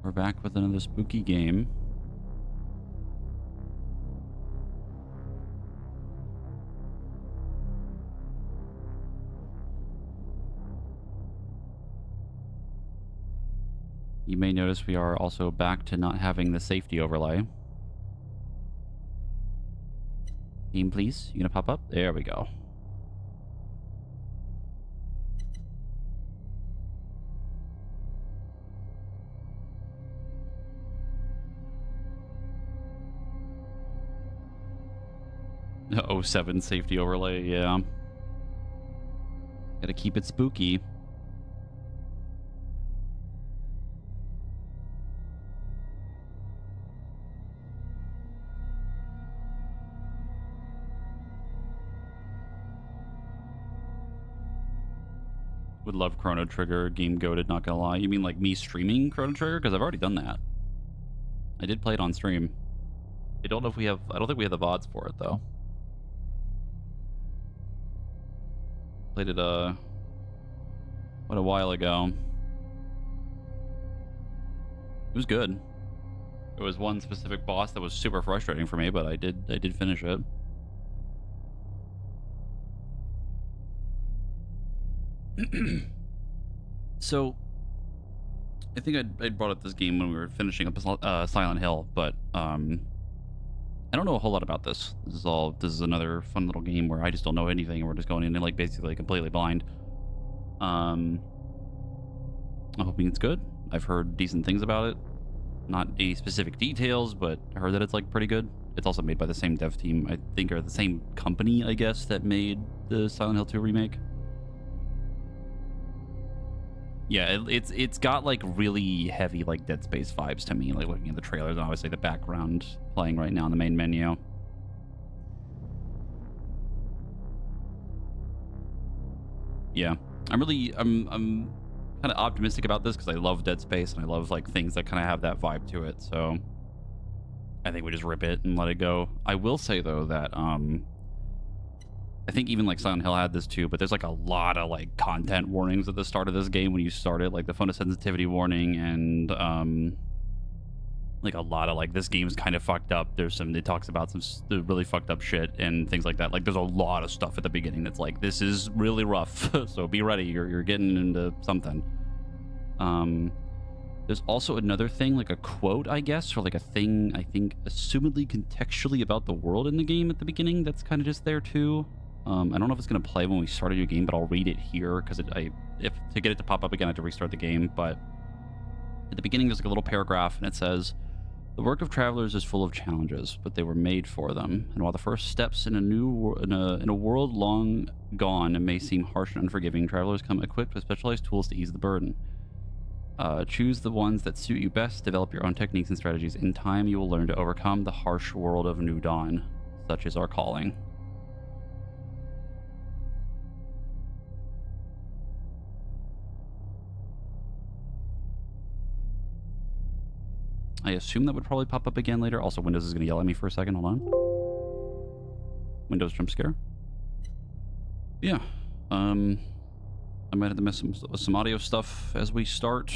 We're back with another spooky game. You may notice we are also back to not having the safety overlay. Game, please. You gonna pop up? There we go. The 07 safety overlay, yeah. Gotta keep it spooky. Would love Chrono Trigger, Game Goated, not gonna lie. You mean like me streaming Chrono Trigger? Because I've already done that. I did play it on stream. I don't know if we have... I don't think we have the VODs for it, though. Played it, what, a while ago. It was good. There was one specific boss that was super frustrating for me, but I did finish it. So, I think I brought up this game when we were finishing up Silent Hill, but I don't know a whole lot about this. This is another fun little game where I just don't know anything, and we're just going in and like basically completely blind. I'm hoping it's good. I've heard decent things about it. Not any specific details, but I heard that it's like pretty good. It's also made by the same dev team, I think, or the same company, I guess, that made the Silent Hill 2 remake. Yeah, it's got like really heavy like Dead Space vibes to me, like looking at the trailers and obviously the background playing right now in the main menu. Yeah, I'm kind of optimistic about this because I love Dead Space and I love like things that kind of have that vibe to it. So I think we just rip it and let it go. I will say though that I think even like Silent Hill had this too, but there's like a lot of like content warnings at the start of this game when you start it, like the photosensitivity warning and like a lot of like this game's kind of fucked up. It talks about some really fucked up shit and things like that. Like there's a lot of stuff at the beginning that's like, this is really rough. So be ready, you're getting into something. There's also another thing, like a quote, I guess, or like a thing, I think, assumedly contextually about the world in the game at the beginning that's kind of just there too. I don't know if it's going to play when we start a new game, but I'll read it here because if to get it to pop up again, I have to restart the game. But at the beginning, there's like a little paragraph, and it says, "The work of travelers is full of challenges, but they were made for them. And while the first steps in a world long gone may seem harsh and unforgiving, travelers come equipped with specialized tools to ease the burden. Choose the ones that suit you best. Develop your own techniques and strategies. In time, you will learn to overcome the harsh world of New Dawn. Such is our calling." I assume that would probably pop up again later. Also, Windows is going to yell at me for a second. Hold on. Windows jump scare. Yeah. I might have to mess some audio stuff as we start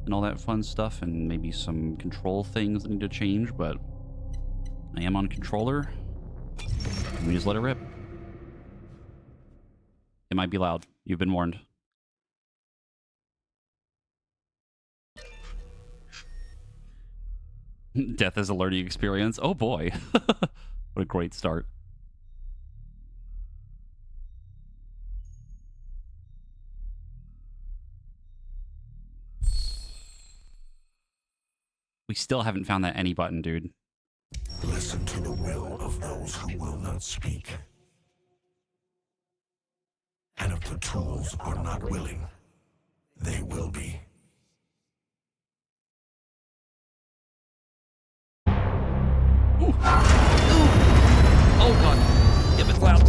and all that fun stuff, and maybe some control things that need to change, but I am on controller. We just let it rip. It might be loud. You've been warned. Death is a learning experience. Oh boy. What a great start. We still haven't found that any button, dude. Listen to the will of those who will not speak. And if the tools are not willing, they will be. Ooh. Ooh. Oh god. Yep, it's loud.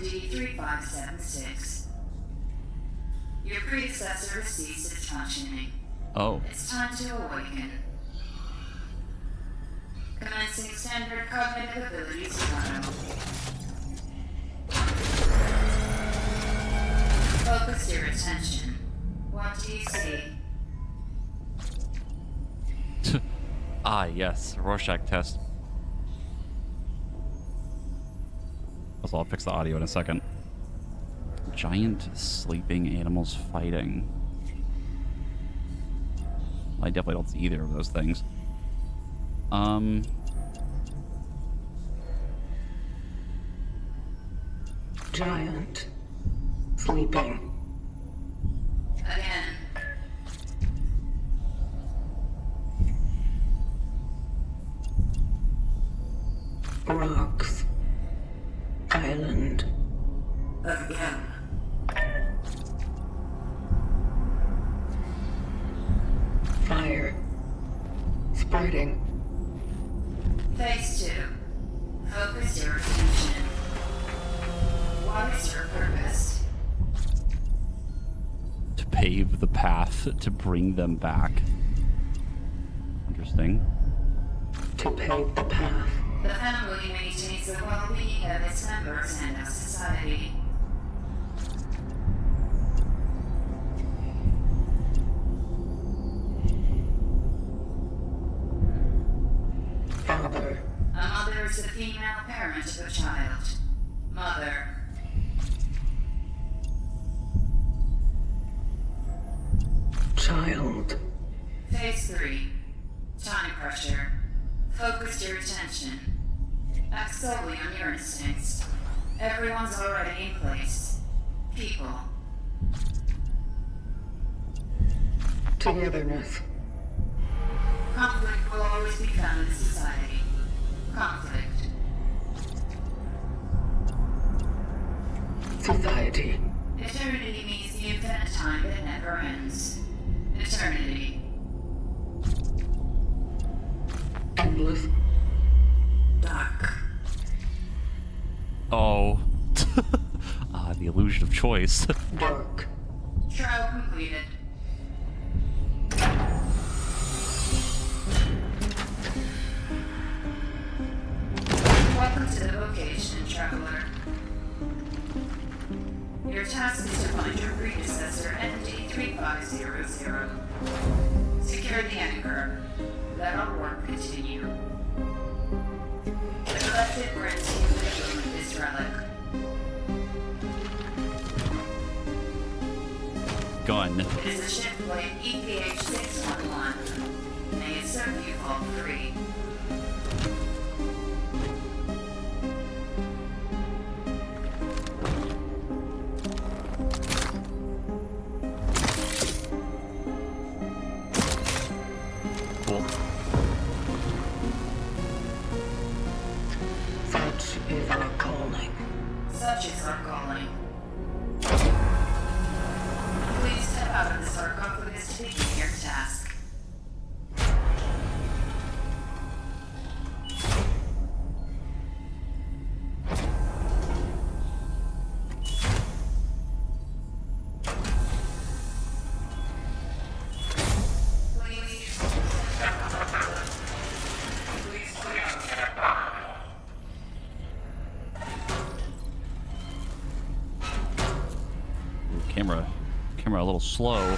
ND3576. Your predecessor has ceased its functioning. Oh. It's time to awaken. Commencing standard cognitive abilities Cronos. Focus your attention. What do you see? Ah, yes. Rorschach test. Also, I'll fix the audio in a second. Giant sleeping animals fighting. I definitely don't see either of those things. Giant sleeping. Again. Rocks. Island. Again. Fire. Spreading. Phase 2. Focus your attention. What is your purpose? To pave the path to bring them back. Interesting. To pave the path. The family maintains the well-being of its members and of society. Father. A mother is the female parent of a child. Mother. Child. Phase 3. Time pressure. Focus your attention. Act solely on your instincts. Everyone's already in place. People. Togetherness. Conflict will always be found in society. Conflict. Society. Eternity means the infinite time that never ends. Eternity. Endless. Dark. Oh. Ah, the illusion of choice. Dark. Trial completed. Welcome to the vocation, traveler. Your task is to find your predecessor, ND3500. Secure the anchor. Let our work continue. The collective grants you the boon of this relic. Gun. It is a ship blade EPH-611. May it serve you all free. Cool. Such is our calling. Such is our calling. Please step out of the sarcophagus to begin your task. Camera a little slow.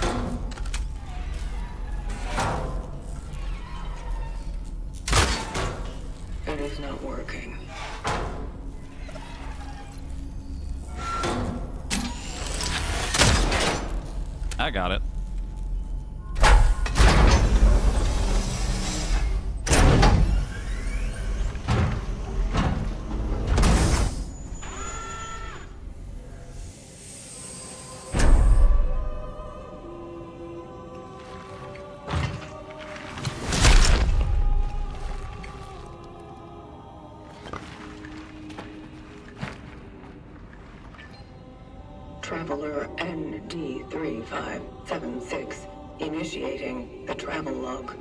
It is not working. I got it. Traveler ND3576 initiating the travel log.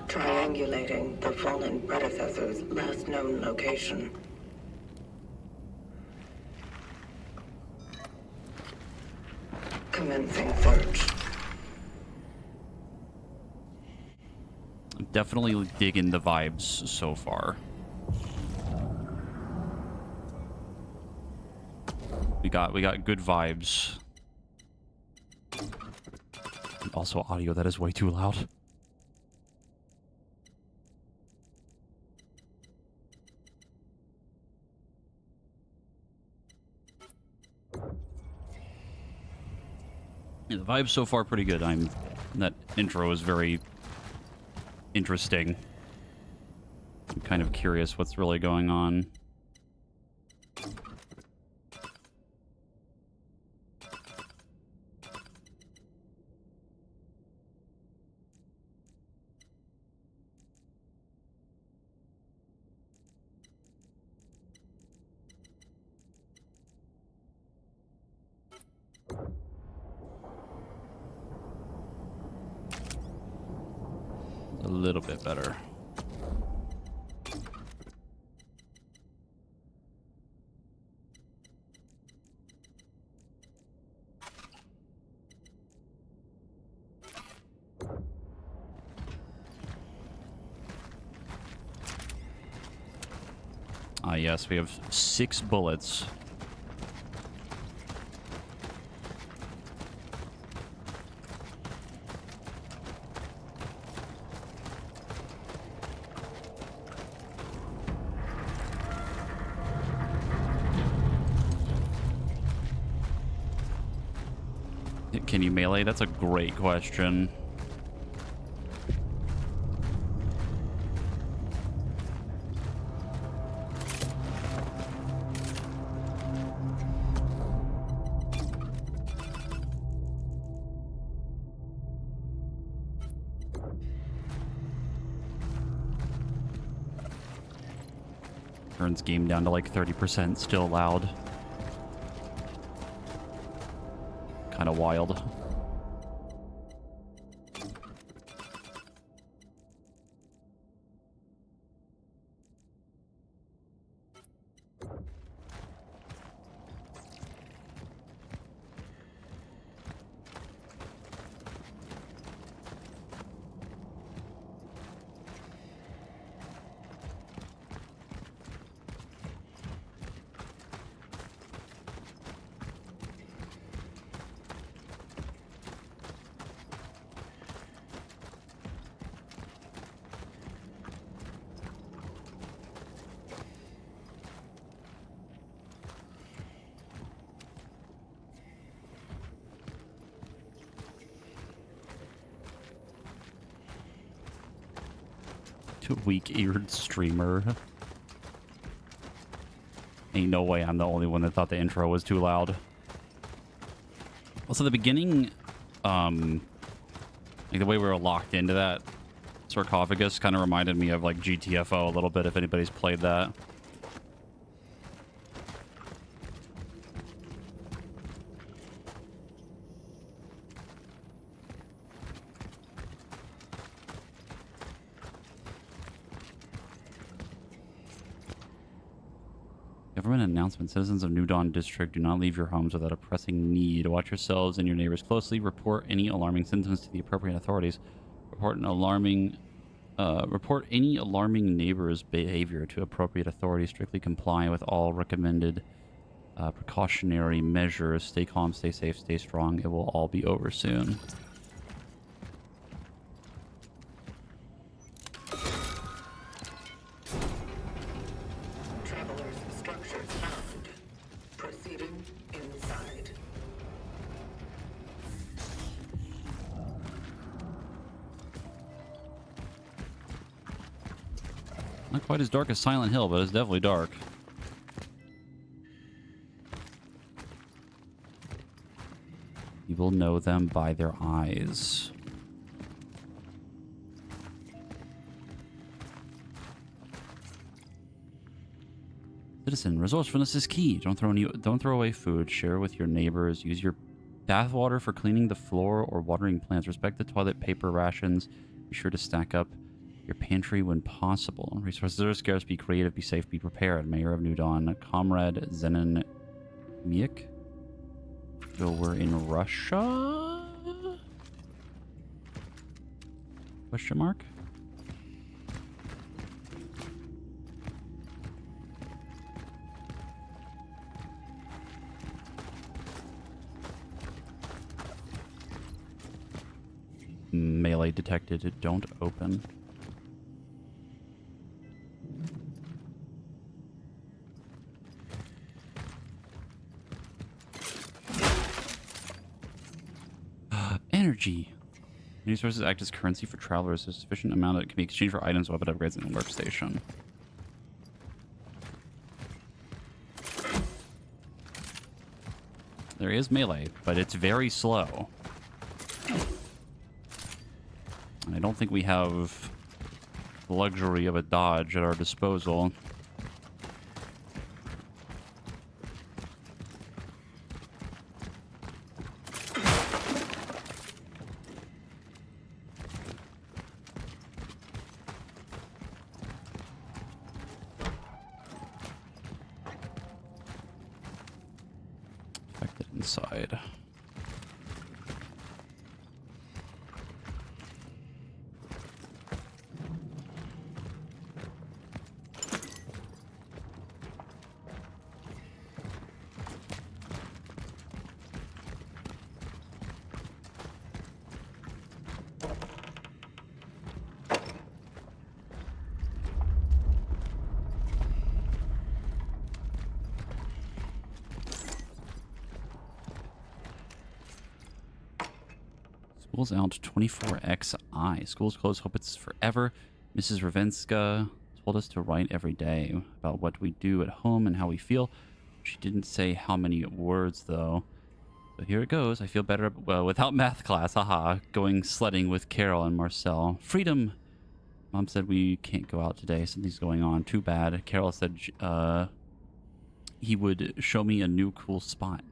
Triangulating the fallen predecessor's last known location. Definitely digging the vibes so far. We got good vibes. And also audio that is way too loud. Yeah, the vibes so far pretty good. That intro is very interesting. I'm kind of curious what's really going on. A little bit better. Ah, yes, we have 6 bullets. Can you melee? That's a great question. Turns game down to like 30%, still loud. Kind of wild. Weak-eared streamer. Ain't no way I'm the only one that thought the intro was too loud. Also, the beginning, like the way we were locked into that sarcophagus kind of reminded me of like GTFO a little bit, if anybody's played that. Government announcement. Citizens of New Dawn District, do not leave your homes without a pressing need. Watch yourselves and your neighbors closely. Report any alarming symptoms to the appropriate authorities. Report any alarming neighbor's behavior to appropriate authorities. Strictly comply with all recommended precautionary measures. Stay calm, stay safe, stay strong. It will all be over soon. Not quite as dark as Silent Hill, but it's definitely dark. You will know them by their eyes. Citizen, resourcefulness is key. Don't throw away food. Share with your neighbors. Use your bath water for cleaning the floor or watering plants. Respect the toilet paper rations. Be sure to stack up your pantry when possible. Resources are scarce. Be creative. Be safe. Be prepared. Mayor of New Dawn, Comrade Zenon Miek. So we're in Russia? Question mark? melee detected. Don't open. Energy. Resources act as currency for travelers. A sufficient amount that can be exchanged for items, weapon upgrades, and workstation. There is melee, but it's very slow. And I don't think we have the luxury of a dodge at our disposal. Affected inside. School's out 24xi. School's closed. Hope it's forever. Mrs. Ravenska told us to write every day about what we do at home and how we feel. She didn't say how many words, though. So here it goes. I feel better without math class. Haha. Going sledding with Carol and Marcel. Freedom! Mom said we can't go out today. Something's going on. Too bad. Carol said he would show me a new cool spot.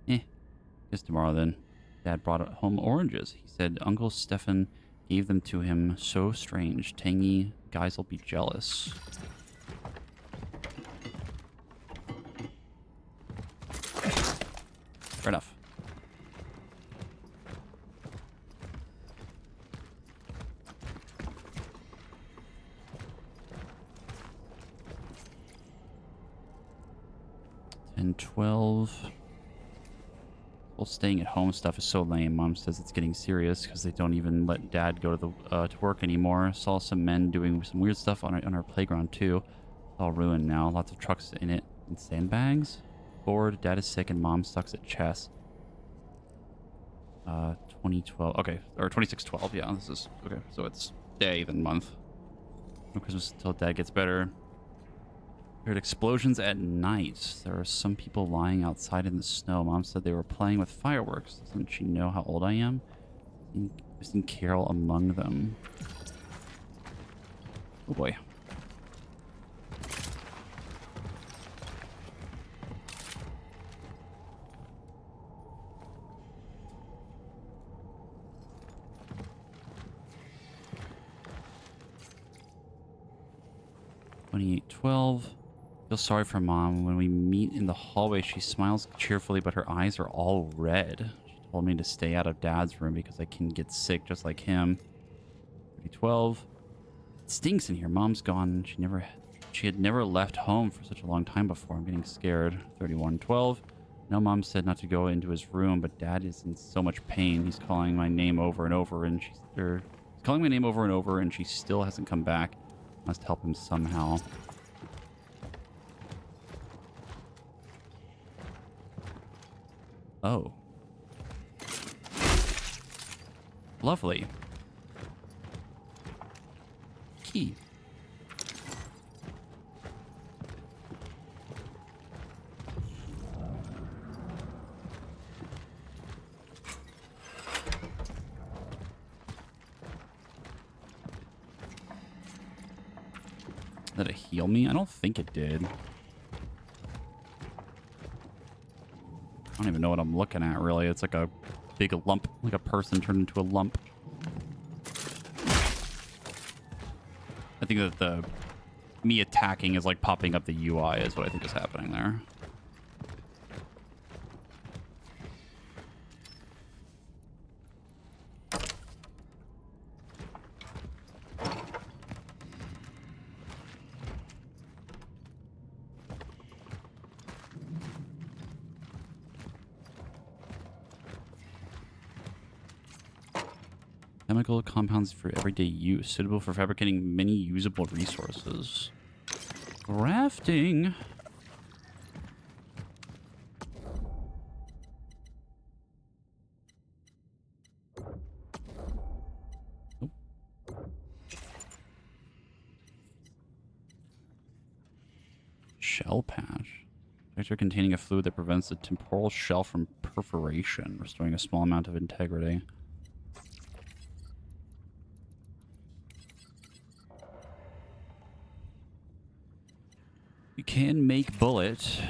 Guess tomorrow then. Dad brought home oranges. He said Uncle Stefan gave them to him. So strange. Tangy. Guys will be jealous. Fair enough. And 12. Well, staying at home stuff is so lame. Mom says it's getting serious because they don't even let Dad go to the to work anymore. Saw some men doing some weird stuff on our playground too. It's all ruined now. Lots of trucks in it and sandbags. Bored. Dad is sick and Mom sucks at chess. 2012. Okay, or 2612. Yeah, this is okay. So it's day then month. No Christmas until Dad gets better. Heard explosions at night. There are some people lying outside in the snow. Mom said they were playing with fireworks. Doesn't she know how old I am? I've seen Carol among them. Oh boy. $28.12. Feel sorry for Mom. When we meet in the hallway, she smiles cheerfully, but her eyes are all red. She told me to stay out of Dad's room because I can get sick just like him. 12. It stinks in here. Mom's gone. She had never left home for such a long time before. I'm getting scared. 31:12. No, Mom said not to go into his room, but Dad is in so much pain. He's calling my name over and over, and he's calling my name over and over, and she still hasn't come back. Must help him somehow. Oh. Lovely. Key. Did it heal me? I don't think it did. I don't even know what I'm looking at, really. It's like a big lump, like a person turned into a lump. I think that me attacking is like popping up the UI is what I think is happening there. Chemical compounds for everyday use, suitable for fabricating many usable resources. Crafting. Nope. Shell patch. Reactor containing a fluid that prevents the temporal shell from perforation, restoring a small amount of integrity. You can make bullet.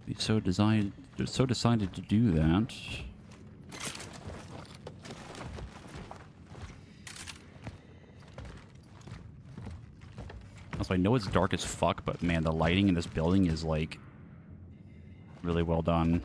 We so decided to do that. Also, I know it's dark as fuck, but man, the lighting in this building is like really well done.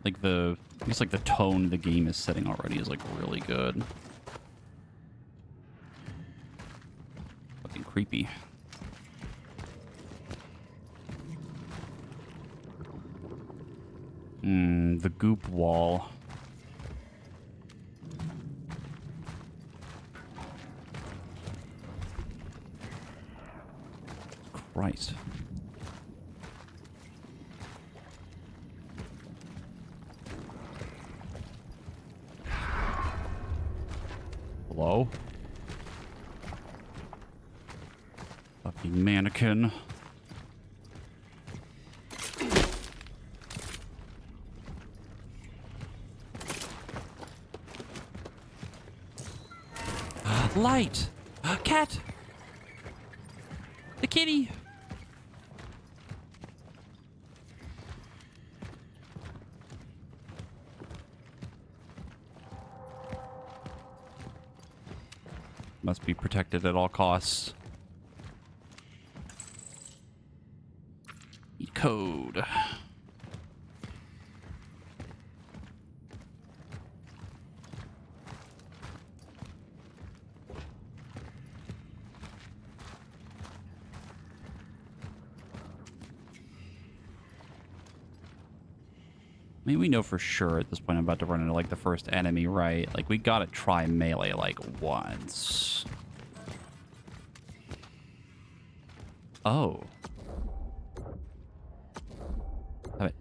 Like I guess like the tone the game is setting already is like really good. Fucking creepy. The goop wall. Christ. Hello? Fucking mannequin. Light! Cat! The kitty! Must be protected at all costs. Eat code. I mean, we know for sure at this point I'm about to run into, like, the first enemy, right? Like, we gotta try melee, like, once. Oh. Have it.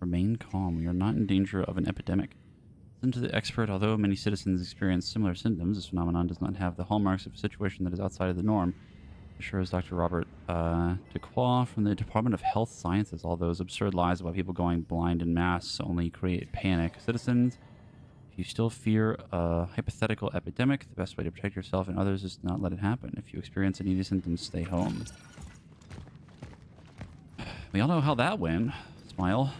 Remain calm. We are not in danger of an epidemic. Listen to the expert. Although many citizens experience similar symptoms, this phenomenon does not have the hallmarks of a situation that is outside of the norm. Assures Dr. Robert Dequoy from the Department of Health Sciences. All those absurd lies about people going blind in mass only create panic. Citizens, if you still fear a hypothetical epidemic, the best way to protect yourself and others is to not let it happen. If you experience any of these symptoms, stay home. We all know how that went. Smile.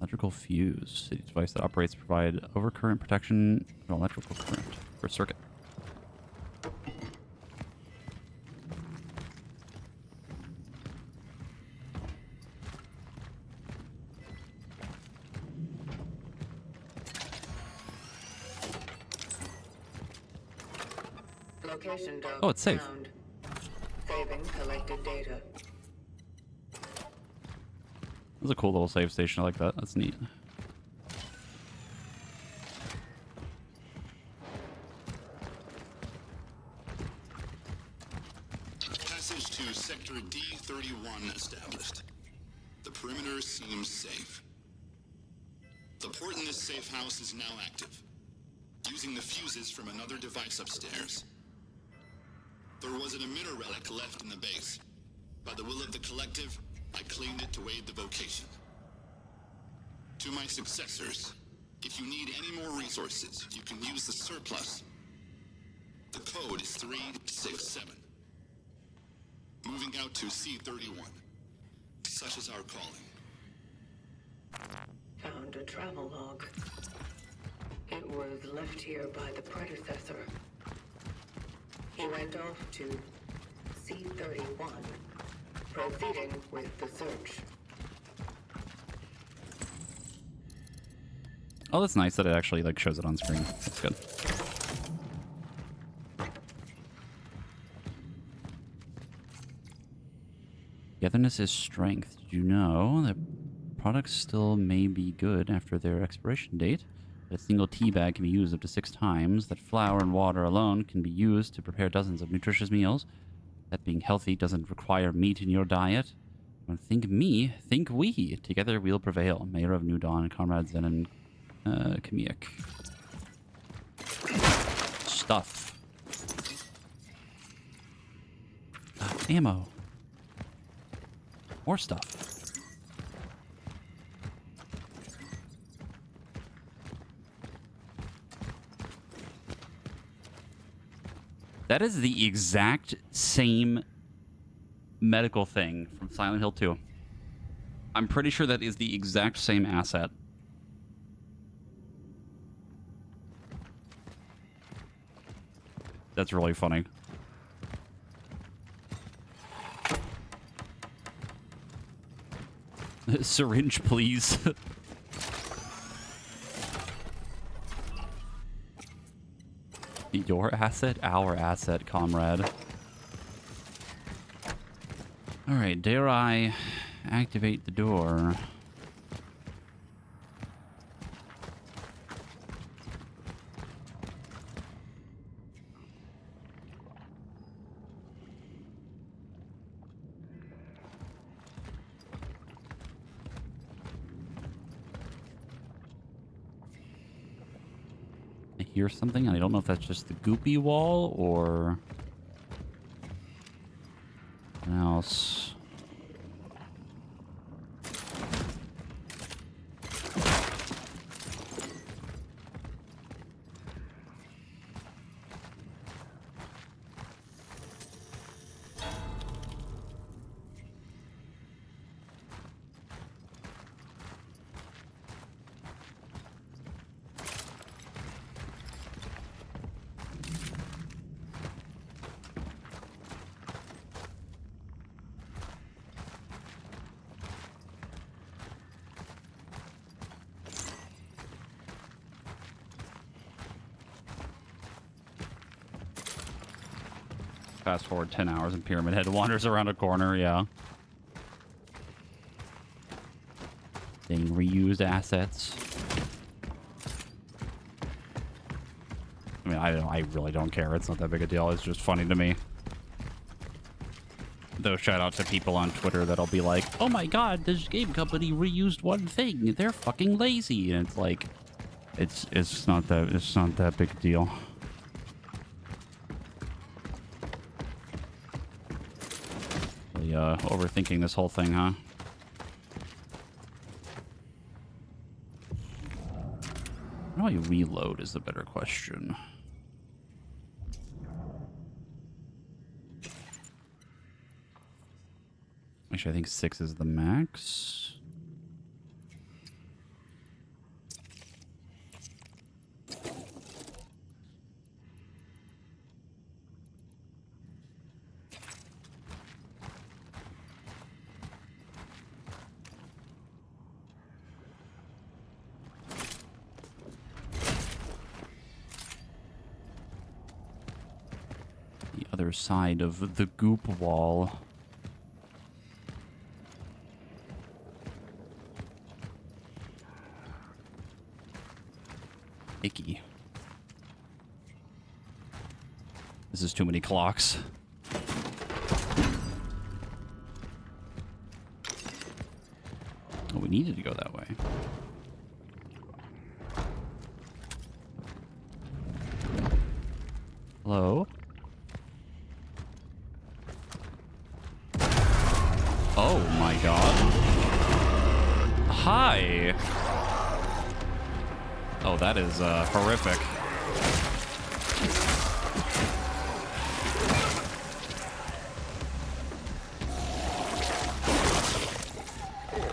Electrical fuse. City device that operates to provide overcurrent protection from electrical current for circuit. Location dog Oh, it's safe. found. Saving collected data. That's a cool little save station. I like that. That's neat. Passage to Sector D31 established. The perimeter seems safe. The port in this safe house is now active, using the fuses from another device upstairs. There was an emitter relic left in the base. By the will of the collective, I claimed it to aid the vocation. To my successors, If you need any more resources, you can use the surplus. The code is 367. Moving out to C31. Such is our calling. Found a travel log. It was left here by the predecessor. He went off to C31, proceeding with the search. Oh, that's nice that it actually like shows it on screen. That's good. Togetherness is strength. Did you know that products still may be good after their expiration date? That a single tea bag can be used up to 6 times. That flour and water alone can be used to prepare dozens of nutritious meals. That being healthy doesn't require meat in your diet. When think me, think we. Together we'll prevail. Mayor of New Dawn, Comrade Zen and Kamiak. Stuff. Ammo. More stuff. That is the exact same medical thing from Silent Hill 2. I'm pretty sure that is the exact same asset. That's really funny. Syringe, please. Your asset? Our asset, comrade. Alright, dare I activate the door? Hear something, and I don't know if that's just the goopy wall or something else. Fast forward 10 hours and Pyramid Head wanders around a corner, yeah. Dang reused assets. I mean, I really don't care. It's not that big a deal. It's just funny to me. Though shout out to people on Twitter that'll be like, oh my god, this game company reused one thing. They're fucking lazy. And it's like, it's not that big a deal. Overthinking this whole thing, huh? How do I reload is the better question. Actually, I think 6 is the max. Other side of the goop wall. Icky. This is too many clocks. Oh, we needed to go that way. Hello? Oh my god. Hi. Oh, that is horrific.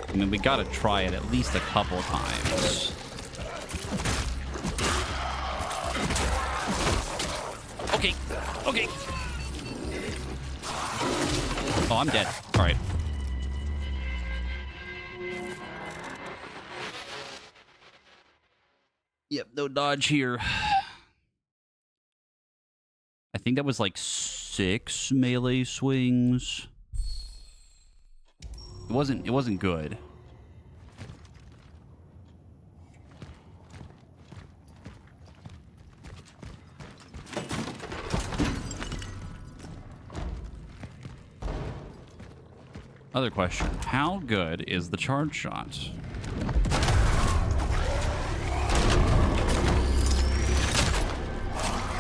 I mean, we gotta try it at least a couple times. Okay. Okay. Oh, I'm dead. All right. Yep, no dodge here. I think that was like 6 melee swings. It wasn't good. Other question. How good is the charge shot?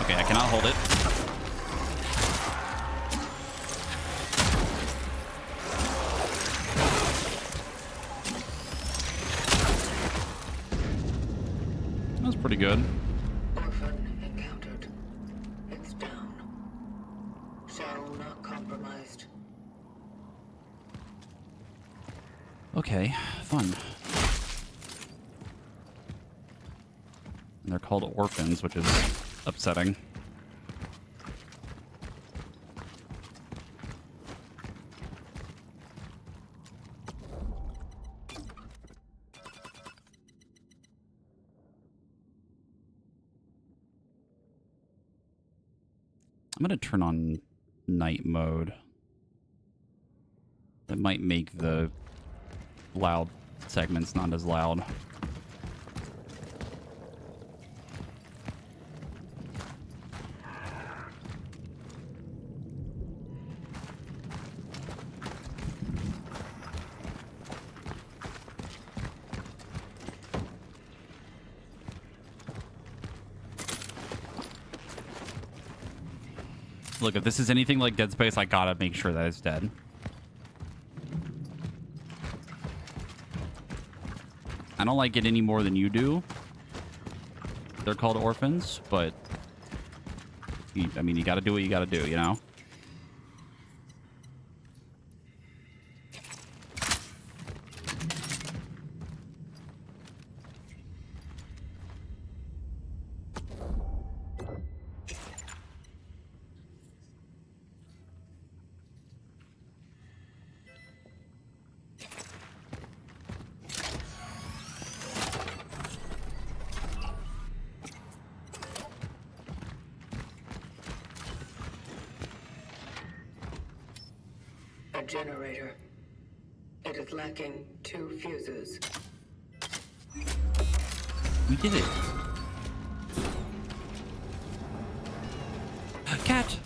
Okay, I cannot hold it. That was pretty good. Orphan encountered. It's down. Shell not compromised. Okay, fun. And they're called orphans, which is upsetting. I'm going to turn on night mode. That might make the loud segments not as loud. Look, if this is anything like Dead Space, I gotta make sure that it's dead. I don't like it any more than you do. They're called orphans, but I mean, you gotta do what you gotta do, you know? Generator. It is lacking 2 fuses. We did it. Cat!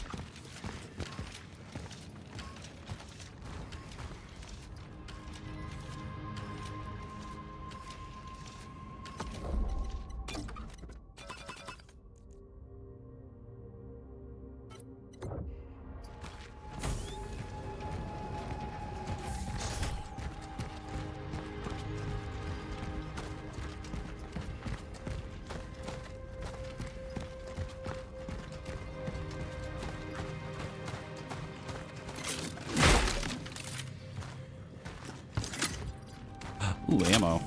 Ooh, ammo.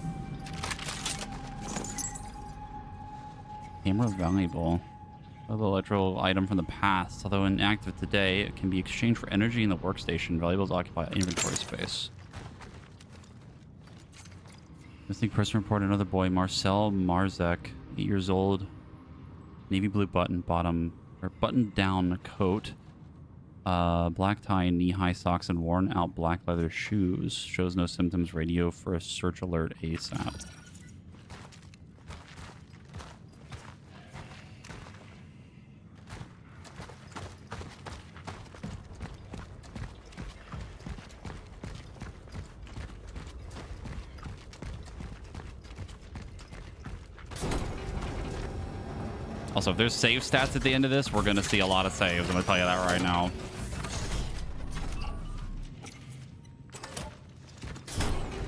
Camera valuable. Another electrical item from the past. Although inactive today, it can be exchanged for energy in the workstation. Valuables occupy inventory space. Missing person reported another boy, Marcel Marzek, 8 years old. Navy blue button down coat. Black tie, knee-high socks, and worn-out black leather shoes. Shows no symptoms. Radio for a search alert ASAP. Also, if there's save stats at the end of this, we're going to see a lot of saves. I'm going to tell you that right now.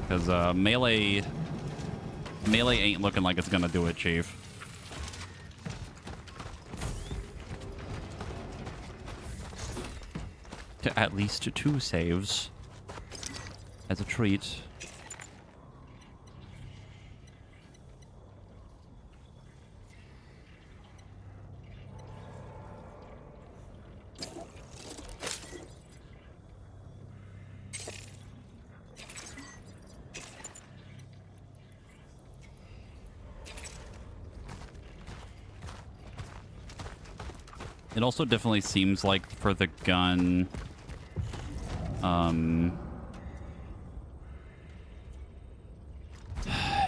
Because melee Melee ain't looking like it's gonna do it, Chief. To at least 2 saves as a treat. It also definitely seems like for the gun,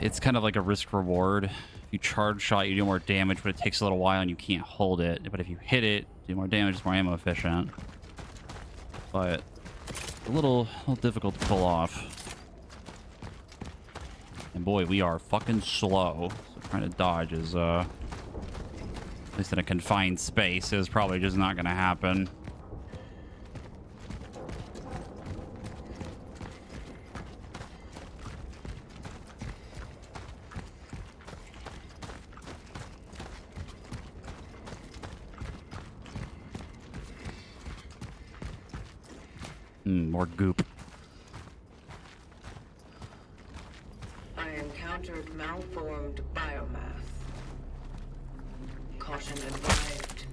it's kind of like a risk reward. If you charge shot, you do more damage, but it takes a little while and you can't hold it. But if you hit it, do more damage, it's more ammo efficient. But a little difficult to pull off. And boy, we are fucking slow. So trying to dodge is, at least in a confined space, is probably just not going to happen. More goop. I encountered malformed biomass. Caution advised.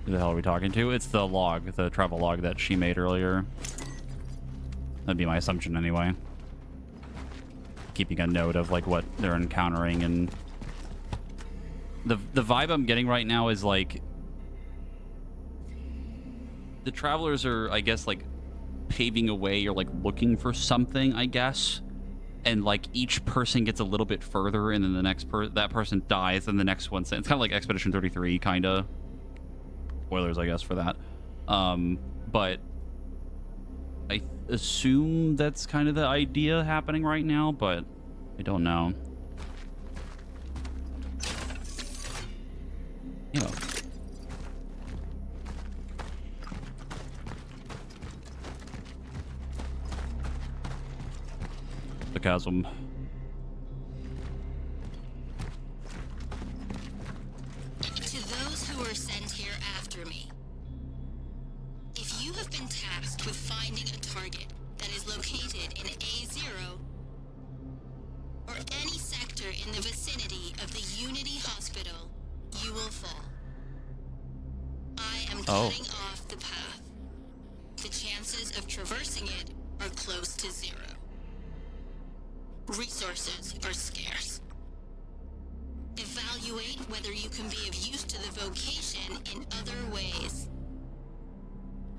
Who the hell are we talking to? It's the log, the travel log that she made earlier. That'd be my assumption anyway. Keeping a note of like what they're encountering, and the vibe I'm getting right now is like the travelers are, I guess, like paving a way or like looking for something, I guess. And like each person gets a little bit further, and then the next that person dies, and the next one. It's kind of like Expedition 33, kind of. Spoilers, I guess, for that. But I assume that's kind of the idea happening right now, but I don't know. Yeah. The chasm. To those who are sent here after me, if you have been tasked with finding a target that is located in A0 or any sector in the vicinity of the Unity Hospital, you will fall. I am cutting off the path. The chances of traversing it are close to 0. Resources are scarce. Evaluate whether you can be of use to the vocation in other ways.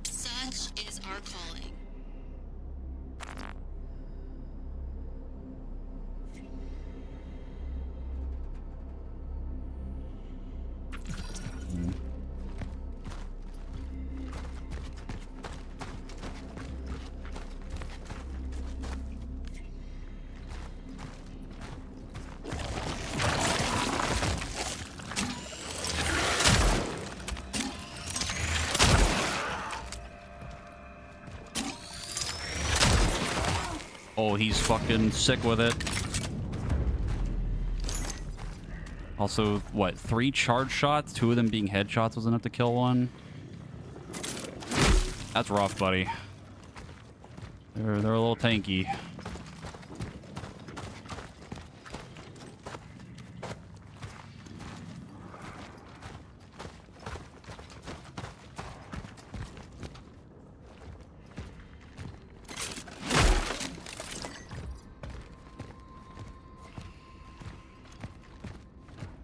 Such is our calling. Oh, he's fucking sick with it. Also, what, 3 charge shots? 2 of them being headshots was enough to kill one? That's rough, buddy. They're a little tanky.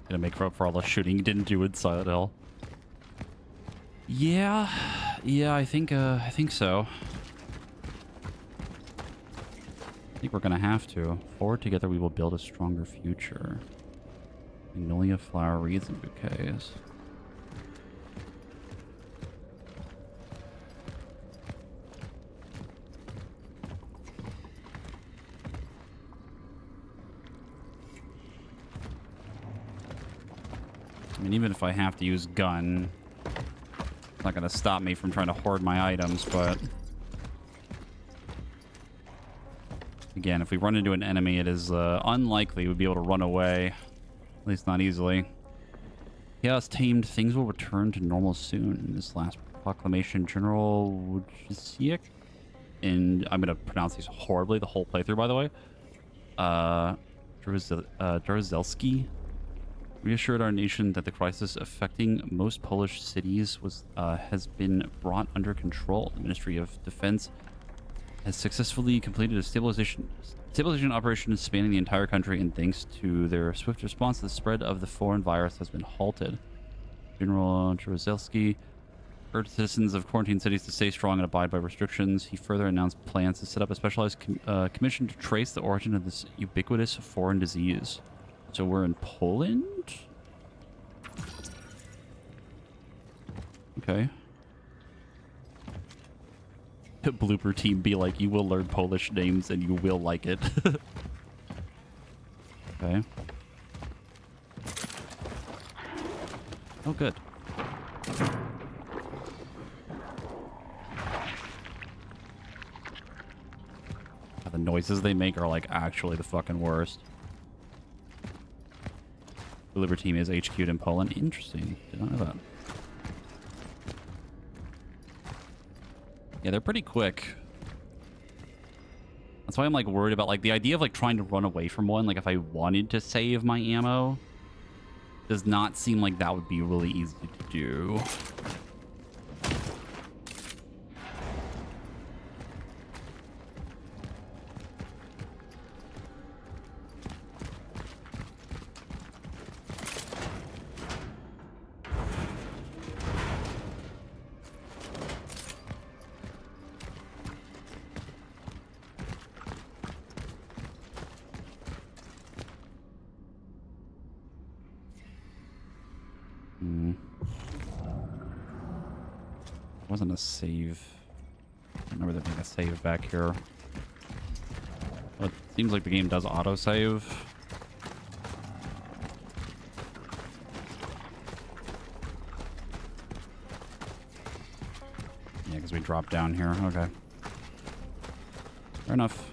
Gonna make up for all the shooting you didn't do in Silent Hill. Yeah, I think so. I think we're gonna have to. Forward together, we will build a stronger future. Magnolia flower wreaths and bouquets. I mean, even if I have to use gun, it's not going to stop me from trying to hoard my items, but... Again, if we run into an enemy, it is unlikely we'd be able to run away. At least not easily. Chaos tamed. Things will return to normal soon. This last proclamation, General Wojciech, and I'm going to pronounce these horribly the whole playthrough, by the way. Jaruzelski reassured our nation that the crisis affecting most Polish cities has been brought under control. The Ministry of Defense has successfully completed a stabilization operation spanning the entire country, and thanks to their swift response, the spread of the foreign virus has been halted. General Jaruzelski urged citizens of quarantined cities to stay strong and abide by restrictions. He further announced plans to set up a specialized commission to trace the origin of this ubiquitous foreign disease. So we're in Poland? Okay. Blooper team be like, you will learn Polish names and you will like it. Okay. Oh, good. The noises they make are like actually the fucking worst. The Blooper team is HQ'd in Poland. Interesting. Did not know that. Yeah, they're pretty quick. That's why I'm like worried about like the idea of like trying to run away from one. Like if I wanted to save my ammo, does not seem like that would be really easy to do. Wasn't a save. I don't remember there being a save back here. Well, it seems like the game does autosave. Yeah, because we dropped down here. Okay. Fair enough.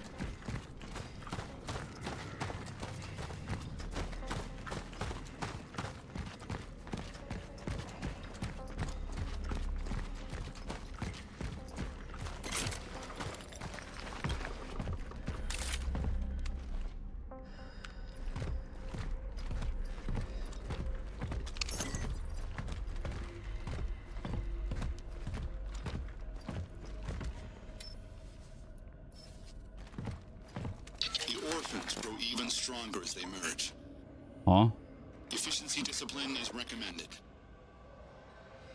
Grow even stronger as they merge. Huh? Efficiency discipline is recommended.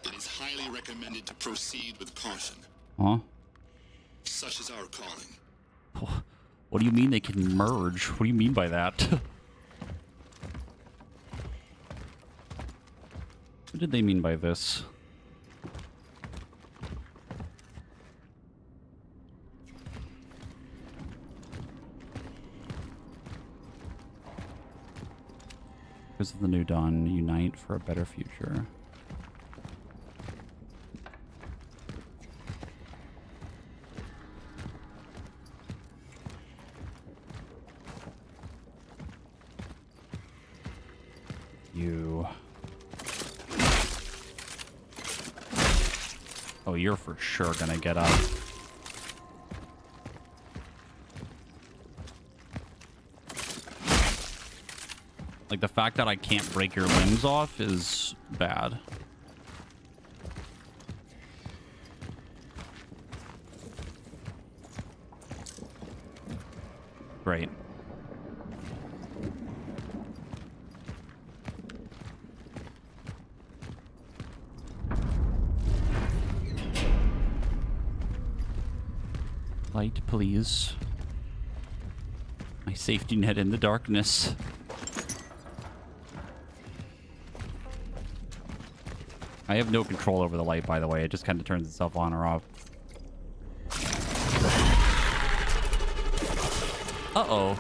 It is highly recommended to proceed with caution. Huh? Such is our calling. What do you mean they can merge? What do you mean by that? What did they mean by this? Because of the new dawn, unite for a better future. You. Oh, you're for sure gonna get up. Like, the fact that I can't break your limbs off is bad. Great. Light, please. My safety net in the darkness. I have no control over the light, by the way. It just kind of turns itself on or off. Uh-oh.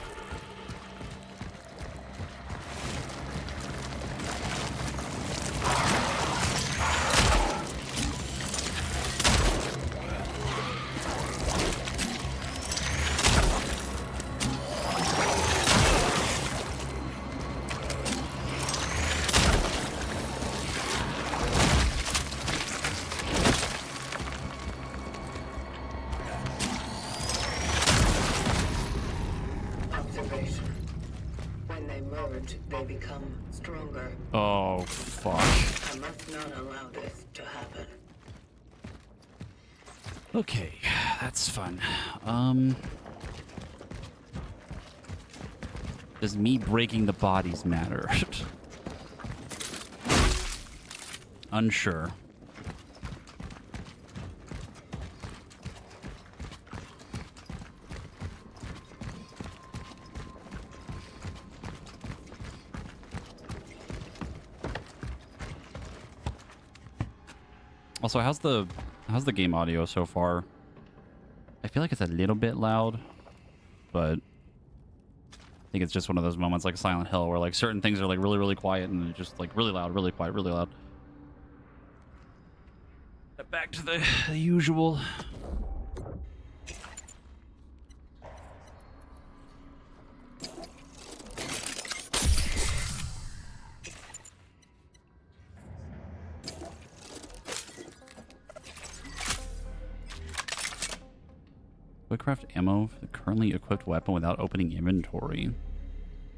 and they become stronger. Oh, fuck. I must not allow this to happen. Okay, that's fun. Does me breaking the bodies matter? Unsure. Also, how's the game audio so far? I feel like it's a little bit loud, but I think it's just one of those moments like Silent Hill where like certain things are like really, really quiet and it's just like really loud, really quiet, really loud. Back to the usual. Quickcraft ammo for the currently equipped weapon without opening inventory.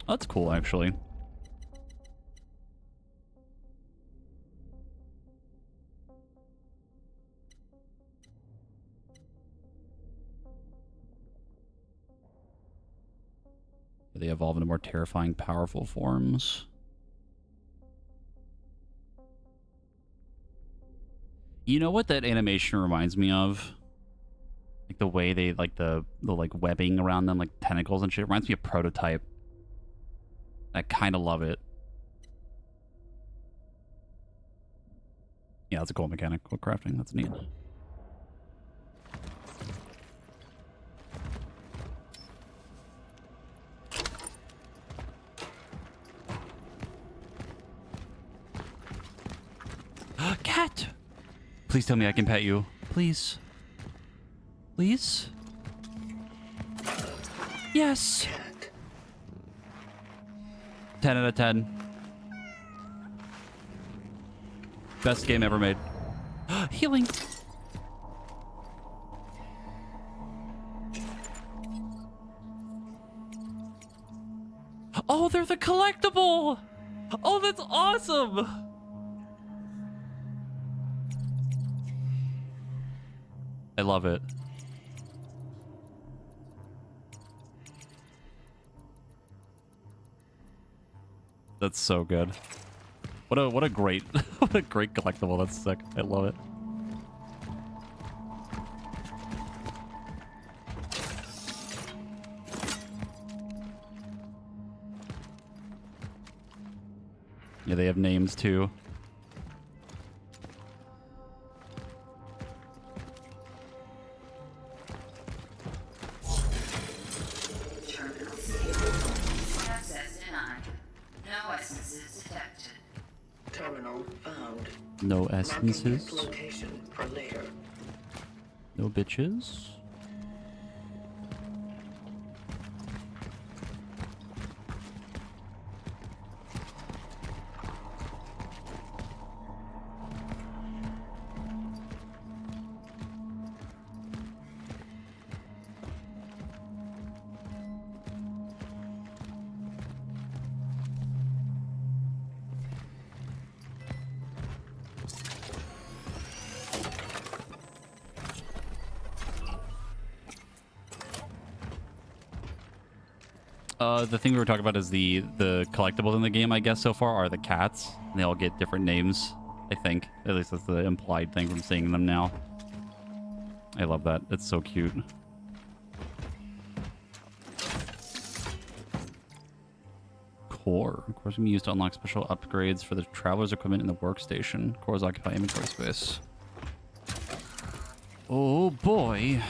Oh, that's cool, actually. They evolve into more terrifying, powerful forms. You know what that animation reminds me of? Like the way they like the like webbing around them, like tentacles and shit. It reminds me of Prototype. I kind of love it. Yeah, that's a cool mechanic. Cool crafting. That's neat. Cat! Please tell me I can pet you. Please. Please? Yes! 10 out of 10. Best game ever made. Healing! Oh, they're the collectible! Oh, that's awesome! I love it. That's so good. What a great what a great collectible. That's sick. I love it. Yeah, they have names too. No essences. Location for later. No bitches. The thing we were talking about is the collectibles in the game, I guess, so far are the cats. And they all get different names, I think. At least that's the implied thing from seeing them now. I love that. It's so cute. Core. Cores can be used to unlock special upgrades for the traveler's equipment in the workstation. Cores occupy inventory space. Oh boy.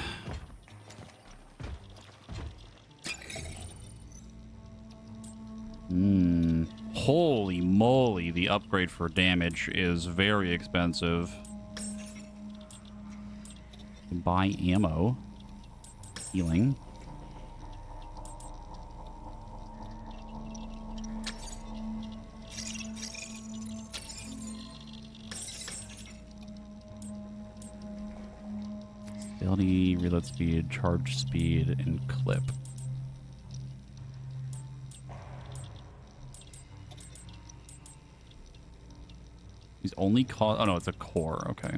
Holy moly, the upgrade for damage is very expensive. You can buy ammo. Healing. Stability, reload speed, charge speed, and clip. only cost... Oh, no, it's a core. Okay.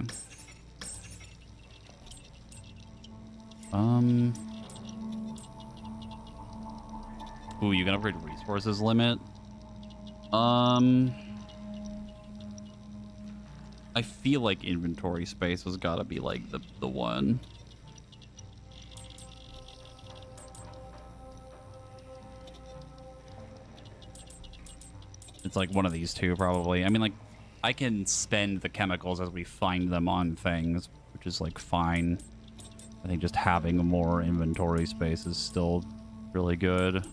Ooh, you can upgrade resources limit. I feel like inventory space has got to be like the one. It's like one of these two, probably. I mean, like, I can spend the chemicals as we find them on things, which is, like, fine. I think just having more inventory space is still really good.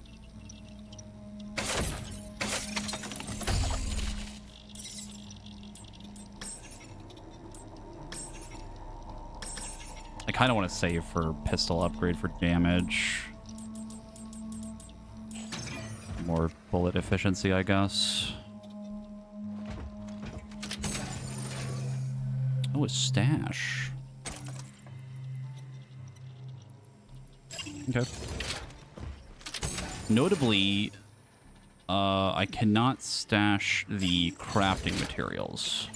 I kind of want to save for pistol upgrade for damage. More bullet efficiency, I guess. Oh, a stash. Okay. Notably, I cannot stash the crafting materials.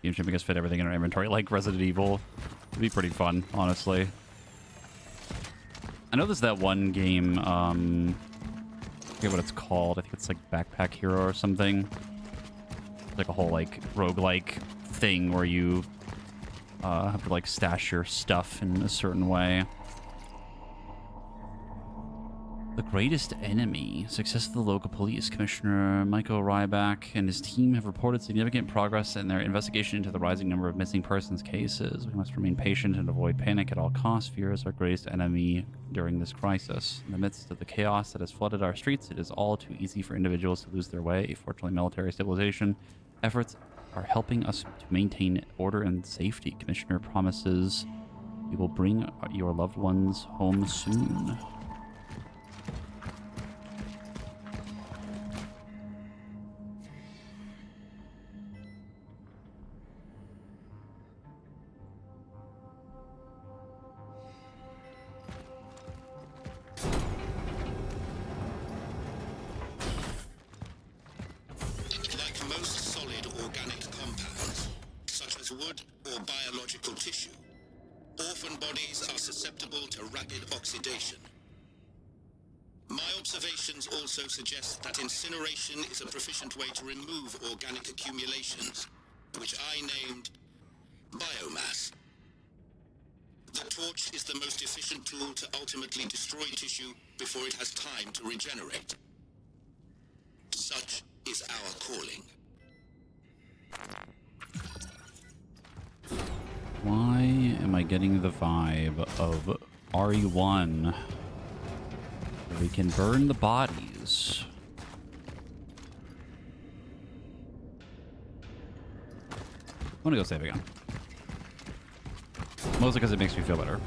Game should make us fit everything in our inventory, like Resident Evil. It'd be pretty fun, honestly. I know there's that one game, I forget what it's called. I think it's like Backpack Hero or something. It's like a whole like roguelike thing where you have to like stash your stuff in a certain way. The greatest enemy. Success of the local police. Commissioner Michael Ryback and his team have reported significant progress in their investigation into the rising number of missing persons cases. We must remain patient and avoid panic at all costs. Fear is our greatest enemy during this crisis. In the midst of the chaos that has flooded our streets, it is all too easy for individuals to lose their way. Fortunately, military stabilization efforts are helping us to maintain order and safety. Commissioner promises we will bring your loved ones home soon. Suggest that incineration is a proficient way to remove organic accumulations, which I named biomass. The torch is the most efficient tool to ultimately destroy tissue before it has time to regenerate. Such is our calling. Why am I getting the vibe of RE1? Where we can burn the bodies. I'm gonna go save again. Mostly because it makes me feel better.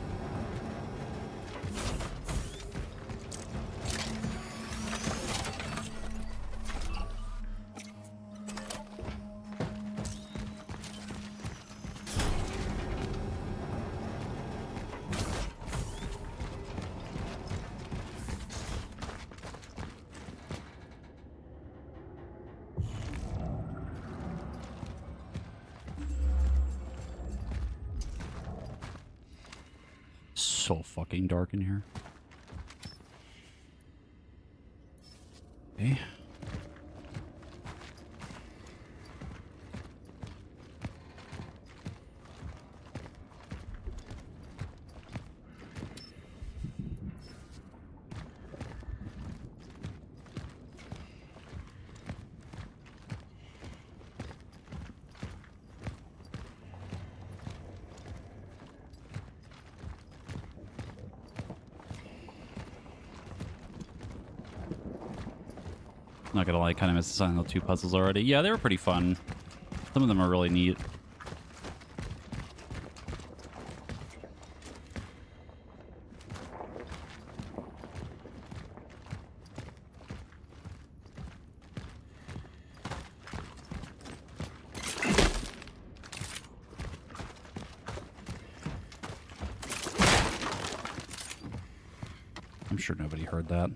So fucking dark in here. Okay. Not gonna lie, kind of missed the Silent Hill 2 puzzles already. Yeah, they were pretty fun. Some of them are really neat. sure nobody heard that.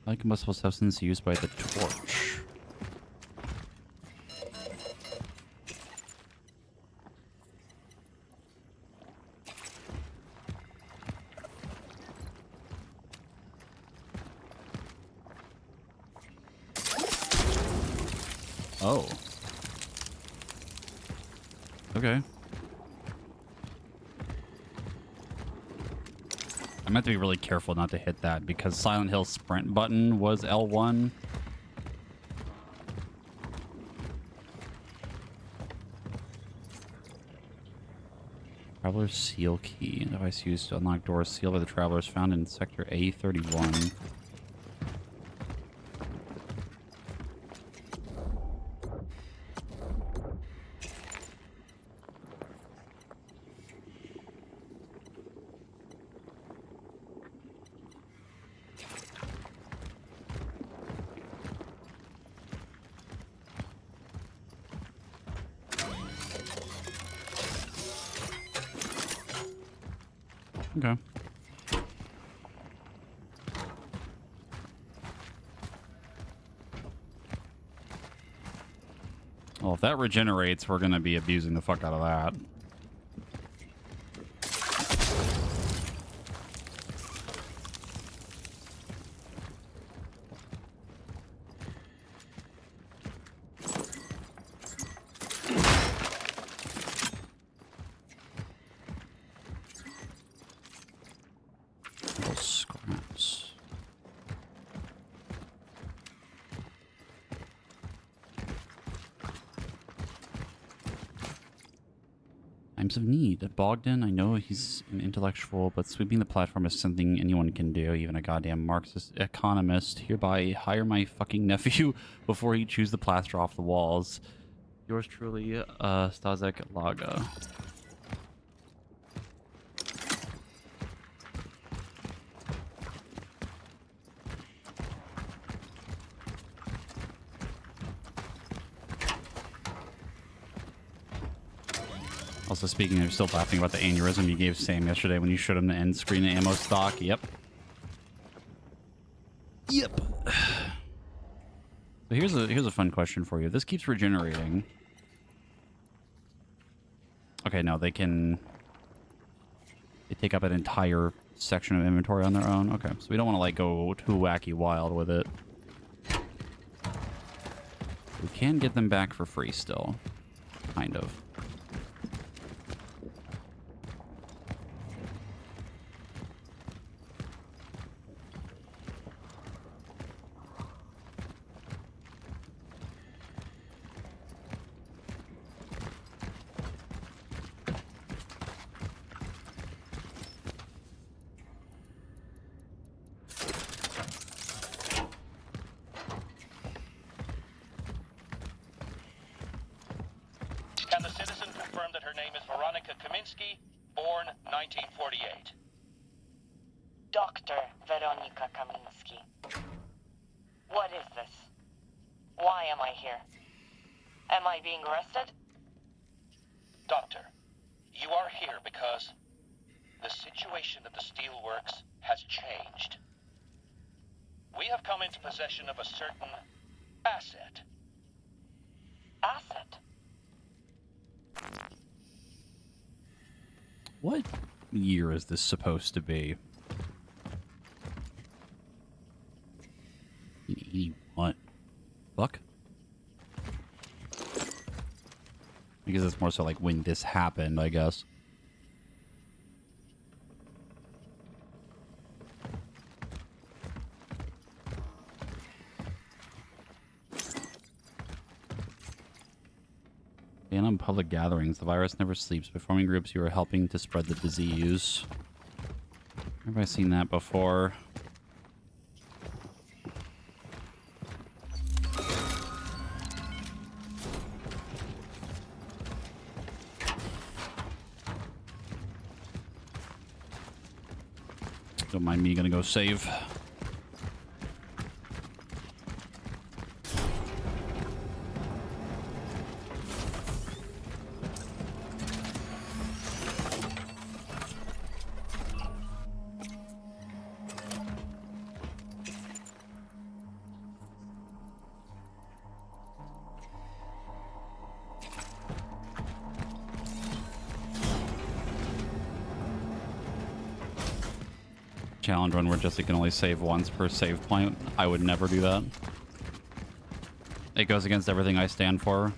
Like combustible substance used by the torch. Oh. Okay. I'm going to have to be really careful not to hit that because Silent Hill's sprint button was L1. Traveler's seal key. Device used to unlock doors sealed by the travelers found in sector A31. Okay. Well, if that regenerates, we're going to be abusing the fuck out of that. Scraps. Times of need. Bogdan, I know he's an intellectual, but sweeping the platform is something anyone can do, even a goddamn Marxist economist. Hereby hire my fucking nephew before he chews the plaster off the walls. Yours truly, Stazek Laga. Also, speaking of, still laughing about the aneurysm you gave Sam yesterday when you showed him the end screen ammo stock. Yep. Yep. So here's a fun question for you. This keeps regenerating. Okay, no, they take up an entire section of inventory on their own. Okay, so we don't want to like go too wacky wild with it. We can get them back for free still, kind of. Can the citizen confirm that her name is Veronica Kaminsky, born 1948? Dr. Veronika Kaminsky. What is this? Why am I here? Am I being arrested? Doctor, you are here because the situation at the steelworks has changed. We have come into possession of a certain asset. Asset? What year is this supposed to be? 81. Fuck. I guess it's more so like when this happened, I guess. Ban on public gatherings. The virus never sleeps. By forming groups, you are helping to spread the disease. Have I seen that before? Don't mind me, gonna go save. Challenge run where Jesse can only save once per save point. I would never do that. It goes against everything I stand for.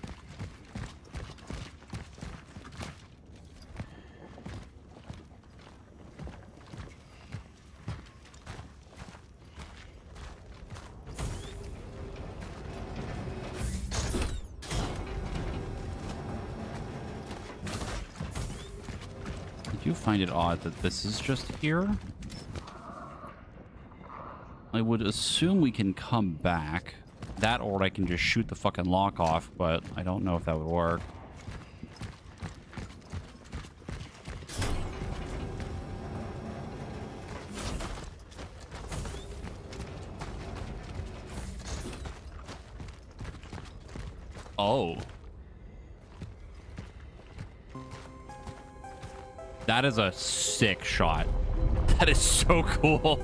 I do find it odd that this is just here. I would assume we can come back. That, or I can just shoot the fucking lock off, but I don't know if that would work. Oh. That is a sick shot. That is so cool.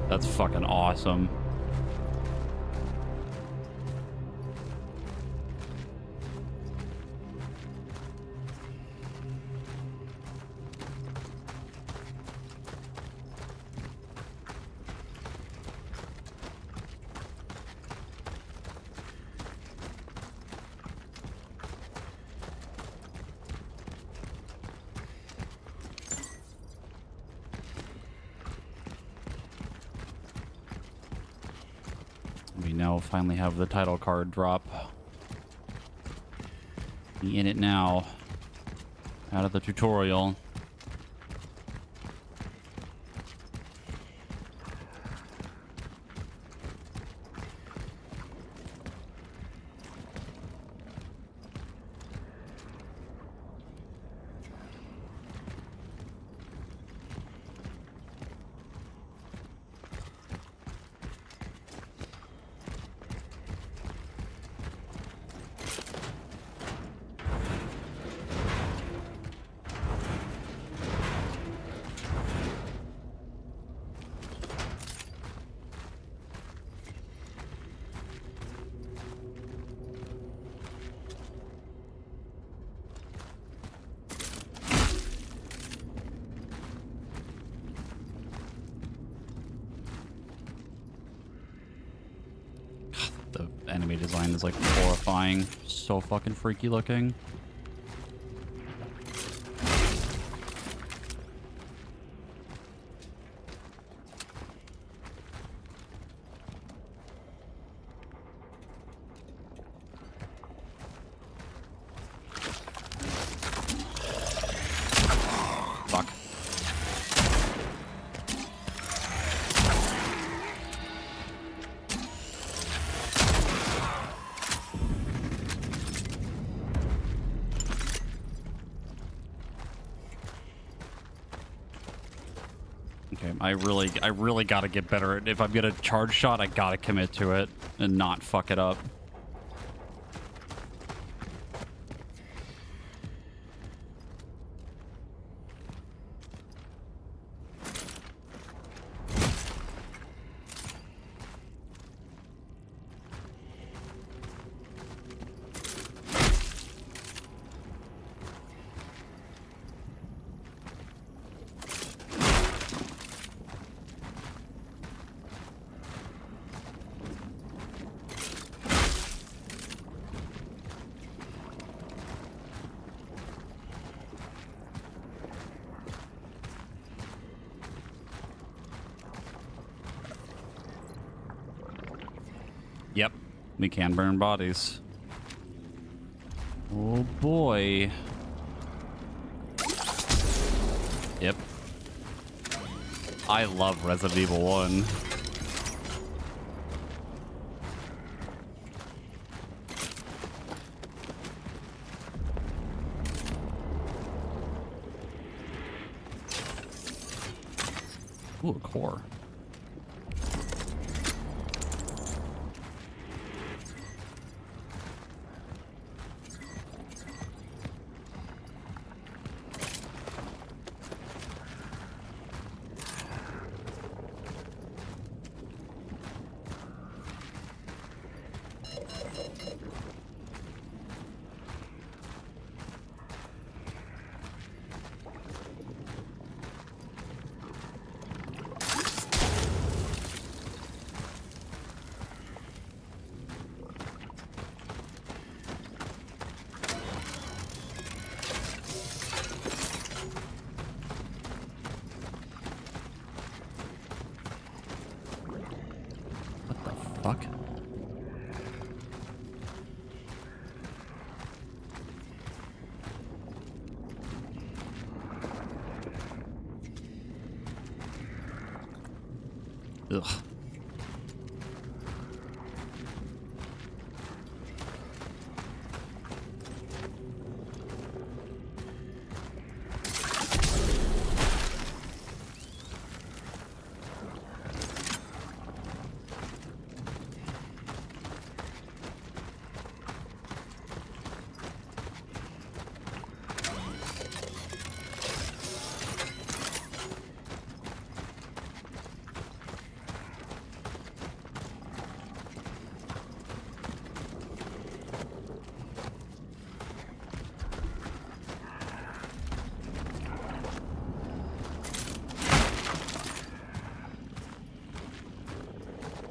That's fucking awesome. We now finally have the title card drop. Be in it now. Out of the tutorial. The enemy design is like horrifying. So fucking freaky looking. Fuck. Okay, I really gotta get better at, if I'm gonna charge shot, I gotta commit to it and not fuck it up. Yep, we can burn bodies. Oh boy. Yep. I love Resident Evil 1. Ooh, a core. Fuck. Ugh.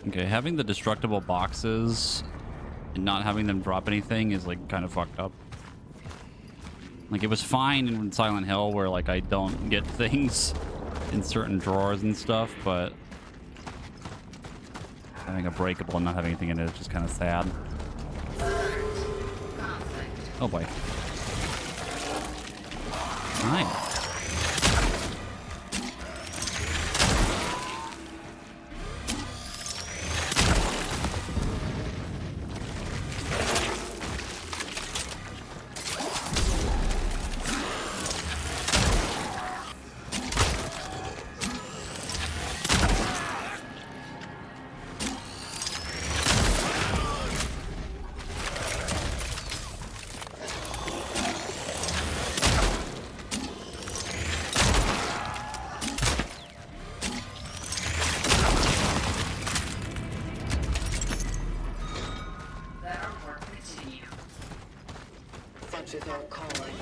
Okay, having the destructible boxes and not having them drop anything is like kind of fucked up. Like, it was fine in Silent Hill where like I don't get things in certain drawers and stuff, but having a breakable and not having anything in it is just kind of sad. Oh boy. Nice. Such is our calling.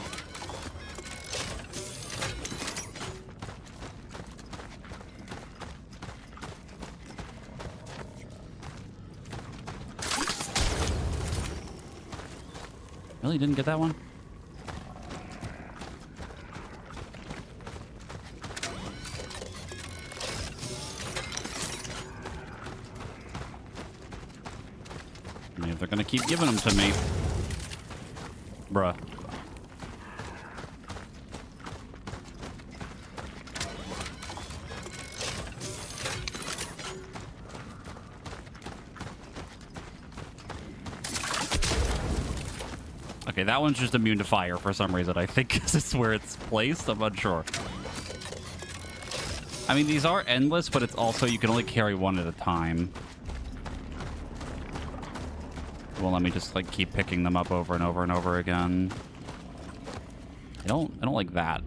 Really didn't get that one? I mean, if they're gonna keep giving them to me. Bruh. Okay, that one's just immune to fire for some reason. I think this is where it's placed. I'm unsure. I mean, these are endless, but it's also you can only carry one at a time. Well, let me just like keep picking them up over and over and over again. I don't like that.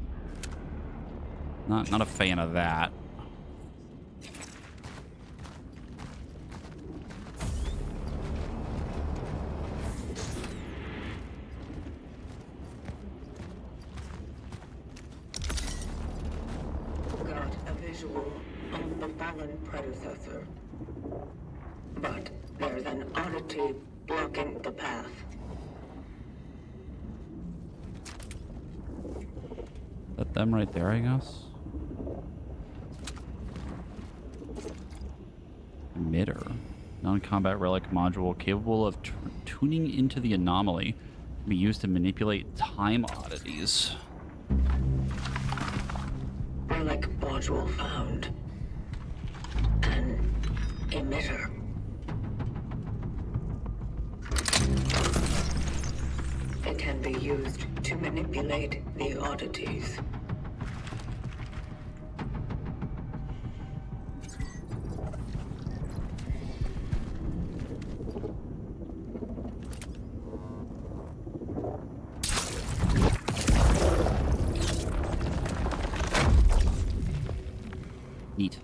Not a fan of that. Got a visual of the fallen predecessor. But there's an oddity blocking the path. That them right there, I guess. Emitter. Non-combat relic module capable of tuning into the anomaly. Be used to manipulate time oddities. Relic module found. An emitter. It can be used to manipulate the oddities. Neat.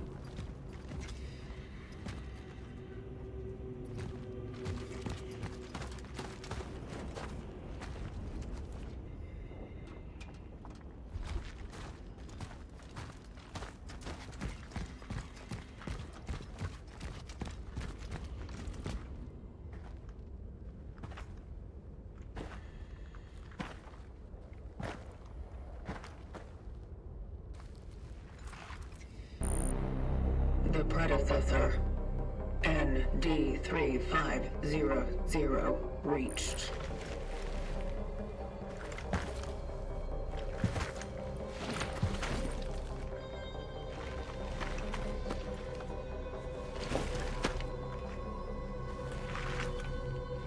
The predecessor, ND3500, reached.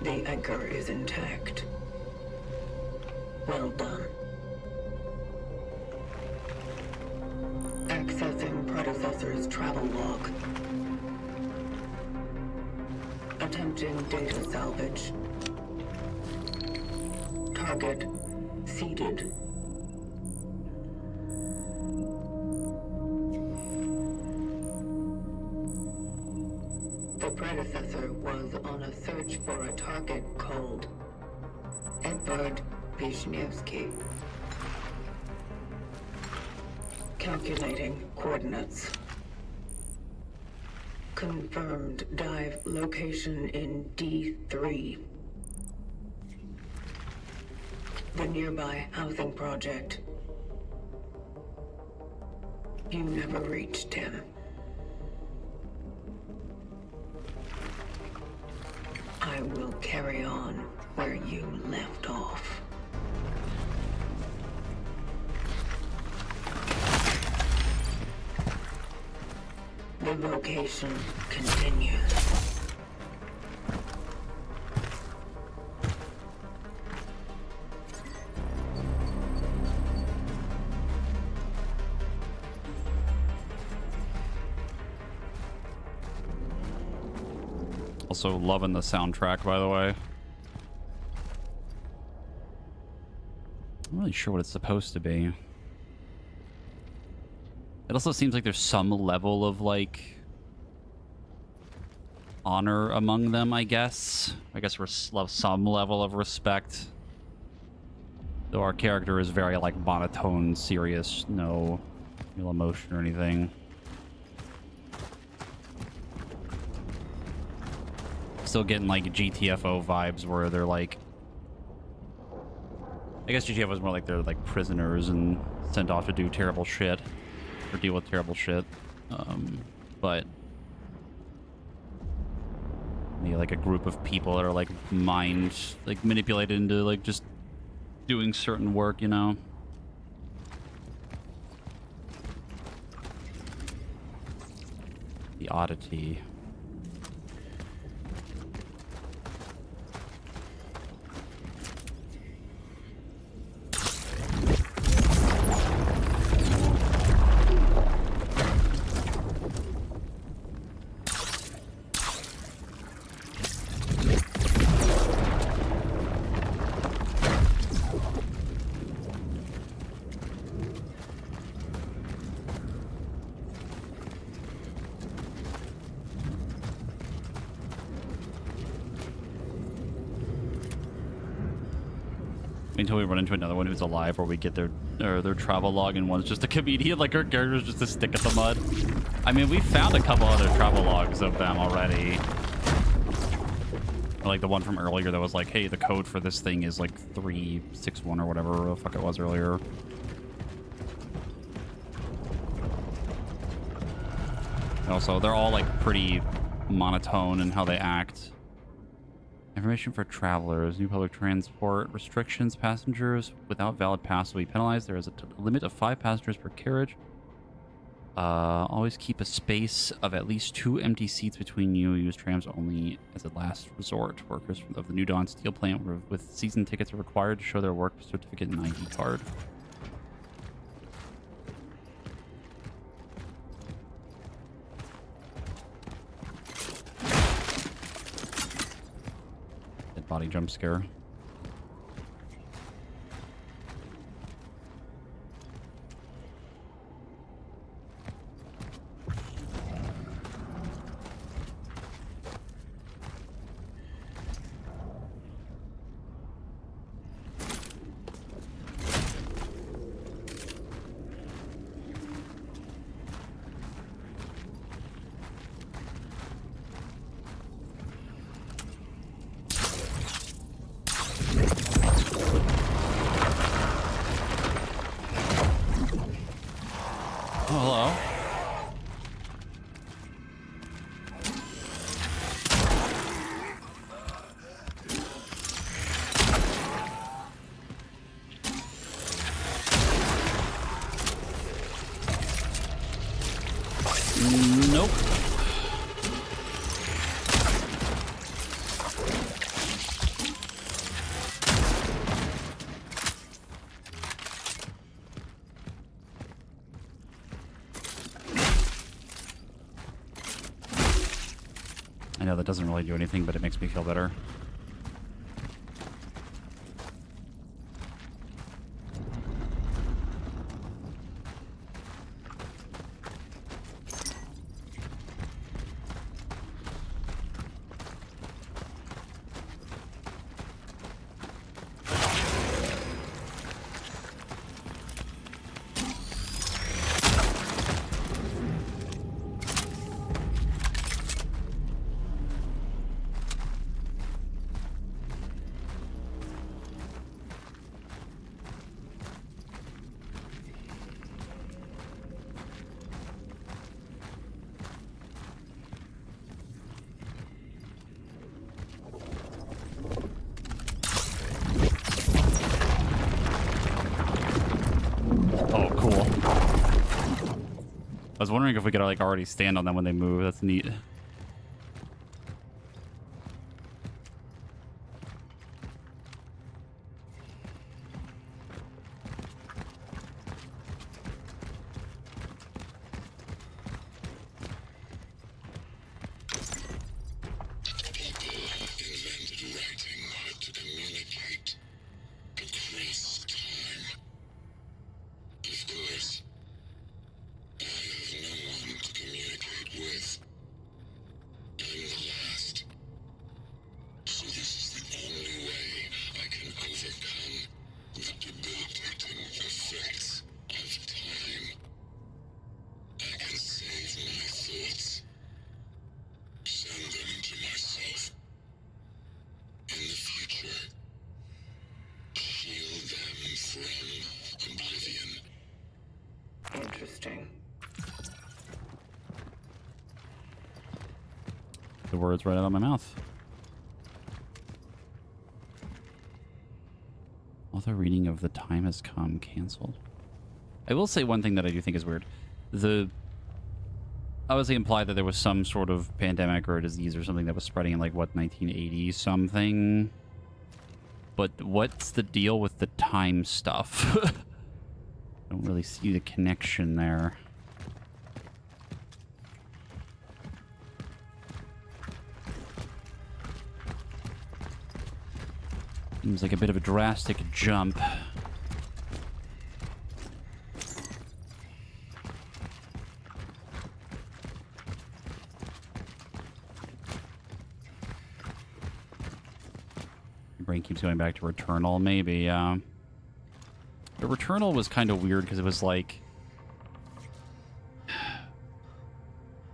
The anchor is intact. Well done. Accessing predecessor's travel log. Attempting data salvage. Target seeded. The predecessor was on a search for a target called Edvard Wisniewski. Calculating coordinates. Confirmed dive location in D3. The nearby housing project. You never reached him. I will carry on where you left off. The location continues. Also loving the soundtrack, by the way. I'm not really sure what it's supposed to be. It also seems like there's some level of, like, honor among them, I guess. I guess some level of respect. Though our character is very, like, monotone, serious, no real emotion or anything. Still getting, like, GTFO vibes where they're, like... I guess GTFO is more like they're, like, prisoners and sent off to do terrible shit. Or deal with terrible shit. But... maybe, like, a group of people that are, like, manipulated into, like, just doing certain work, you know? The oddity. Until we run into another one who's alive, or we get their travel log, and one's just a comedian. Like, our character's just a stick in the mud. I mean, we found a couple other travel logs of them already. Like the one from earlier that was like, hey, the code for this thing is like 361 or whatever the fuck it was earlier. Also, they're all like pretty monotone in how they act. Information for travelers. New public transport restrictions. Passengers without valid pass will be penalized. There is a limit of 5 passengers per carriage. Always keep a space of at least 2 empty seats between you. Use trams only as a last resort. Workers of the New Dawn steel plant with season tickets are required to show their work certificate and ID card. Dead body jump scare. Nope. I know that doesn't really do anything, but it makes me feel better. Oh, cool. I was wondering if we could like already stand on them when they move. That's neat. The words right out of my mouth. Author reading of The Time Has Come canceled. I will say one thing that I do think is weird. Obviously implied that there was some sort of pandemic or a disease or something that was spreading in like what 1980 something. But what's the deal with the time stuff? I don't really see the connection there. Seems like a bit of a drastic jump. My brain keeps going back to Returnal, maybe. The Returnal was kind of weird because it was like...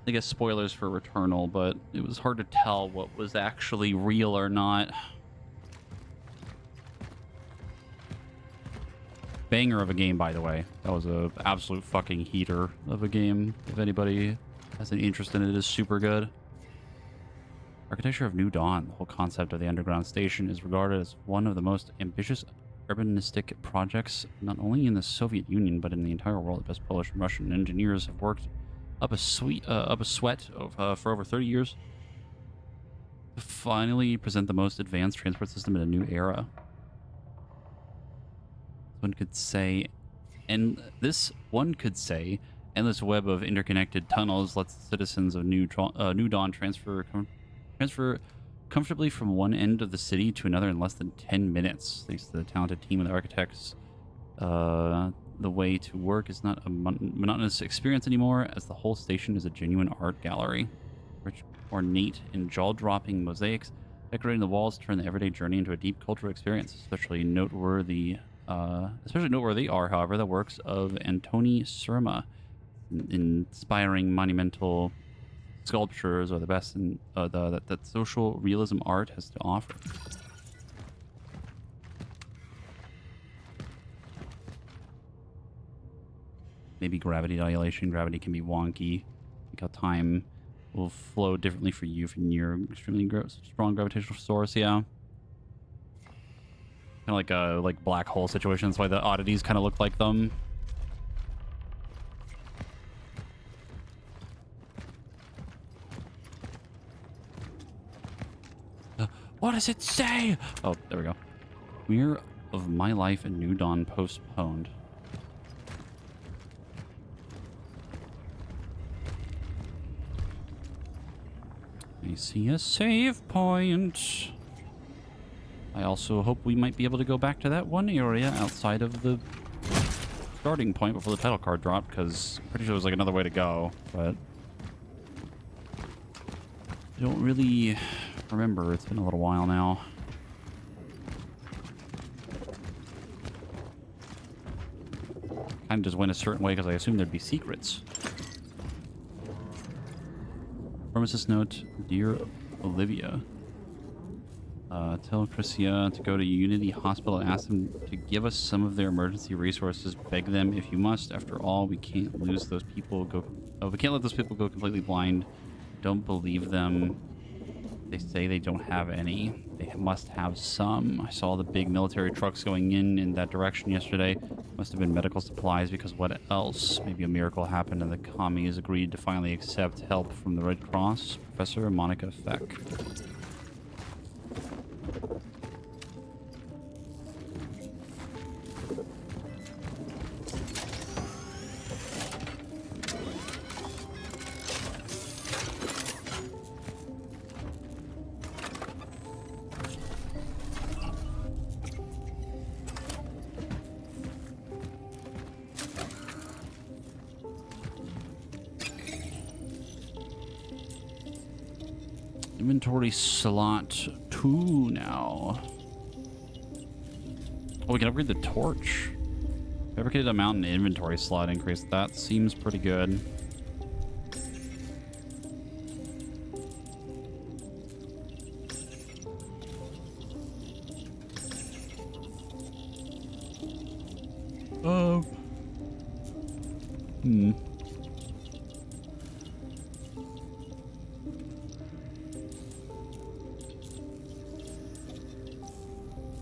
I guess spoilers for Returnal, but it was hard to tell what was actually real or not. Banger of a game, by the way. That was a absolute fucking heater of a game. If anybody has an interest in it, it is super good. Architecture of New Dawn. The whole concept of the underground station is regarded as one of the most ambitious urbanistic projects, not only in the Soviet Union, but in the entire world. The best Polish and Russian engineers have worked up a sweat for over 30 years to finally present the most advanced transport system in a new era. One could say, endless web of interconnected tunnels lets citizens of New Dawn transfer comfortably from one end of the city to another in less than 10 minutes. Thanks to the talented team of the architects, the way to work is not a monotonous experience anymore, as the whole station is a genuine art gallery. Rich, ornate, and jaw-dropping mosaics decorating the walls turn the everyday journey into a deep cultural experience. Especially noteworthy are, however, the works of Antoni Surma. Inspiring monumental sculptures are the best that social realism art has to offer. Maybe gravity dilation. Gravity can be wonky. Like how time will flow differently for you from your extremely strong gravitational source. Yeah. Kind of like a black hole situation. That's why the oddities kind of look like them. What does it say? Oh, there we go. Year of my life in New Dawn postponed. I see a save point. I also hope we might be able to go back to that one area outside of the starting point before the title card dropped, because I'm pretty sure there's like another way to go, but I don't really remember. It's been a little while now. Kind of just went a certain way because I assumed there'd be secrets. Pharmacist note, dear Olivia, tell Chrisia to go to Unity Hospital and ask them to give us some of their emergency resources. Beg them if you must. After all, we can't lose those people. We can't let those people go completely blind. Don't believe them. They say they don't have any. They must have some. I saw the big military trucks going in that direction yesterday. Must have been medical supplies, because what else? Maybe a miracle happened and the commies agreed to finally accept help from the Red Cross. Professor Monica Feck. Inventory slot 2 now. Oh, we can upgrade the torch. Fabricated amount in inventory slot increase. That seems pretty good.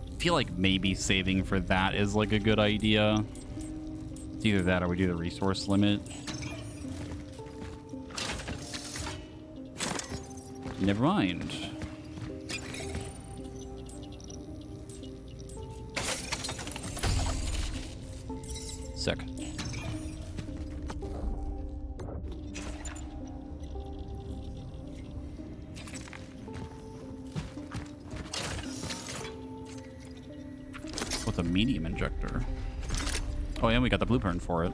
I feel like maybe saving for that is like a good idea. It's either that or we do the resource limit. Never mind. Sick. With a medium injector. Oh, yeah, we got the blueprint for it.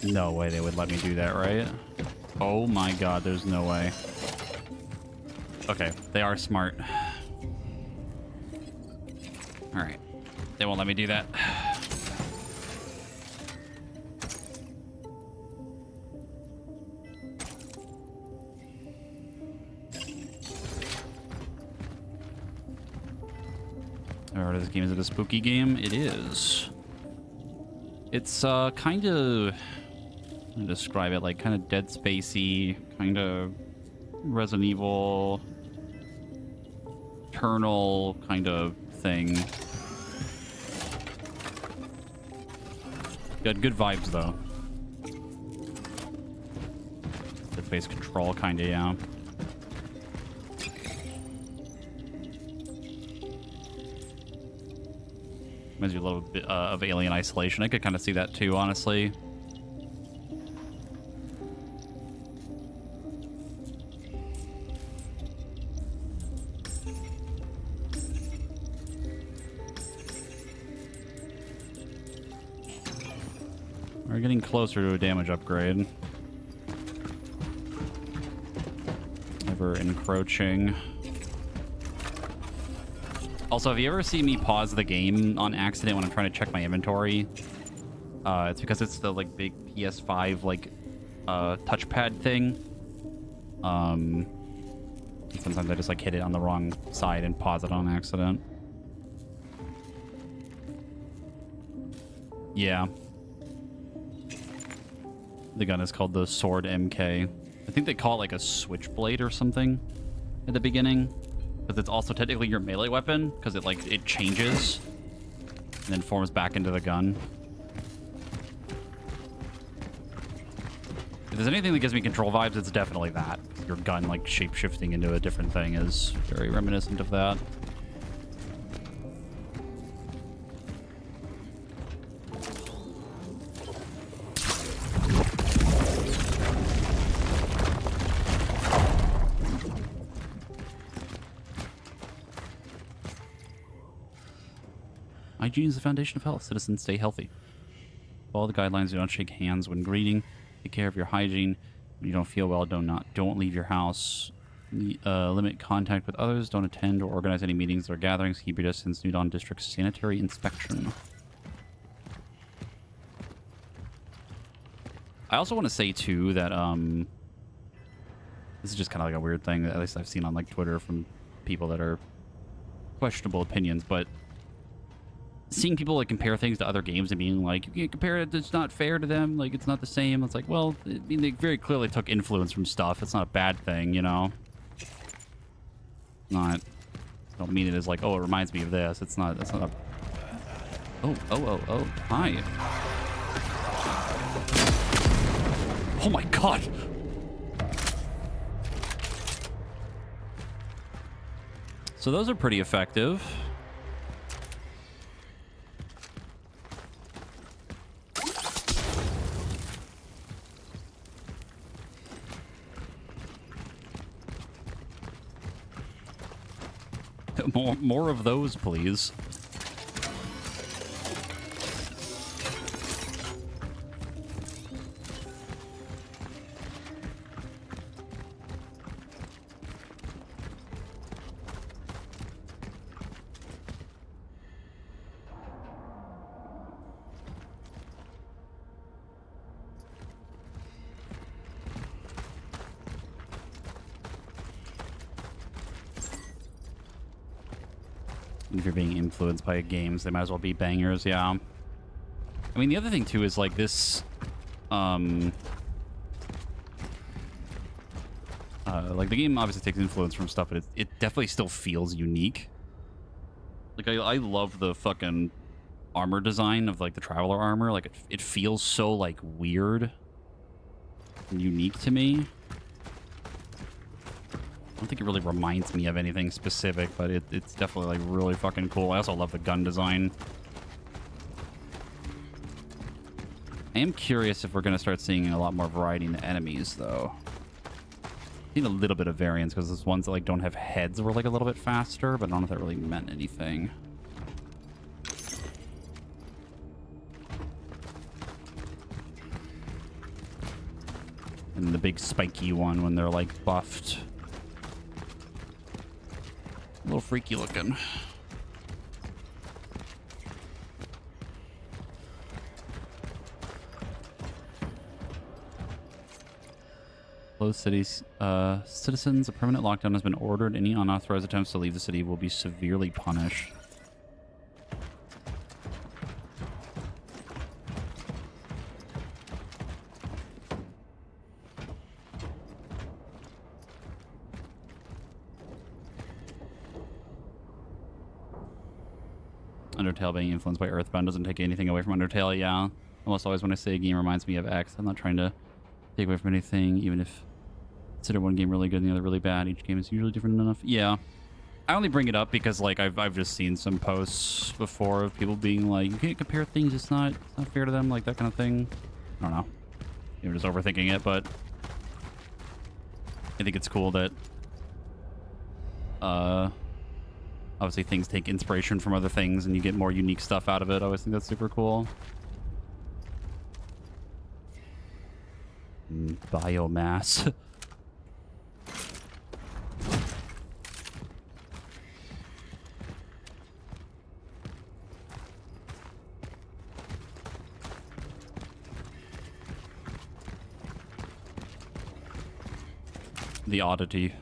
No way they would let me do that, right? Oh my god, there's no way. Okay, they are smart. Alright. They won't let me do that. Or this game, is it a spooky game? It is. It's kind of, I'm gonna describe it like kind of Dead Spacey, kind of Resident Evil, Eternal kind of thing. Good vibes though. Dead Space Control kind of, yeah. Reminds you a little bit of Alien Isolation. I could kind of see that too, honestly. We're getting closer to a damage upgrade. Ever encroaching. Also, have you ever seen me pause the game on accident when I'm trying to check my inventory? It's because it's the like big PS5 like touchpad thing. Sometimes I just like hit it on the wrong side and pause it on accident. Yeah. The gun is called the Sword MK. I think they call it like a switchblade or something at the beginning. Because it's also technically your melee weapon, because it changes and then forms back into the gun. If there's anything that gives me control vibes, it's definitely that. Your gun like shape-shifting into a different thing is very reminiscent of that. Hygiene is the foundation of health. Citizens, stay healthy. Follow the guidelines. Do not shake hands when greeting. Take care of your hygiene. When you don't feel well, don't leave your house. Limit contact with others. Don't attend or organize any meetings or gatherings. Keep your distance. New Dawn District sanitary inspection. I also want to say too that this is just kind of like a weird thing that at least I've seen on like Twitter from people that are questionable opinions, but seeing people like compare things to other games and being like, you can't compare it, it's not fair to them, like it's not the same. It's like, well, I mean, they very clearly took influence from stuff. It's not a bad thing, you know. Not, I don't mean it as like, oh, it reminds me of this. It's not. That's not a. Oh, hi. Oh my god. So those are pretty effective. More of those, please. If you're being influenced by games, they might as well be bangers, yeah. I mean, the other thing, too, is, like, this, like, the game obviously takes influence from stuff, but it definitely still feels unique. Like, I love the fucking armor design of, like, the Traveler armor. Like, it feels so, like, weird and unique to me. I don't think it really reminds me of anything specific, but it's definitely, like, really fucking cool. I also love the gun design. I am curious if we're going to start seeing a lot more variety in the enemies, though. I need a little bit of variance, because those ones that, like, don't have heads were, like, a little bit faster, but I don't know if that really meant anything. And the big spiky one when they're, like, buffed. A little freaky looking. Closed cities. Citizens, a permanent lockdown has been ordered. Any unauthorized attempts to leave the city will be severely punished. Undertale being influenced by Earthbound doesn't take anything away from Undertale, yeah. Almost always when I say a game reminds me of X, I'm not trying to take away from anything, even if consider one game really good and the other really bad. Each game is usually different enough. Yeah. I only bring it up because like I've just seen some posts before of people being like, you can't compare things, it's not fair to them, like that kind of thing. I don't know. You're just overthinking it, but I think it's cool that obviously things take inspiration from other things and you get more unique stuff out of it. I always think that's super cool. Biomass. The oddity.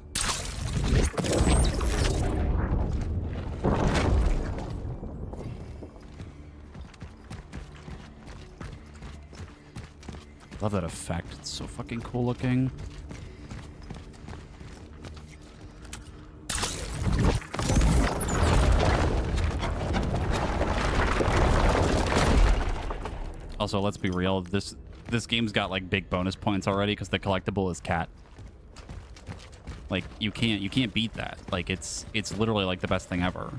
Love that effect. It's so fucking cool looking. Also, let's be real. This game's got like big bonus points already because the collectible is cat. Like you can't beat that. Like it's literally like the best thing ever.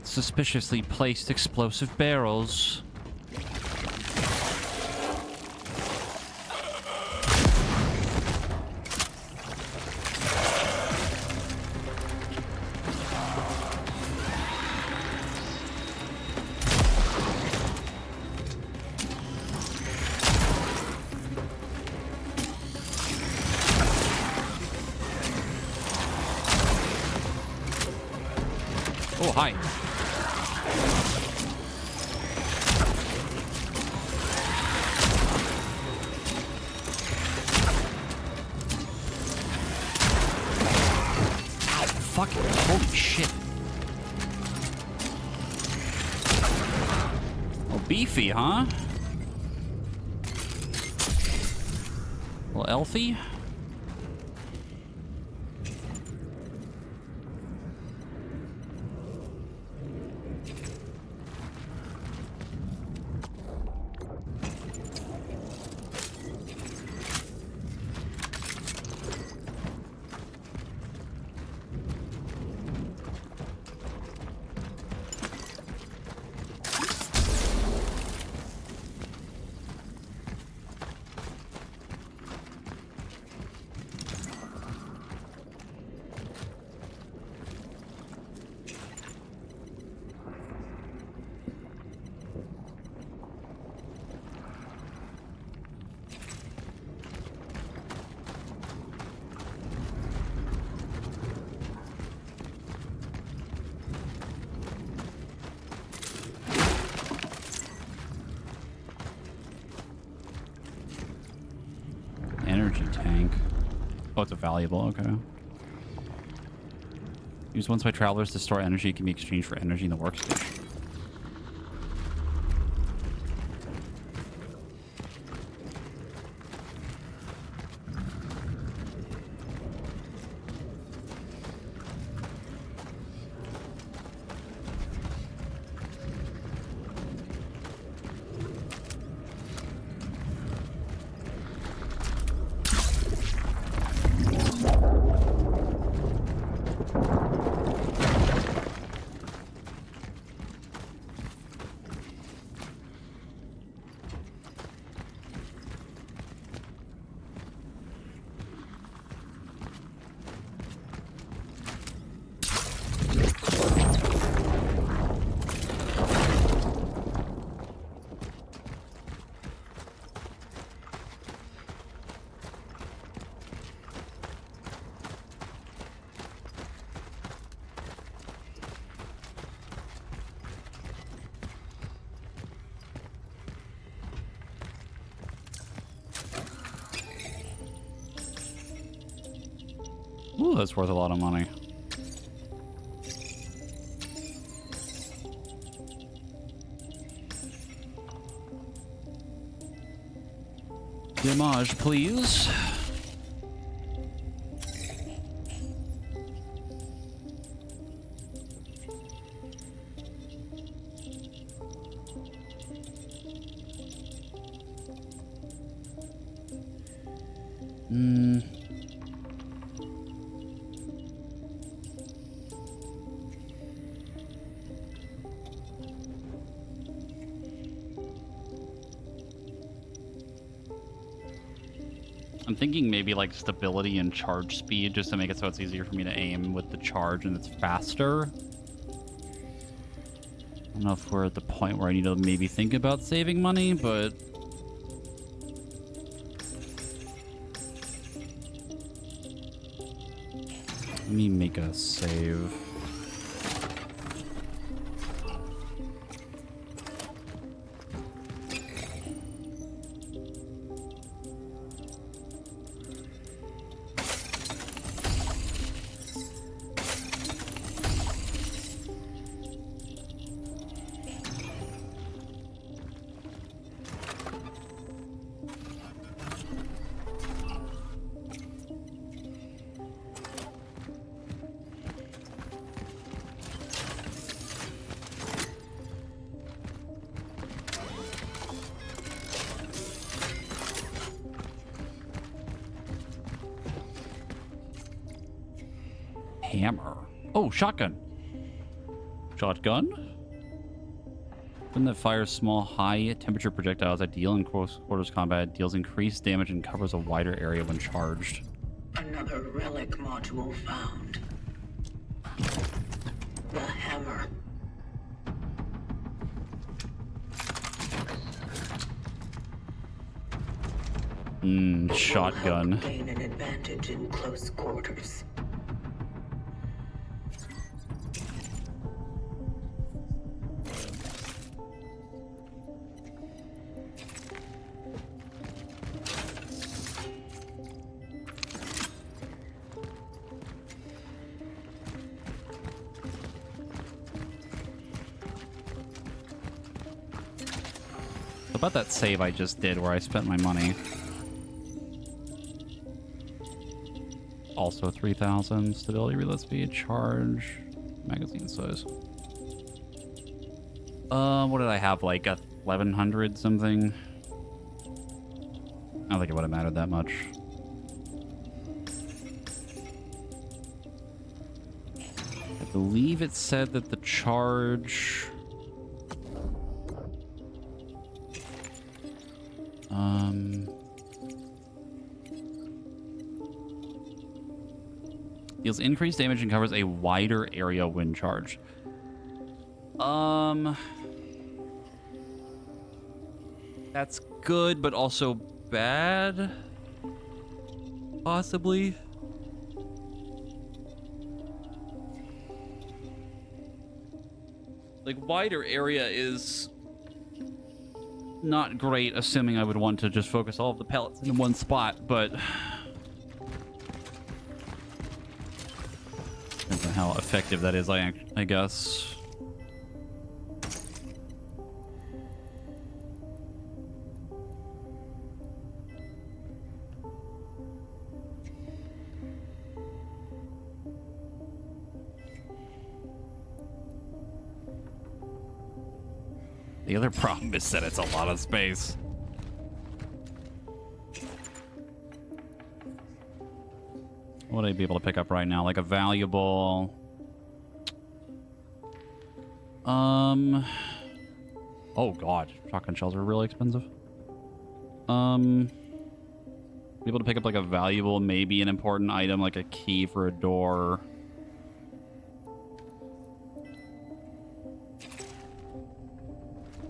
Suspiciously placed explosive barrels. Oh, hi. Fucking holy shit. Oh, beefy, huh? Well, Elfie? Energy tank. Oh, it's a valuable. Okay. Used once by travelers to store energy, can be exchanged for energy in the workstation. Ooh, that's worth a lot of money. Damage, please. I'm thinking maybe like stability and charge speed just to make it so it's easier for me to aim with the charge and it's faster. I don't know if we're at the point where I need to maybe think about saving money, but let me make a save. Hammer. Oh, shotgun. Shotgun? One that fires small, high temperature projectiles that deal in close quarters combat, deals increased damage and covers a wider area when charged. Another relic module found. The hammer. Shotgun. Will help gain an advantage in close quarters. About that save I just did where I spent my money. Also 3,000 stability, reload speed, charge, magazine size. What did I have? Like 1,100 something? I don't think it would have mattered that much. I believe it said that the charge... deals increased damage and covers a wider area when charged. That's good, but also bad. Possibly. Like, wider area is not great, assuming I would want to just focus all of the pellets in one spot, but depends on how effective that is, I guess. The other problem is that it's a lot of space. What would I be able to pick up right now? Like a valuable... Oh god, shotgun shells are really expensive. Be able to pick up like a valuable, maybe an important item, like a key for a door.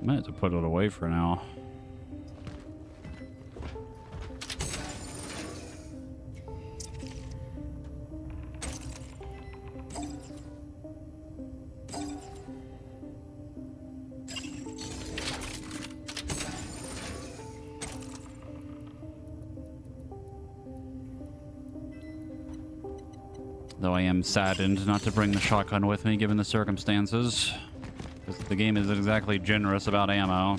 Might have to put it away for now. Though I am saddened not to bring the shotgun with me given the circumstances. Because the game isn't exactly generous about ammo.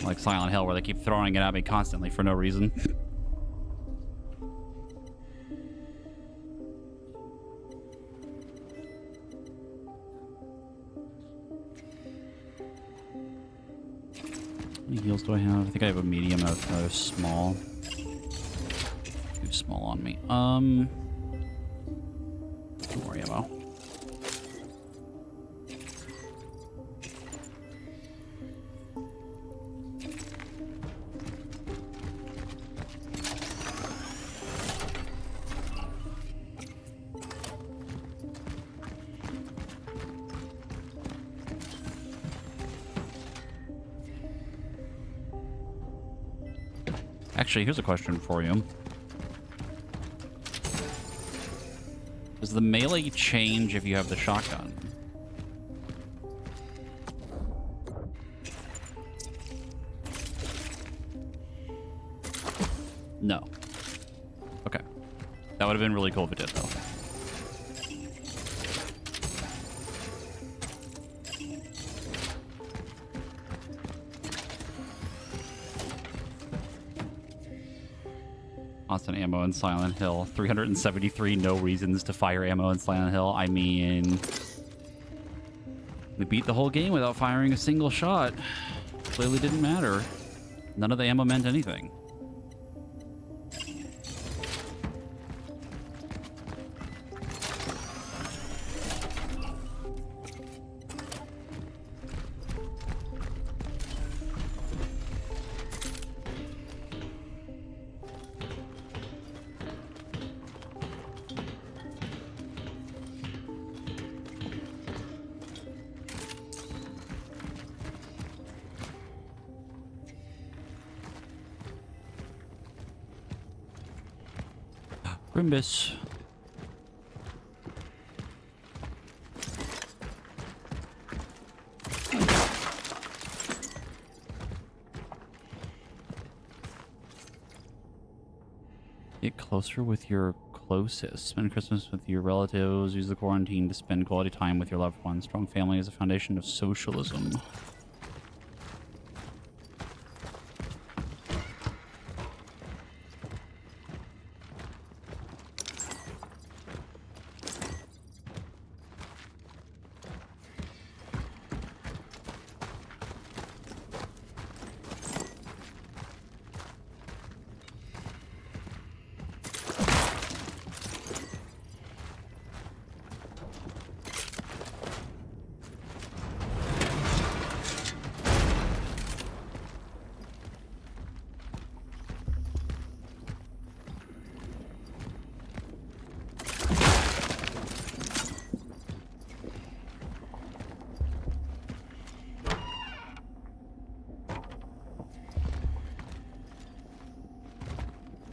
Like Silent Hill, where they keep throwing it at me constantly for no reason. How many heals do I have? I think I have a medium, a small. Too small on me. More ammo. Actually, here's a question for you. Does the melee change if you have the shotgun? No. Okay. That would have been really cool if it did, though. Constant ammo in Silent Hill. 373 no reasons to fire ammo in Silent Hill. I mean, we beat the whole game without firing a single shot. Clearly didn't matter. None of the ammo meant anything. Grimbus. Get closer with your closest. Spend Christmas with your relatives. Use the quarantine to spend quality time with your loved ones. Strong family is a foundation of socialism.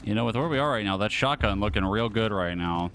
You know, with where we are right now, that shotgun looking real good right now.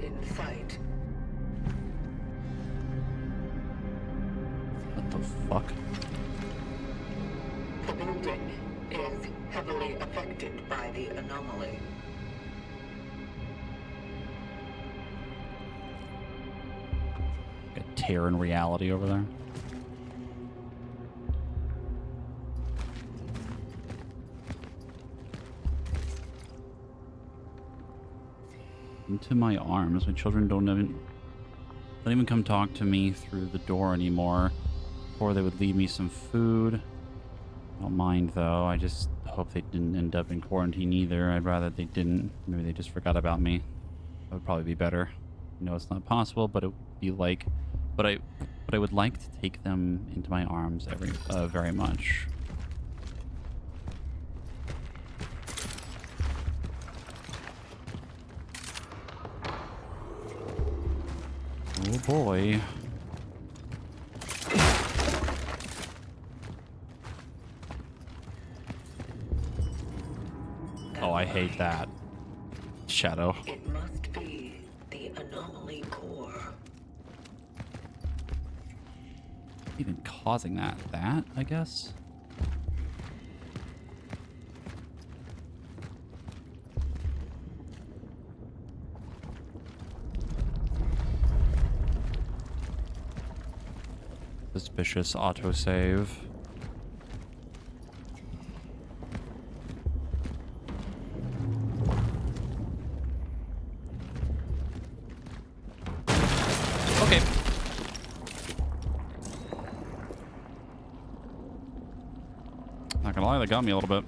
In sight. What the fuck? The building is heavily affected by the anomaly. A tear in reality over there. Into my arms. My children don't even come talk to me through the door anymore. Before they would leave me some food. I don't mind though. I just hope they didn't end up in quarantine either. I'd rather they didn't. Maybe they just forgot about me. That would probably be better. You know, it's not possible, but it would be like... But I would like to take them into my arms very much. Oh boy. Oh, I hate that. Shadow. It must be the anomaly core. Even causing that, I guess? Suspicious autosave. Okay. Not gonna lie, that got me a little bit.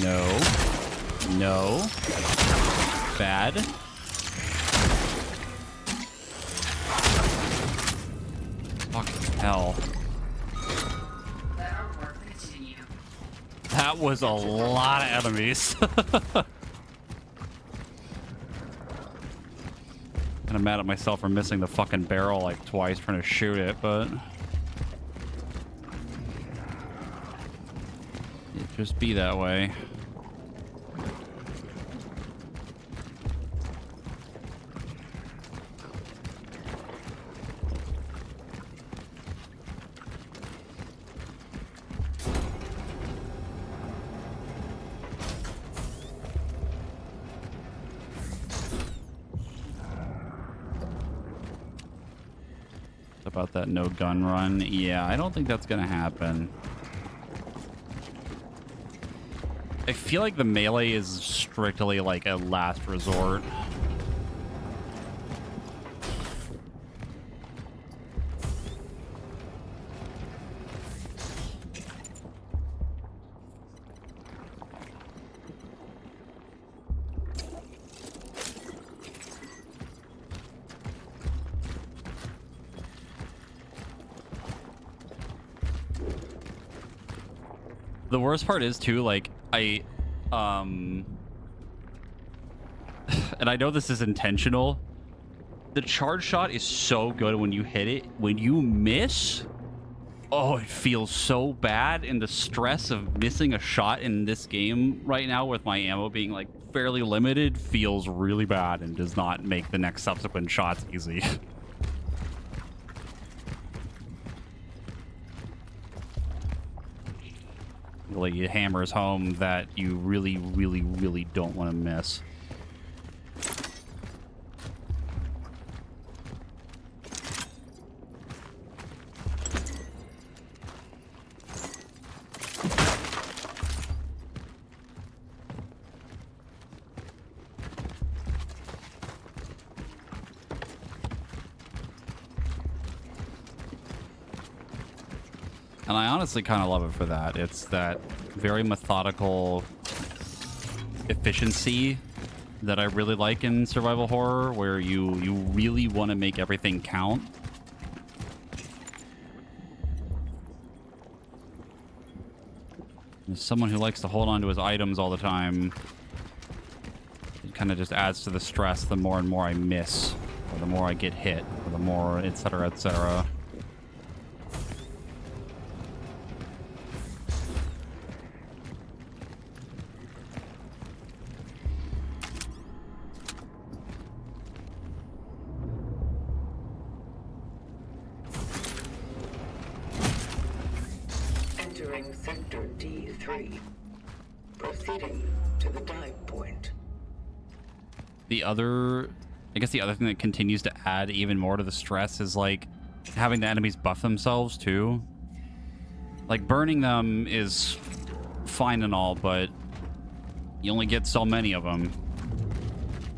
No. No. Bad. Fucking hell. That was a lot of enemies. Kinda mad at myself for missing the fucking barrel like twice trying to shoot it, but... It just be that way. About that no gun run. Yeah, I don't think that's gonna happen. I feel like the melee is strictly like a last resort. The worst part is too, like, and I know this is intentional. The charge shot is so good when you hit it. When you miss, oh, it feels so bad. And the stress of missing a shot in this game right now with my ammo being like fairly limited feels really bad and does not make the next subsequent shots easy. Really hammers home that you really, really, really don't want to miss. And I honestly kind of love it for that. It's that very methodical efficiency that I really like in survival horror, where you really want to make everything count. As someone who likes to hold on to his items all the time, it kind of just adds to the stress the more and more I miss, or the more I get hit, or the more etc. etc. Entering Sector D3. Proceeding to the dive point. I guess the other thing that continues to add even more to the stress is like having the enemies buff themselves too. Like burning them is fine and all, but you only get so many of them.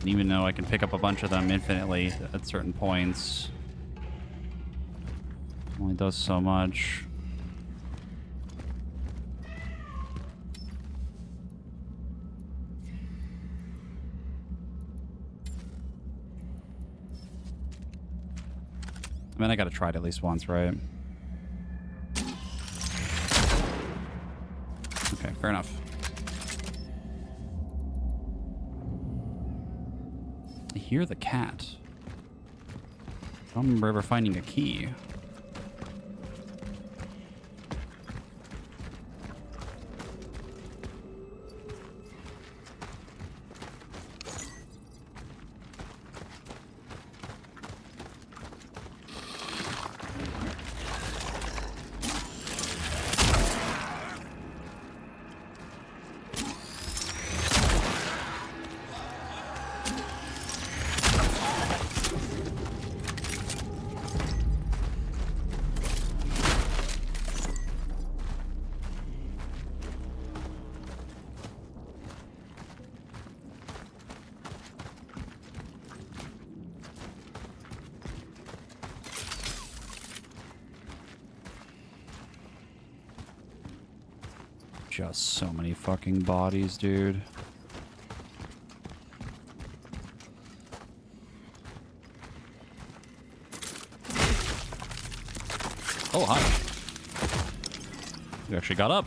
And even though I can pick up a bunch of them infinitely at certain points, it only does so much. I mean, I gotta try it at least once, right? Okay, fair enough. I hear the cat. I don't remember ever finding a key. Just so many fucking bodies, dude. Oh, hi. You actually got up.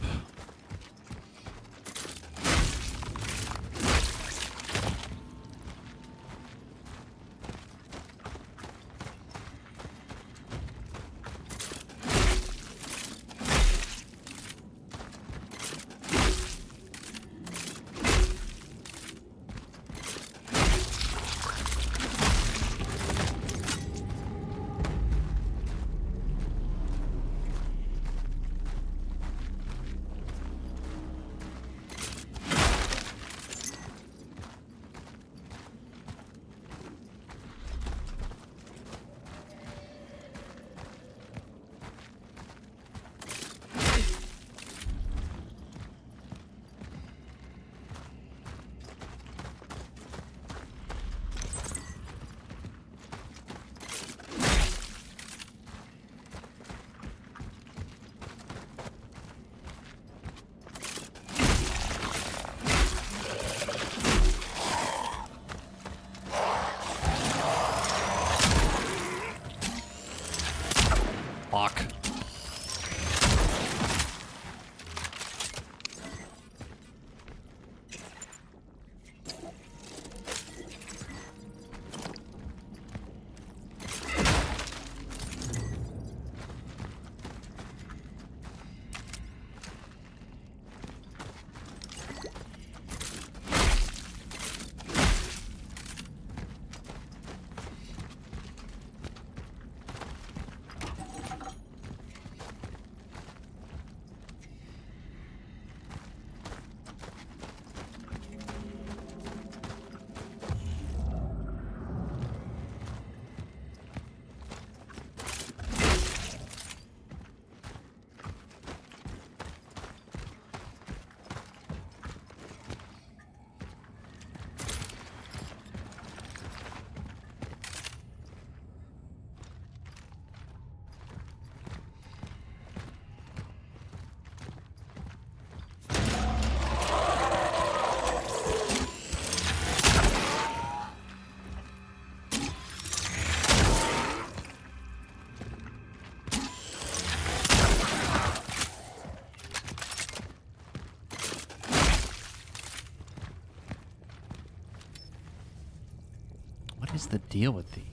What is the deal with these?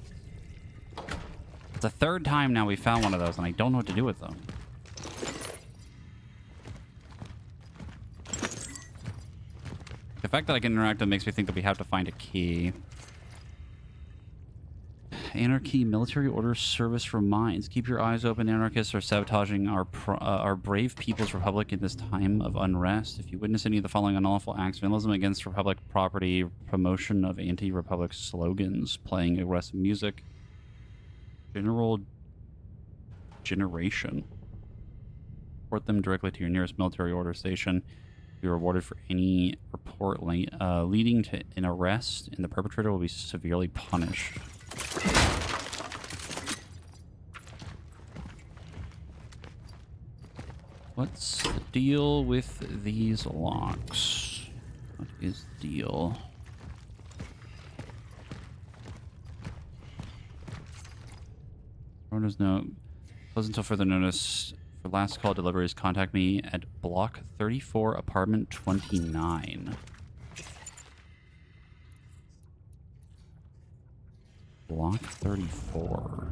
It's the third time now we found one of those, and I don't know what to do with them. The fact that I can interact with them makes me think that we have to find a key. Anarchy, military order, service reminds. Keep your eyes open. Anarchists are sabotaging our brave people's republic in this time of unrest. If you witness any of the following unlawful acts, vandalism against republic property, promotion of anti-republic slogans, playing aggressive music, general generation, report them directly to your nearest military order station. Be rewarded for any report leading to an arrest, and the perpetrator will be severely punished. What's the deal with these locks? What is the deal? Cronos note. Close until further notice. For last call deliveries, contact me at block 34, apartment 29. Block 34.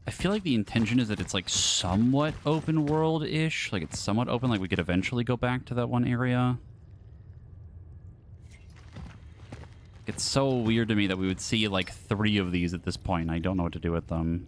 I feel like the intention is that it's like somewhat open world-ish. Like it's somewhat open, like we could eventually go back to that one area. It's so weird to me that we would see like 3 of these at this point. I don't know what to do with them.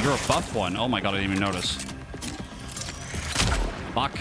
You're a buff one. Oh my god, I didn't even notice. Fuck.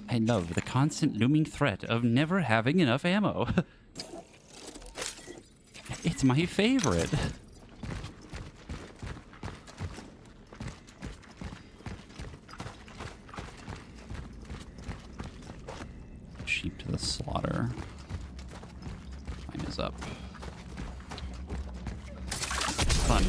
I love the constant looming threat of never having enough ammo. It's my favorite. Sheep to the slaughter. Time is up. Fun.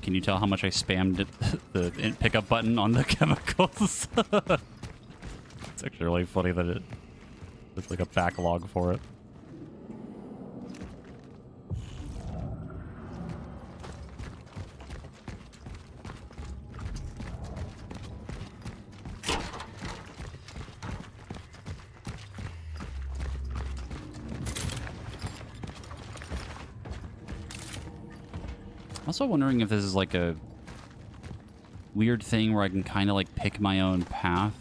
Can you tell how much I spammed the pickup button on the chemicals? It's actually really funny that it looks like a backlog for it. Also wondering if this is like a weird thing where I can kind of like pick my own path.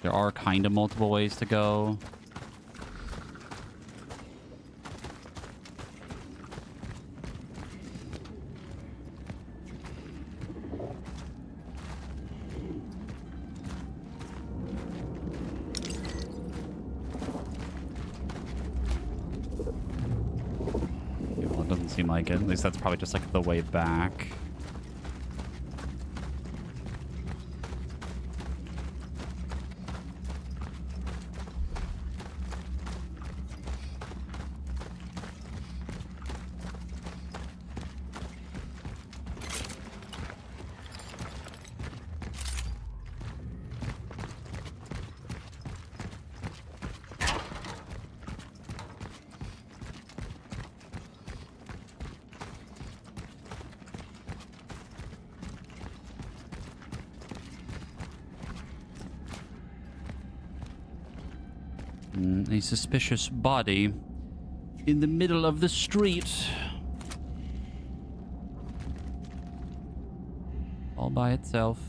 There are kind of multiple ways to go. Well, it doesn't seem like it. At least that's probably just like the way back. A suspicious body in the middle of the street. All by itself.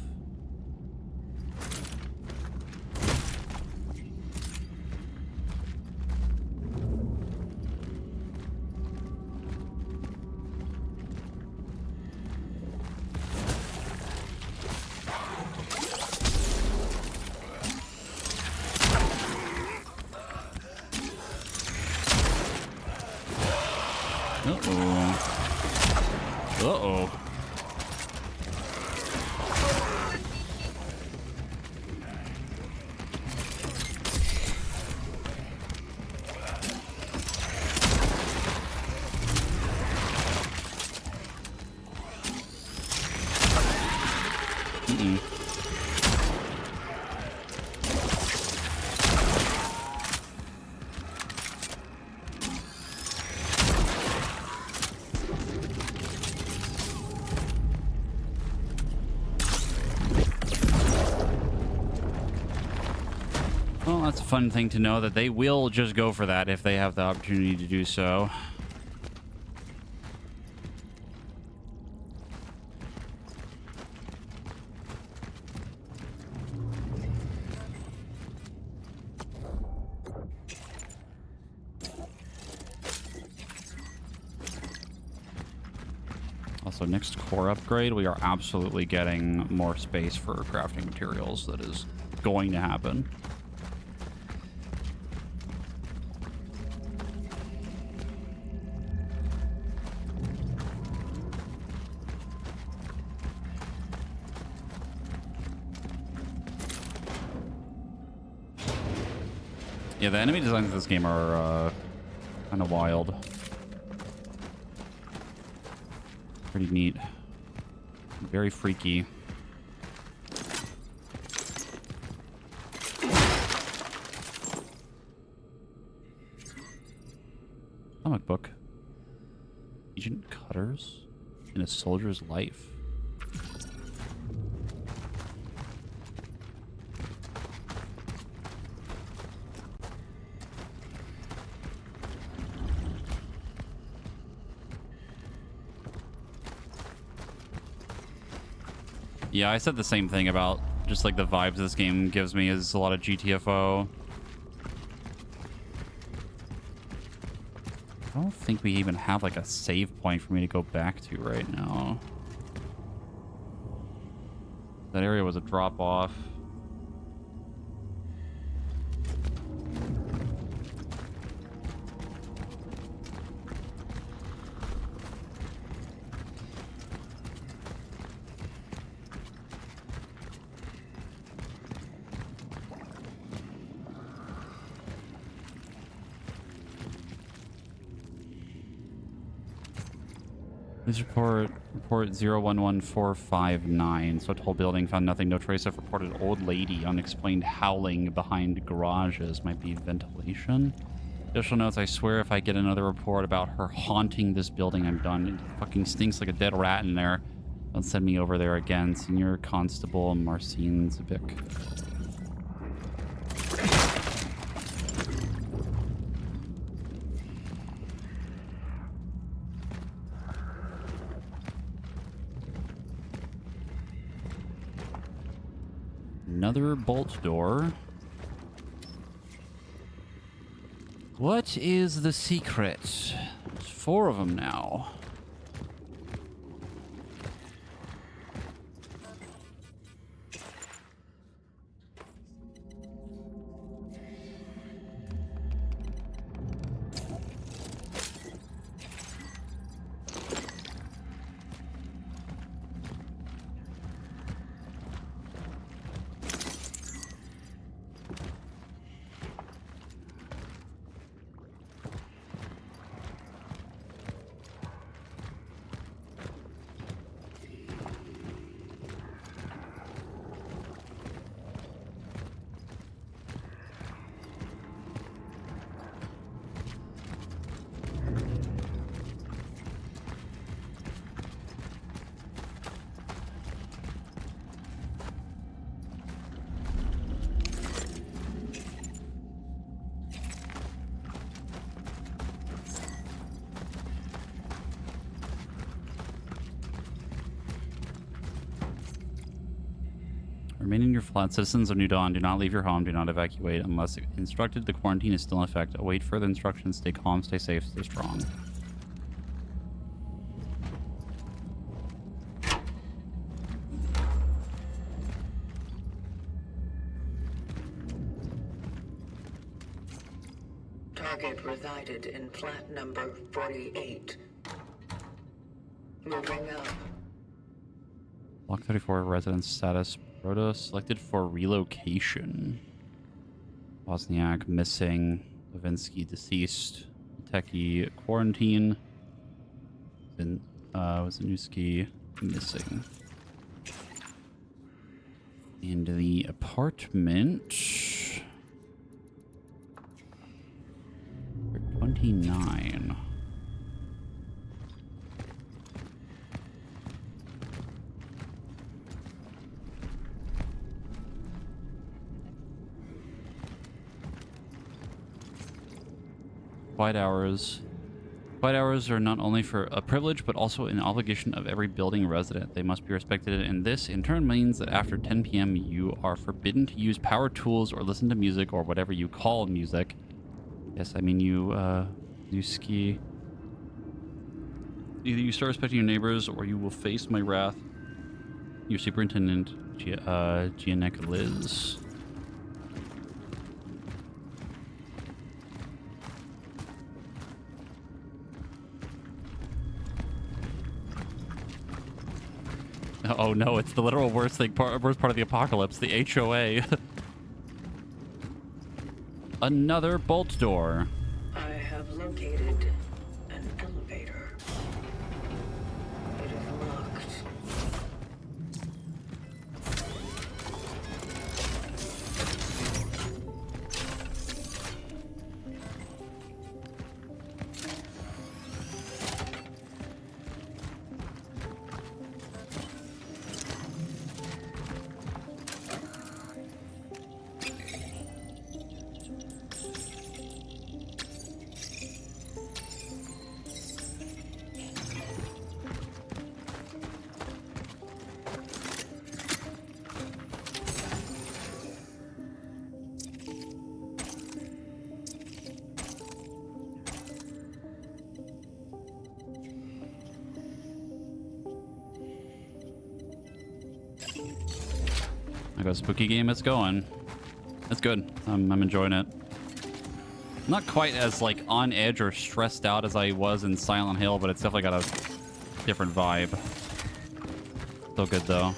Uh-oh. Well, that's a fun thing to know that they will just go for that if they have the opportunity to do so. Also, next core upgrade, we are absolutely getting more space for crafting materials. That is going to happen. Yeah, the enemy designs of this game are kind of wild. Pretty neat. Very freaky. Comic book. Agent Cutters in a Soldier's Life. Yeah, I said the same thing about just like the vibes this game gives me is a lot of GTFO. I don't think we even have like a save point for me to go back to right now. That area was a drop off. Please report 011459. So whole building found nothing. No trace of reported old lady. Unexplained howling behind garages. Might be ventilation. Additional notes. I swear if I get another report about her haunting this building, I'm done. It fucking stinks like a dead rat in there. Don't send me over there again. Senior Constable Marcin Zibik. Another bolt door. What is the secret? There's 4 of them now. Remain in your flat. Citizens of New Dawn, do not leave your home. Do not evacuate unless instructed. The quarantine is still in effect. Await further instructions. Stay calm, stay safe, stay strong. Target resided in flat number 48. Moving up. Block 34 residence status. Cronos selected for relocation. Wozniak missing. Levinsky deceased. Techie quarantine. Then Wisniewski missing. And the apartment. 29. Quiet hours. Quiet hours are not only for a privilege, but also an obligation of every building resident. They must be respected, and this in turn means that after 10 p.m. you are forbidden to use power tools or listen to music or whatever you call music. Yes, I mean you ski. Either you start respecting your neighbors or you will face my wrath. Your superintendent, Gianec Liz. Oh no, it's the literal worst part of the apocalypse, the HOA. Another bolt door. I have located an elevator. It is locked. Like a spooky game, it's going. It's good. I'm enjoying it. Not quite as like on edge or stressed out as I was in Silent Hill, but it's definitely got a different vibe. Still good though.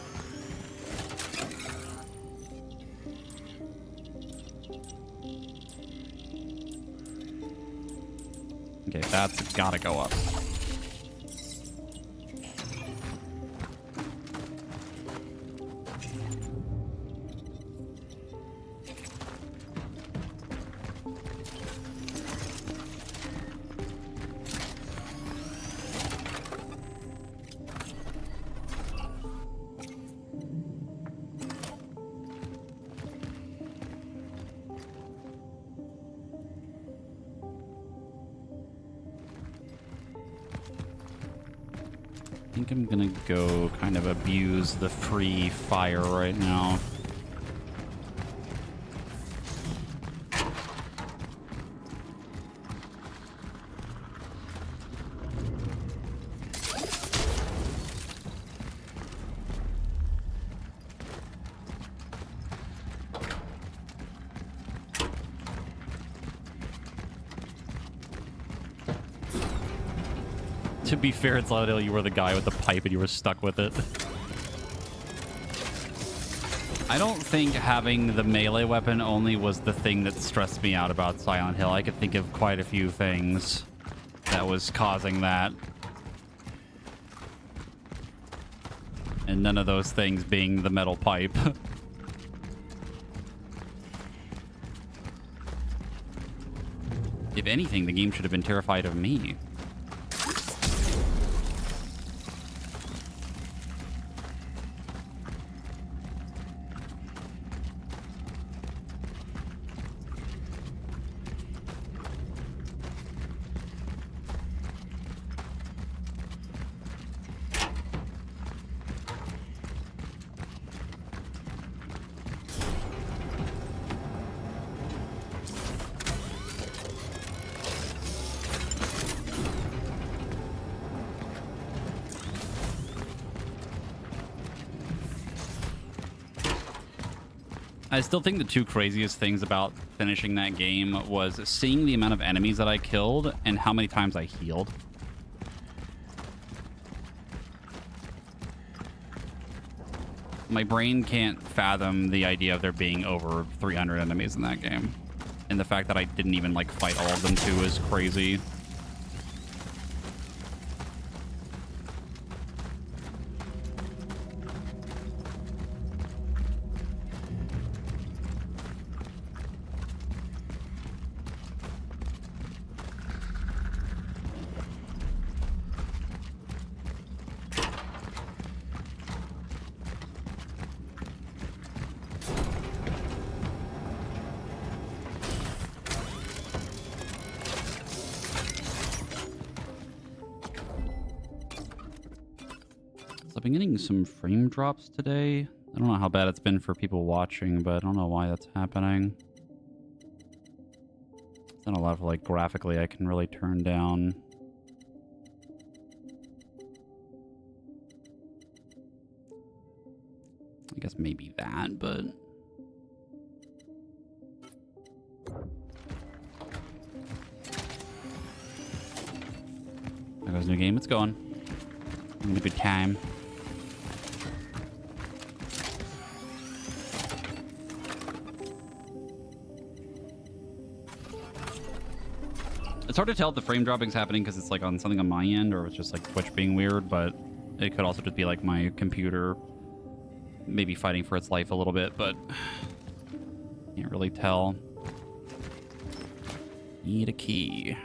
Okay, that's gotta go up. I think I'm gonna go kind of abuse the free fire right now. To be fair, it's Silent Hill, you were the guy with the pipe and you were stuck with it. I don't think having the melee weapon only was the thing that stressed me out about Silent Hill. I could think of quite a few things that was causing that. And none of those things being the metal pipe. If anything, the game should have been terrified of me. I still think the two craziest things about finishing that game was seeing the amount of enemies that I killed and how many times I healed. My brain can't fathom the idea of there being over 300 enemies in that game. And the fact that I didn't even like fight all of them too is crazy. I've been getting some frame drops today. I don't know how bad it's been for people watching, but I don't know why that's happening. There's not a lot of like graphically I can really turn down. I guess maybe that, but there goes a new game. It's going. Having a good time. It's hard to tell if the frame dropping's happening because it's like on something on my end or it's just like Twitch being weird, but it could also just be like my computer maybe fighting for its life a little bit, but can't really tell. Need a key.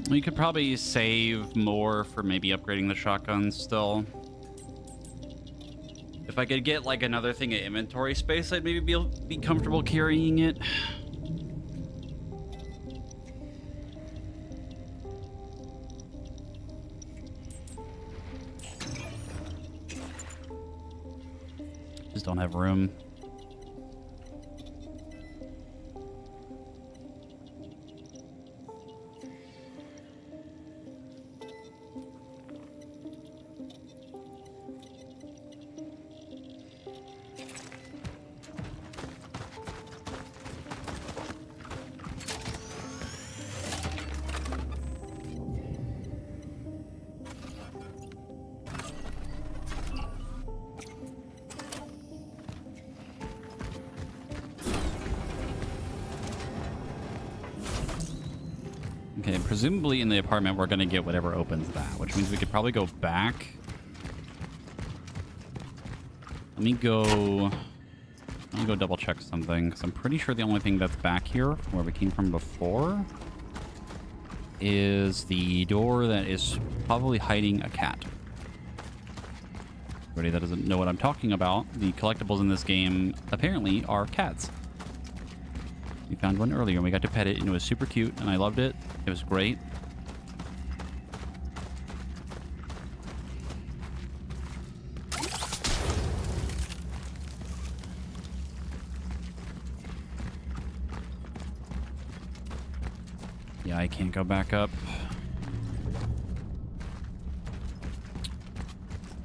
We could probably save more for maybe upgrading the shotgun still. If I could get like another thing of inventory space, I'd maybe be comfortable carrying it. Just don't have room. Okay, presumably in the apartment we're gonna get whatever opens that, which means we could probably go back. Let me go double check something, because I'm pretty sure the only thing that's back here, from where we came from before, is the door that is probably hiding a cat. Everybody that doesn't know what I'm talking about, the collectibles in this game apparently are cats. We found one earlier and we got to pet it and it was super cute and I loved it. It was great. Yeah, I can't go back up.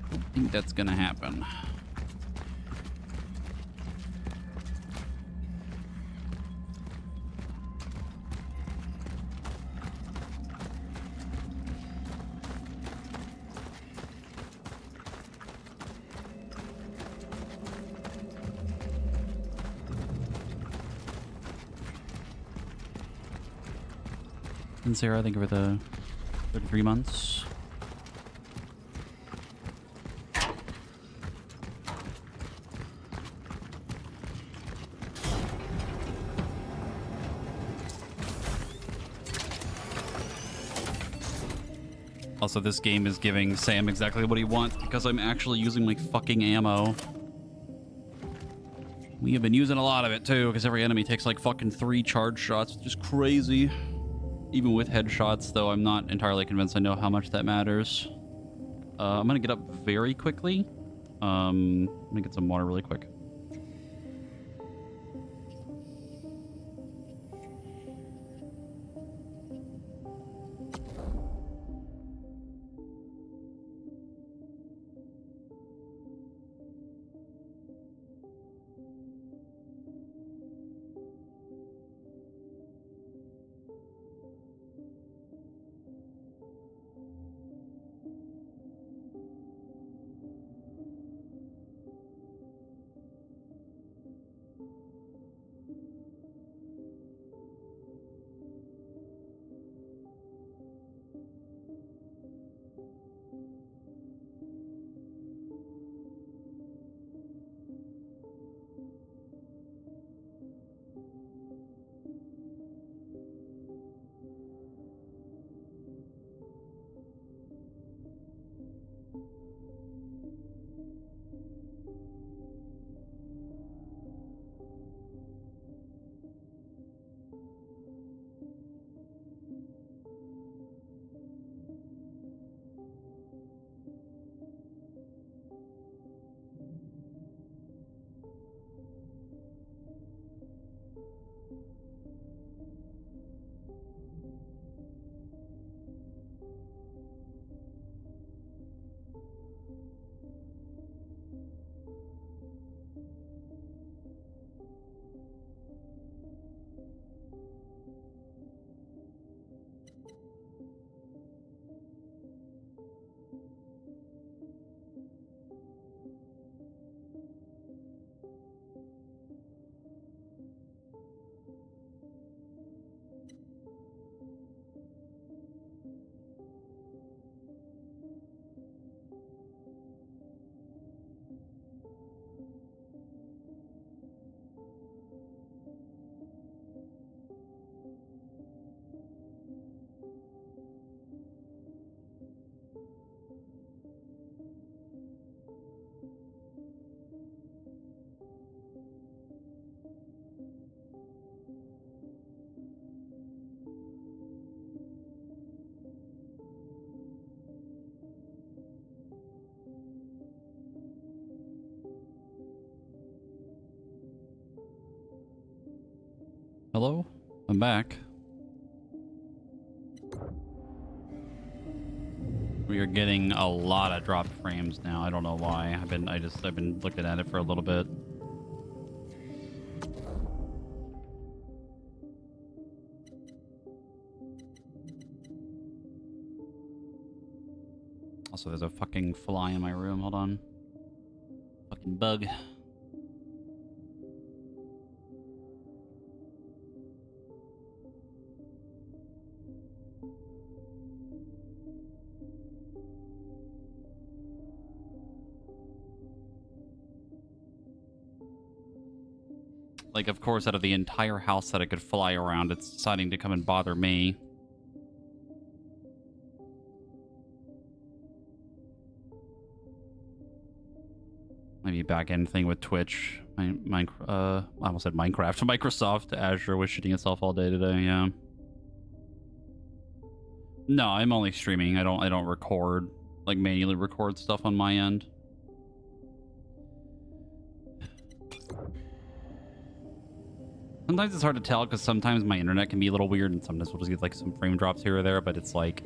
Don't think that's gonna happen. And Sarah, I think over the 33 months. Also, this game is giving Sam exactly what he wants because I'm actually using my fucking ammo. We have been using a lot of it too because every enemy takes like fucking 3 charge shots, which is crazy. Even with headshots, though, I'm not entirely convinced I know how much that matters. I'm gonna get up very quickly. I'm gonna get some water really quick. Hello? I'm back. We are getting a lot of dropped frames now. I don't know why. I've been looking at it for a little bit. Also, there's a fucking fly in my room. Hold on. Fucking bug. Like, of course, out of the entire house that I could fly around, it's deciding to come and bother me. Maybe back-end thing with Twitch. I almost said Minecraft. Microsoft Azure was shitting itself all day today, yeah. No, I'm only streaming. I don't record, like, manually record stuff on my end. Sometimes it's hard to tell because sometimes my internet can be a little weird and sometimes we'll just get like some frame drops here or there, but it's like,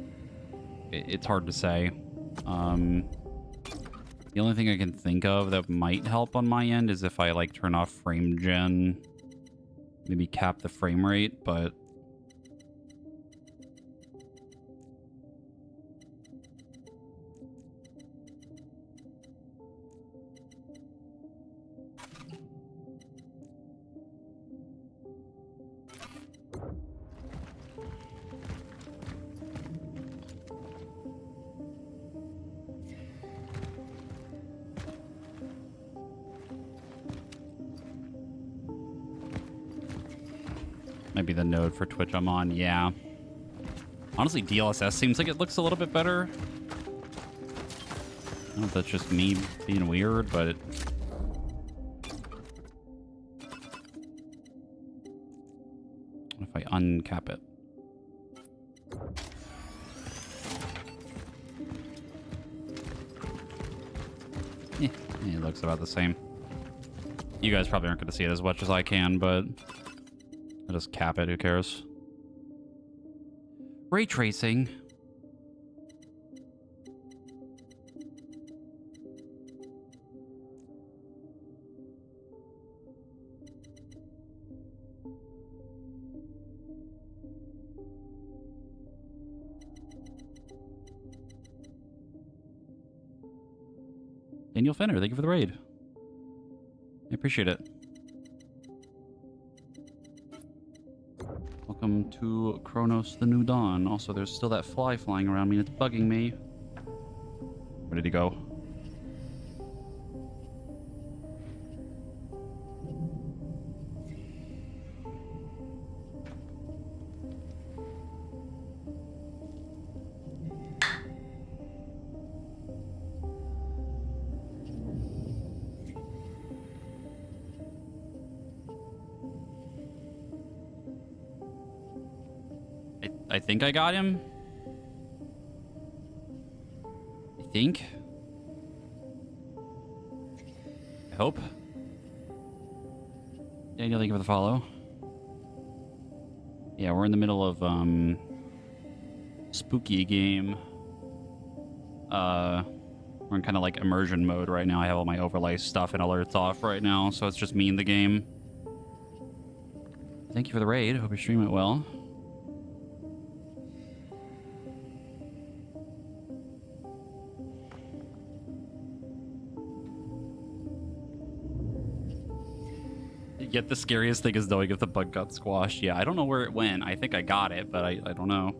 it's hard to say. The only thing I can think of that might help on my end is if I like turn off frame gen, maybe cap the frame rate, but maybe the node for Twitch I'm on, yeah. Honestly, DLSS seems like it looks a little bit better. I don't know if that's just me being weird, but... What if I uncap it? It looks about the same. You guys probably aren't going to see it as much as I can, but... I'll just cap it, who cares? Ray tracing. Daniel Fenner, thank you for the raid. I appreciate it. Welcome to Cronos the New Dawn. Also, there's still that fly flying around me and it's bugging me. Where did he go? I think I got him. I think. I hope. Daniel, thank you for the follow. Yeah, we're in the middle of spooky game. We're in kind of like immersion mode right now. I have all my overlay stuff and alerts off right now, so it's just me in the game. Thank you for the raid. Hope you stream it well. Yet the scariest thing is knowing if the bug got squashed. Yeah, I don't know where it went. I think I got it, but I don't know.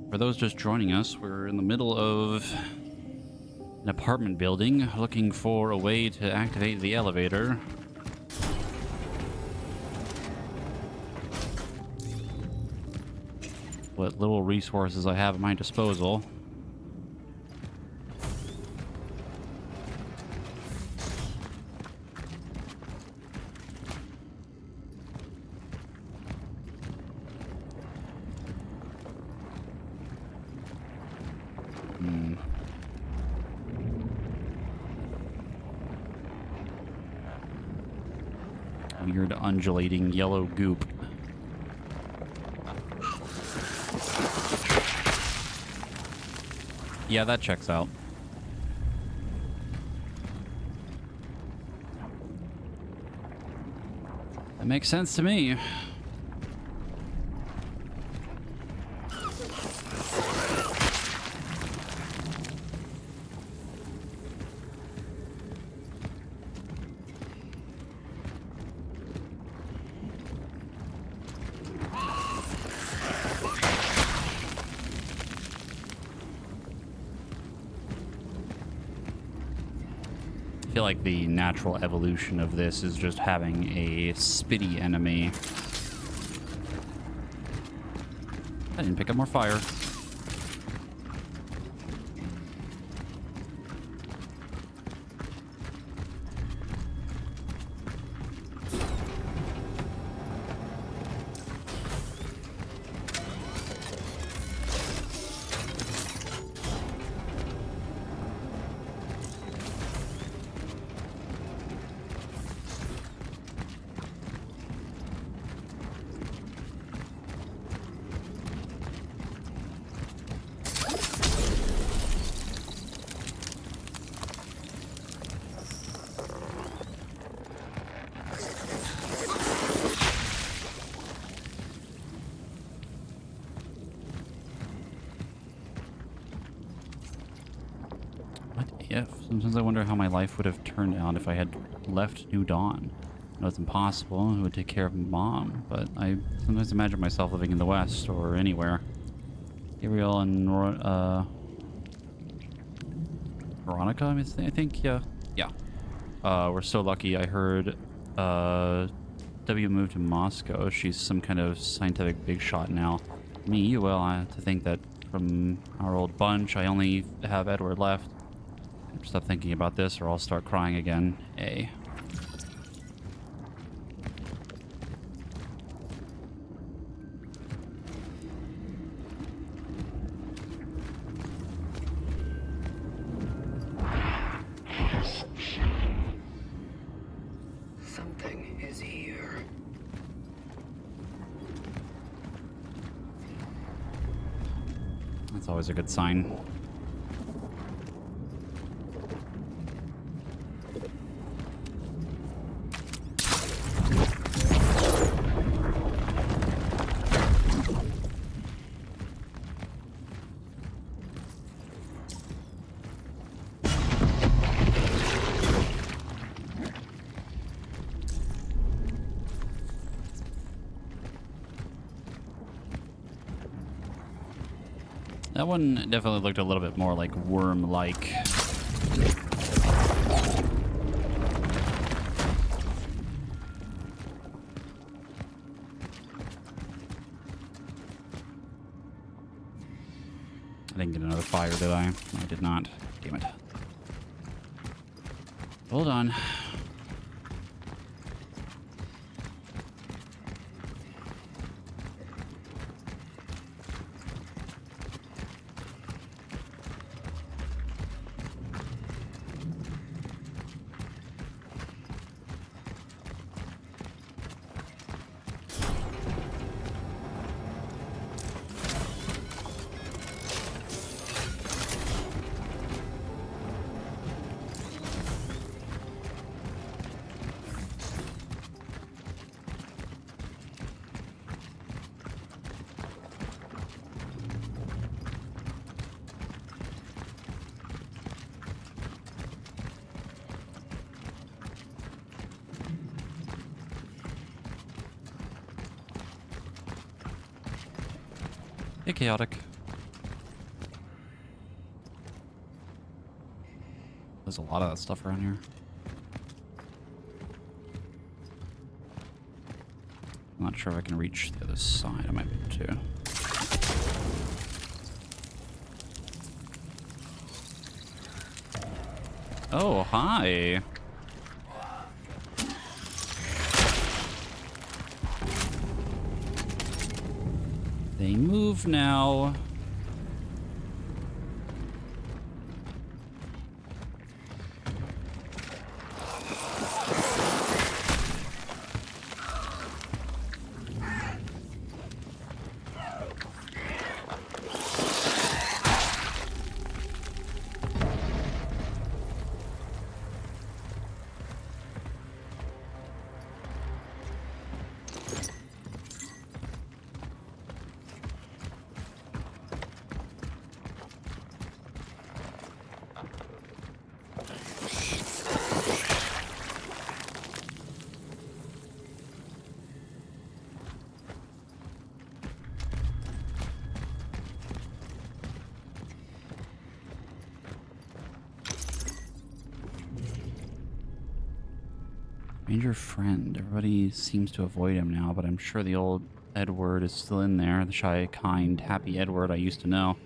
For those just joining us, we're in the middle of an apartment building looking for a way to activate the elevator. What little resources I have at my disposal. Weird undulating yellow goop. Yeah, that checks out. That makes sense to me. I feel like the natural evolution of this is just having a spitty enemy. I didn't pick up more fire. if. Sometimes I wonder how my life would have turned out if I had left New Dawn. I know it's impossible. Who would take care of Mom? But I sometimes imagine myself living in the West or anywhere. Gabriel and Veronica, I think, yeah. Yeah. We're so lucky. I heard W moved to Moscow. She's some kind of scientific big shot now. Me, well, to think that from our old bunch, I only have Edward left. Stop thinking about this or I'll start crying again. A. Something is here. That's always a good sign. That one definitely looked a little bit more like worm-like. I didn't get another fire, did I? I did not. Damn it. Hold on. Hey, chaotic. There's a lot of that stuff around here. I'm not sure if I can reach the other side. I might be able to. Oh, hi. They move now. Ranger friend. Everybody seems to avoid him now, but I'm sure the old Edward is still in there. The shy, kind, happy Edward I used to know.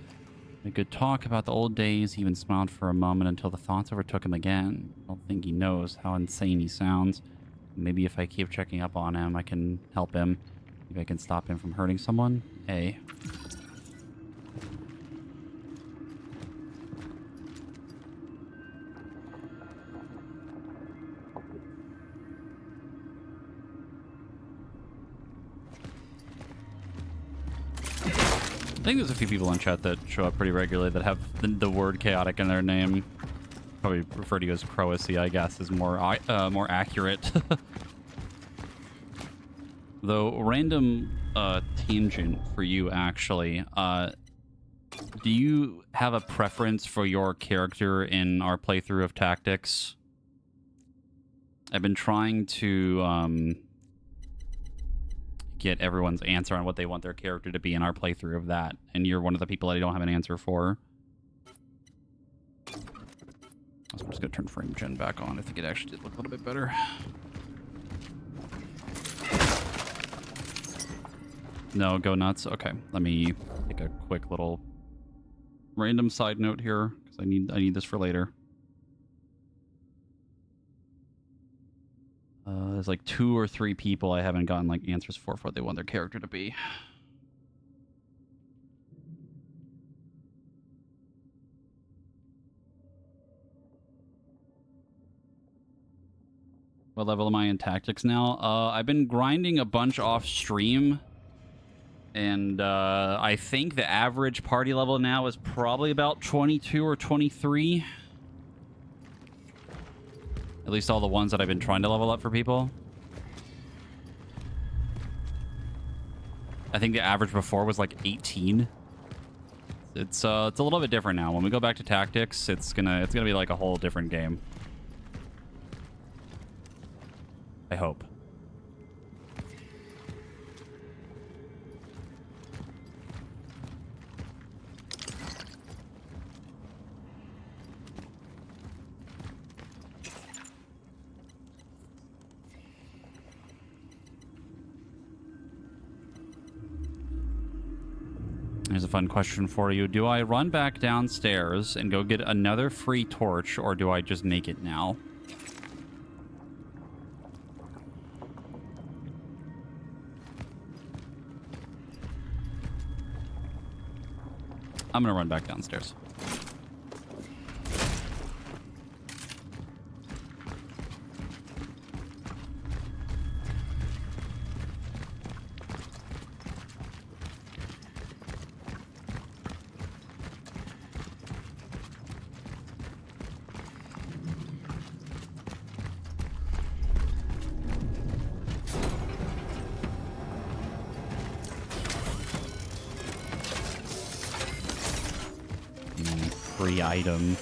A good talk about the old days. He even smiled for a moment until the thoughts overtook him again. I don't think he knows how insane he sounds. Maybe if I keep checking up on him, I can help him. Maybe I can stop him from hurting someone. A. I think there's a few people in chat that show up pretty regularly that have the word chaotic in their name. Probably refer to you as Croacy, I guess, is more accurate. Though, random tangent for you, actually. Do you have a preference for your character in our playthrough of Tactics? I've been trying to get everyone's answer on what they want their character to be in our playthrough of that, and you're one of the people that I don't have an answer for. So I'm just gonna turn frame gen back on. I think it actually did look a little bit better. No, go nuts. Okay, let me take a quick little random side note here because I need this for later. There's like 2 or 3 people I haven't gotten like answers for what they want their character to be. What level am I in Tactics now? I've been grinding a bunch off stream, and I think the average party level now is probably about 22 or 23. At least all the ones that I've been trying to level up for people. I think the average before was like 18. It's a little bit different now. When we go back to Tactics, it's gonna be like a whole different game. I hope. Here's a fun question for you. Do I run back downstairs and go get another free torch, or do I just make it now? I'm gonna run back downstairs. Free item.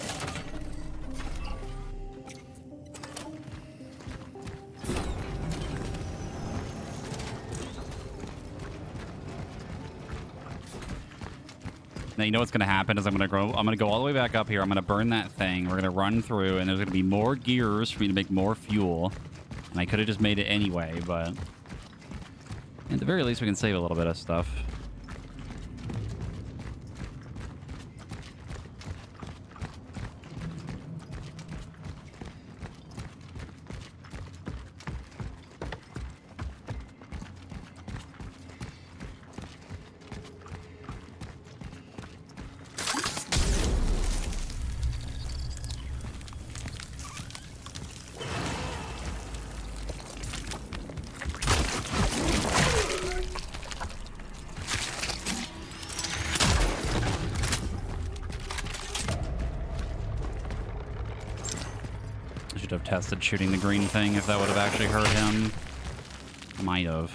Now you know what's gonna happen is I'm gonna go all the way back up here. I'm gonna burn that thing. We're gonna run through, and there's gonna be more gears for me to make more fuel. And I could have just made it anyway, but at the very least we can save a little bit of stuff. Have tested shooting the green thing if that would have actually hurt him. Might have.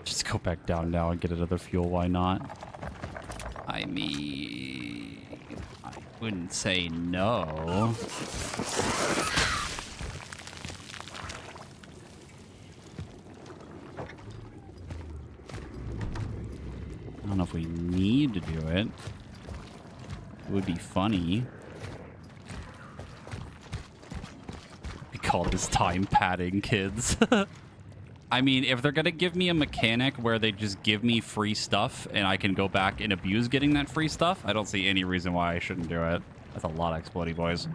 Just go back down now and get another fuel, why not? I mean, I wouldn't say no. I don't know if we need to do it. It would be funny. We call this time padding, kids. I mean, if they're gonna give me a mechanic where they just give me free stuff and I can go back and abuse getting that free stuff, I don't see any reason why I shouldn't do it. That's a lot of explodey boys.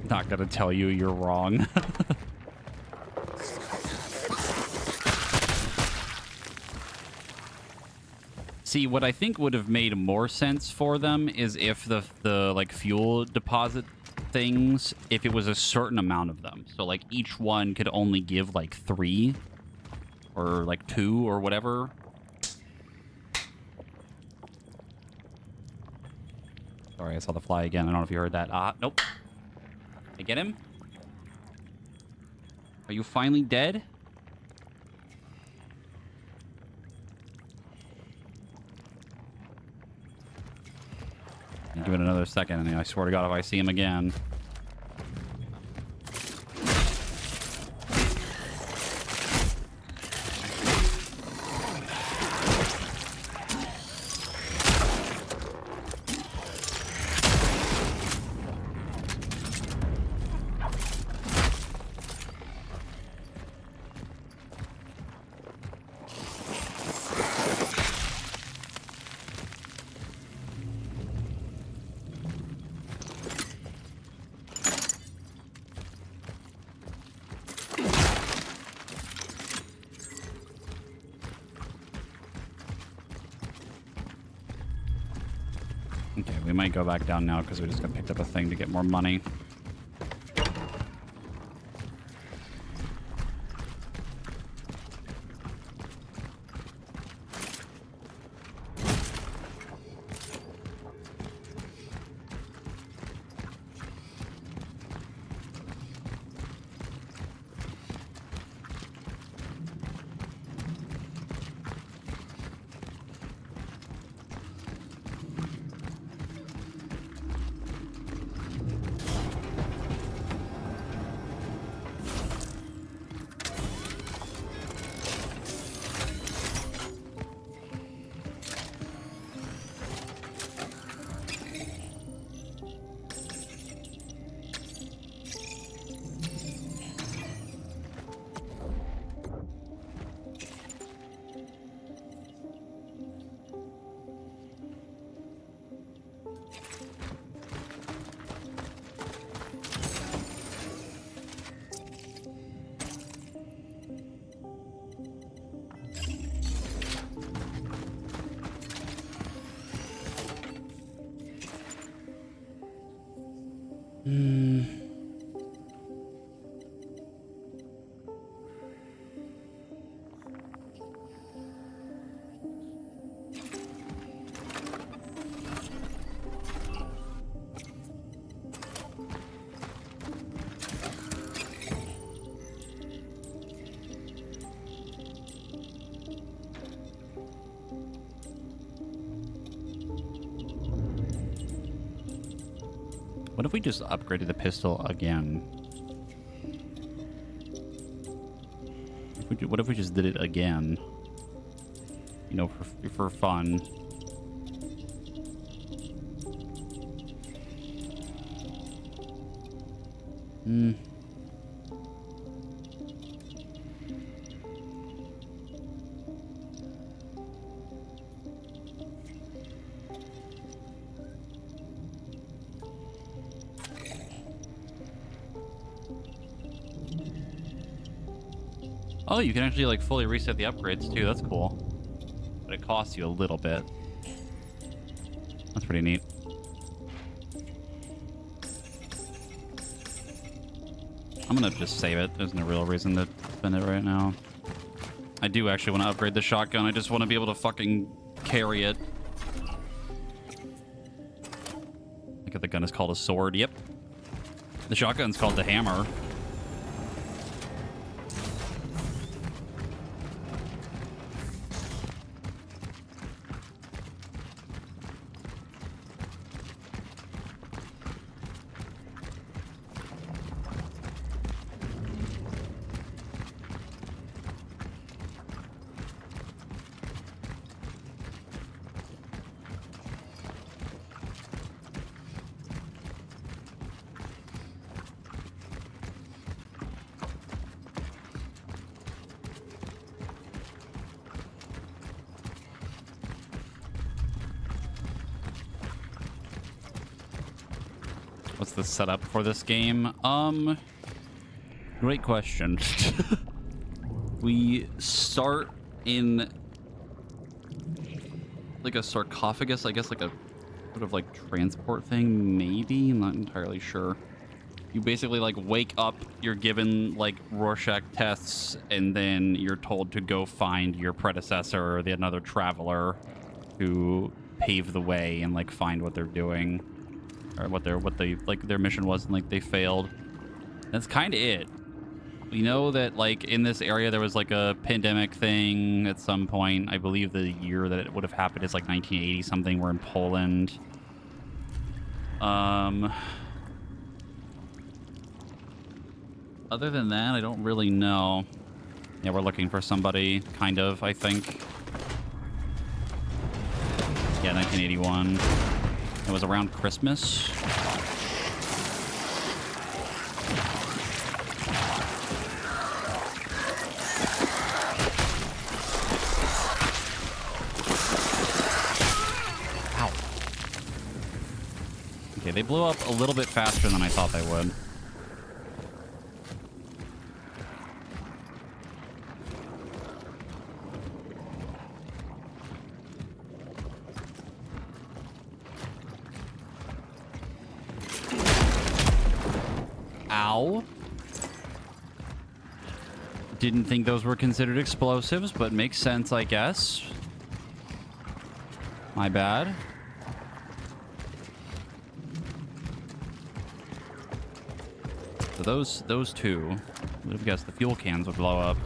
Not gonna tell you you're wrong. See, what I think would have made more sense for them is if the like fuel deposit things, if it was a certain amount of them. So like each one could only give like 3 or like 2 or whatever. Sorry, I saw the fly again. I don't know if you heard that. Nope. I get him? Are you finally dead? Give it another second, and I swear to God, if I see him again. Okay, we might go back down now because we just got picked up a thing to get more money. What if we just upgraded the pistol again? What if we just did it again? You know, for fun. Oh, you can actually like fully reset the upgrades too. That's cool. But it costs you a little bit. That's pretty neat. I'm gonna just save it. There's no real reason to spend it right now. I do actually want to upgrade the shotgun. I just want to be able to fucking carry it. Look at the gun is called a sword. Yep. The shotgun's called the hammer. What's the setup for this game? Great question. We start in like a sarcophagus, I guess, like a sort of like transport thing, maybe. I'm not entirely sure. You basically like wake up, you're given like Rorschach tests, and then you're told to go find your predecessor or the another traveler to pave the way and like find what they're doing or what they like their mission was, and like they failed. That's kind of it. We know that like in this area there was like a pandemic thing at some point. I believe the year that it would have happened is like 1980 something. We're in Poland. Other than that, I don't really know. Yeah, we're looking for somebody, kind of, I think. Yeah, 1981. It was around Christmas. Ow. Okay, they blew up a little bit faster than I thought they would. Ow. Didn't think those were considered explosives, but makes sense, I guess. My bad. So those two, I would have guessed the fuel cans would blow up.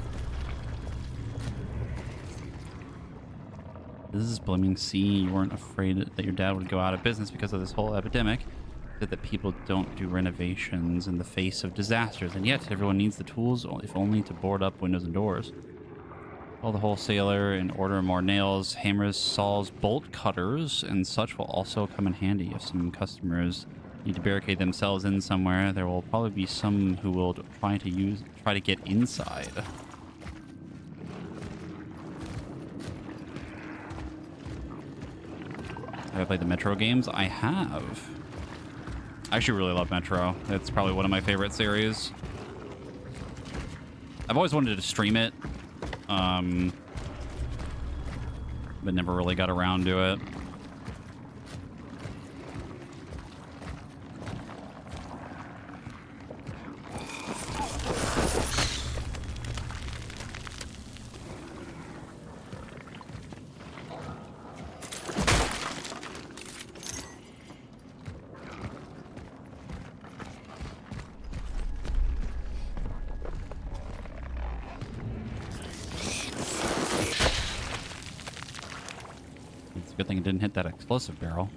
This is blaming C. You weren't afraid that your dad would go out of business because of this whole epidemic. That people don't do renovations in the face of disasters, and yet everyone needs the tools, if only to board up windows and doors. Call the wholesaler and order more nails, hammers, saws, bolt cutters, and such will also come in handy if some customers need to barricade themselves in somewhere. There will probably be some who will try to get inside. Have I played the Metro games? I have. I actually really love Metro. It's probably one of my favorite series. I've always wanted to stream it, but never really got around to it. Good thing it didn't hit that explosive barrel.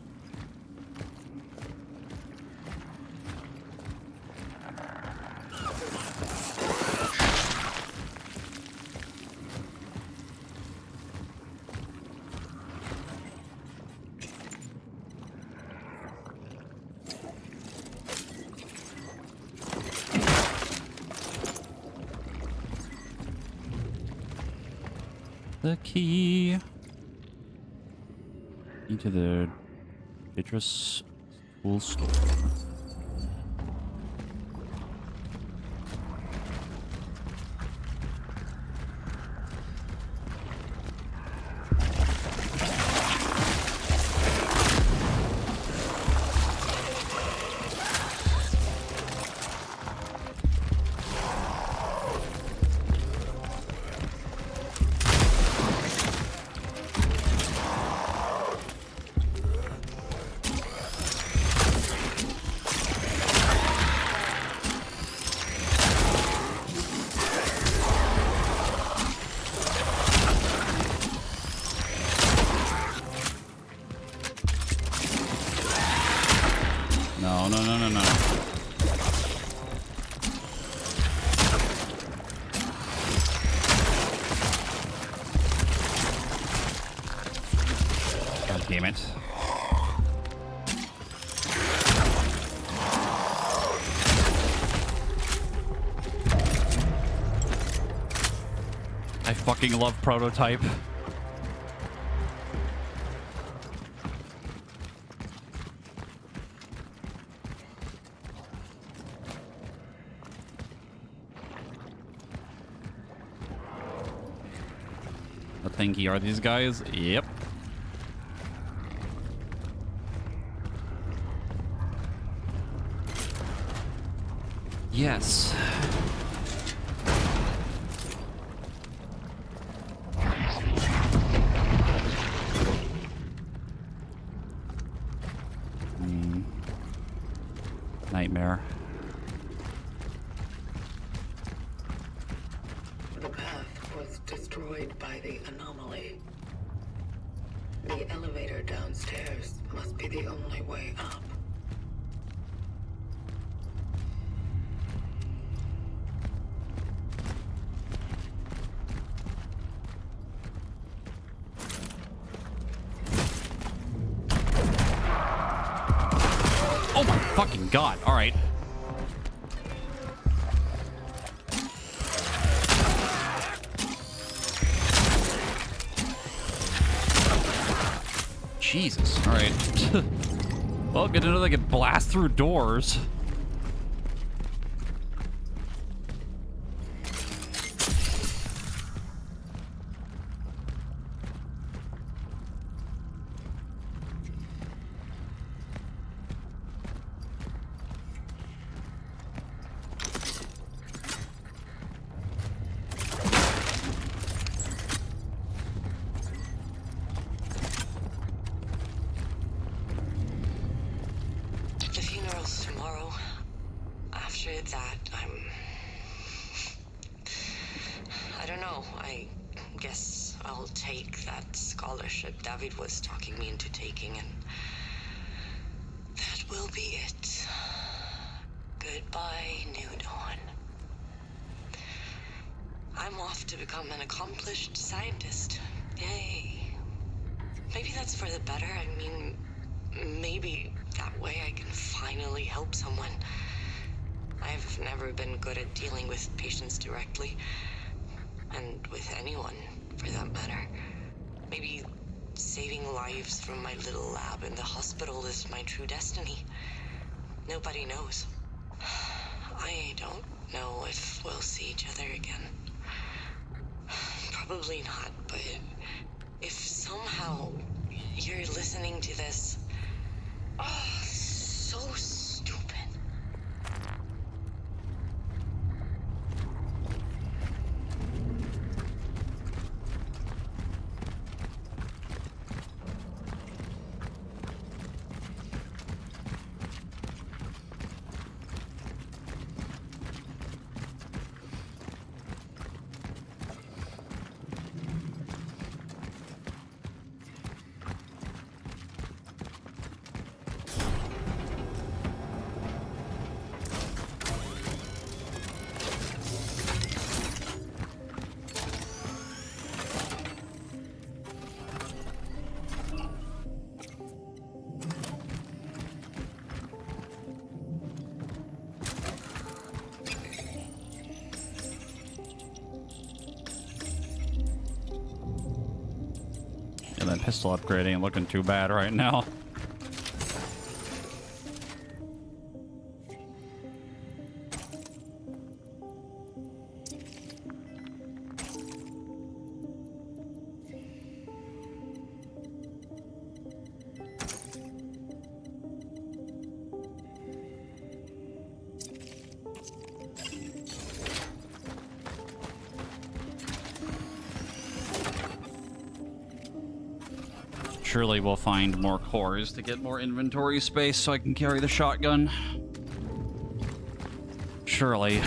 The key. Into the Beatrice tool store. No. God damn it. I fucking love Prototype. Thank you. Are these guys? Yep. Yes. Nightmare. The path was destroyed by the anomaly. The elevator downstairs must be the only way up. Oh my fucking god. All right. Jesus. All right. Well, good to know they can blast through doors. The funeral's tomorrow. After that, I don't know. I guess I'll take that scholarship David was talking me into taking, and that will be it. Goodbye, New Dawn. I'm off to become an accomplished scientist. Yay. Maybe that's for the better. I mean, maybe that way I can finally help someone. I've never been good at dealing with patients directly, and with anyone, for that matter. Maybe saving lives from my little lab in the hospital is my true destiny. Nobody knows. I don't know if we'll see each other again. Probably not, but if somehow you're listening to this... Oh, so stupid. Yeah, that pistol upgrade ain't looking too bad right now. Surely we'll find more cores to get more inventory space so I can carry the shotgun. Surely.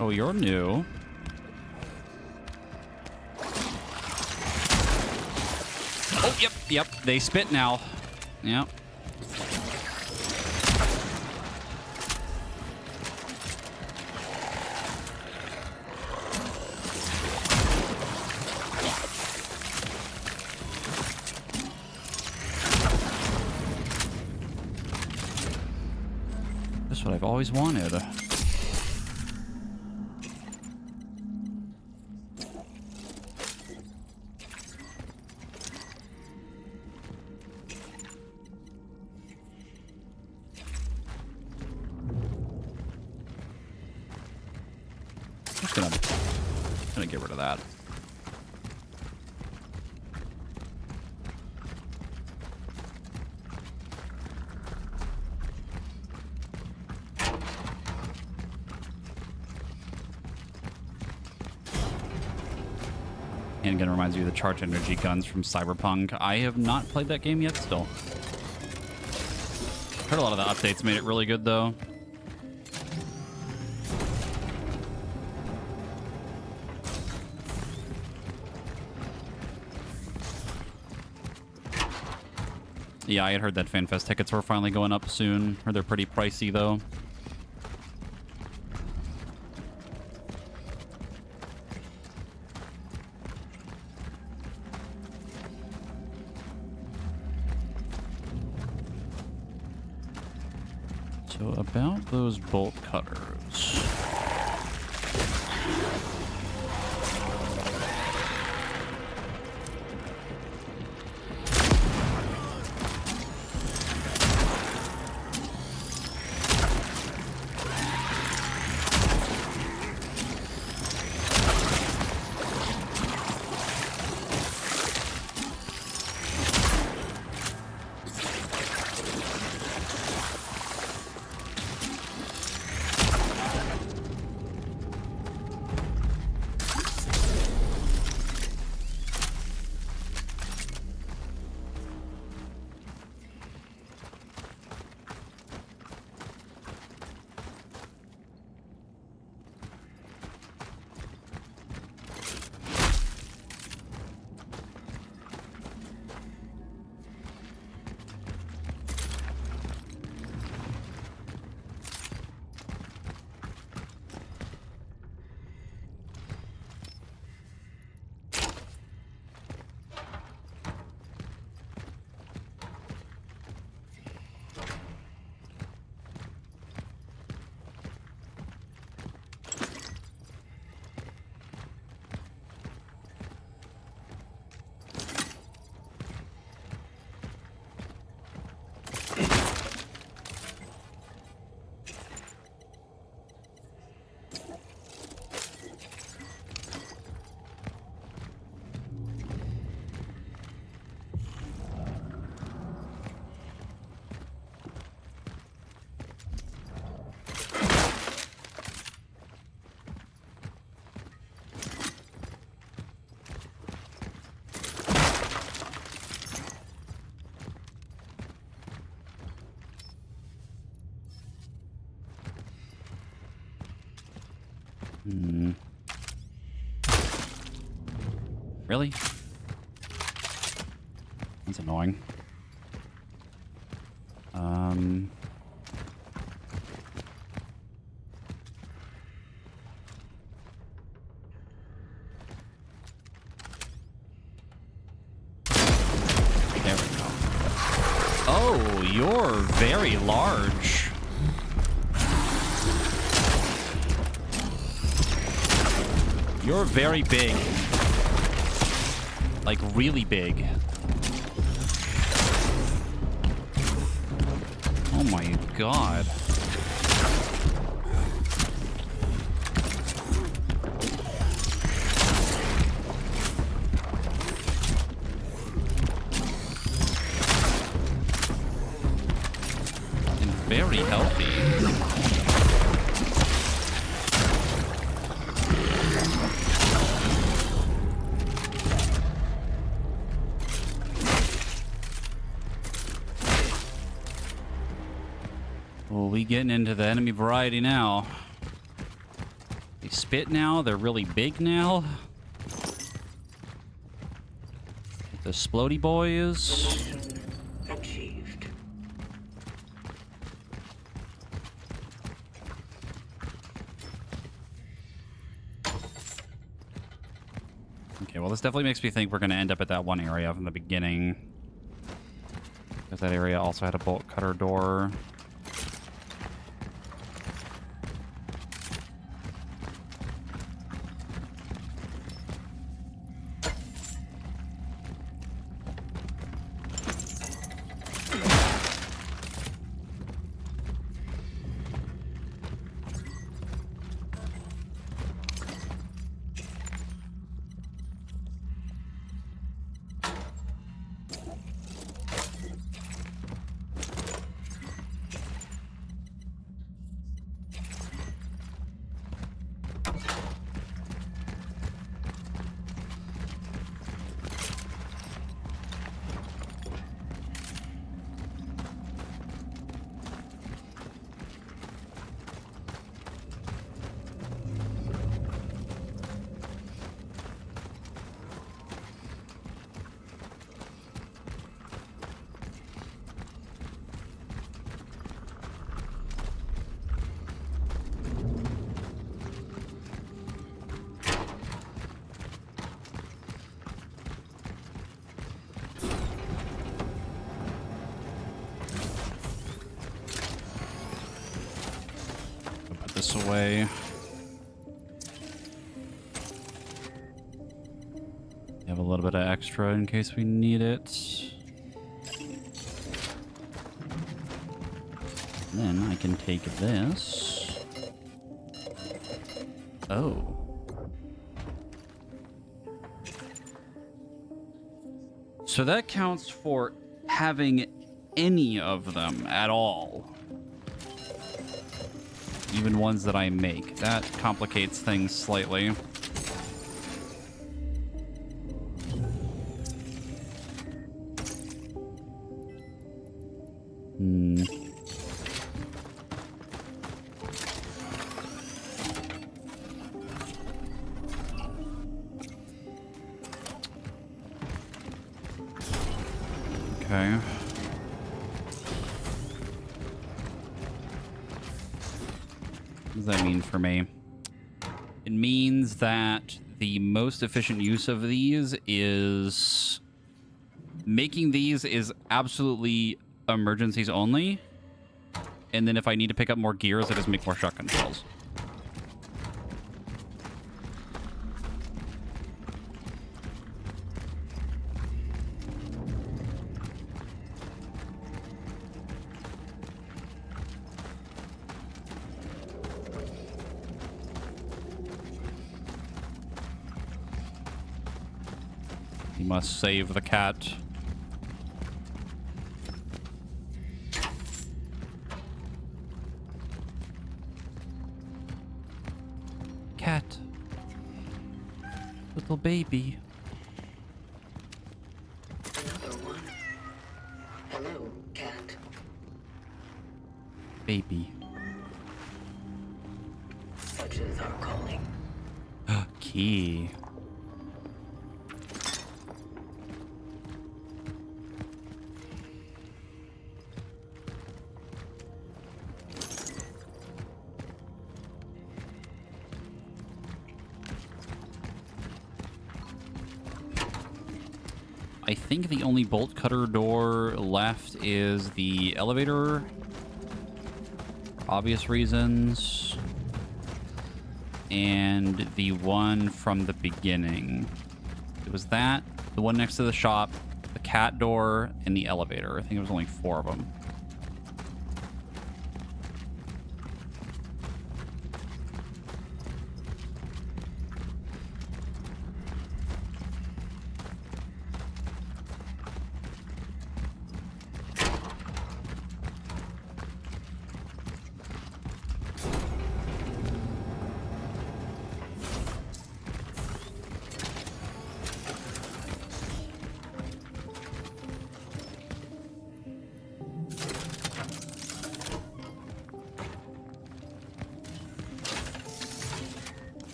Oh, you're new. Oh, yep, they spit now. Yep. That's what I've always wanted. gonna get rid of that. Handgun reminds me of the charge energy guns from Cyberpunk. I have not played that game yet still. Heard a lot of the updates made it really good though. Yeah, I had heard that FanFest tickets were finally going up soon. Or they're pretty pricey though. So about those bolt cutters. Really? That's annoying. There we go. Oh, you're very large. You're very big. Like, really big. Oh my god. And very healthy. We getting into the enemy variety now. They spit now. They're really big now. The splody boys. Mission achieved. Okay, well, this definitely makes me think we're going to end up at that one area from the beginning. Because that area also had a bolt cutter door. this away. We have a little bit of extra in case we need it. Then I can take this. Oh. So that counts for having any of them at all. Even ones that I make. That complicates things slightly. Okay. What does that mean for me? It means that the most efficient use of these is... Making these is absolutely emergencies only. And then if I need to pick up more gears, I just make more shotgun shells. You must save the cat. Cat. Little baby. Another one. Hello, cat. Baby. Such is our calling. Key. I think the only bolt cutter door left is the elevator. For obvious reasons. And the one from the beginning. It was that, the one next to the shop, the cat door, and the elevator. I think it was only 4 of them.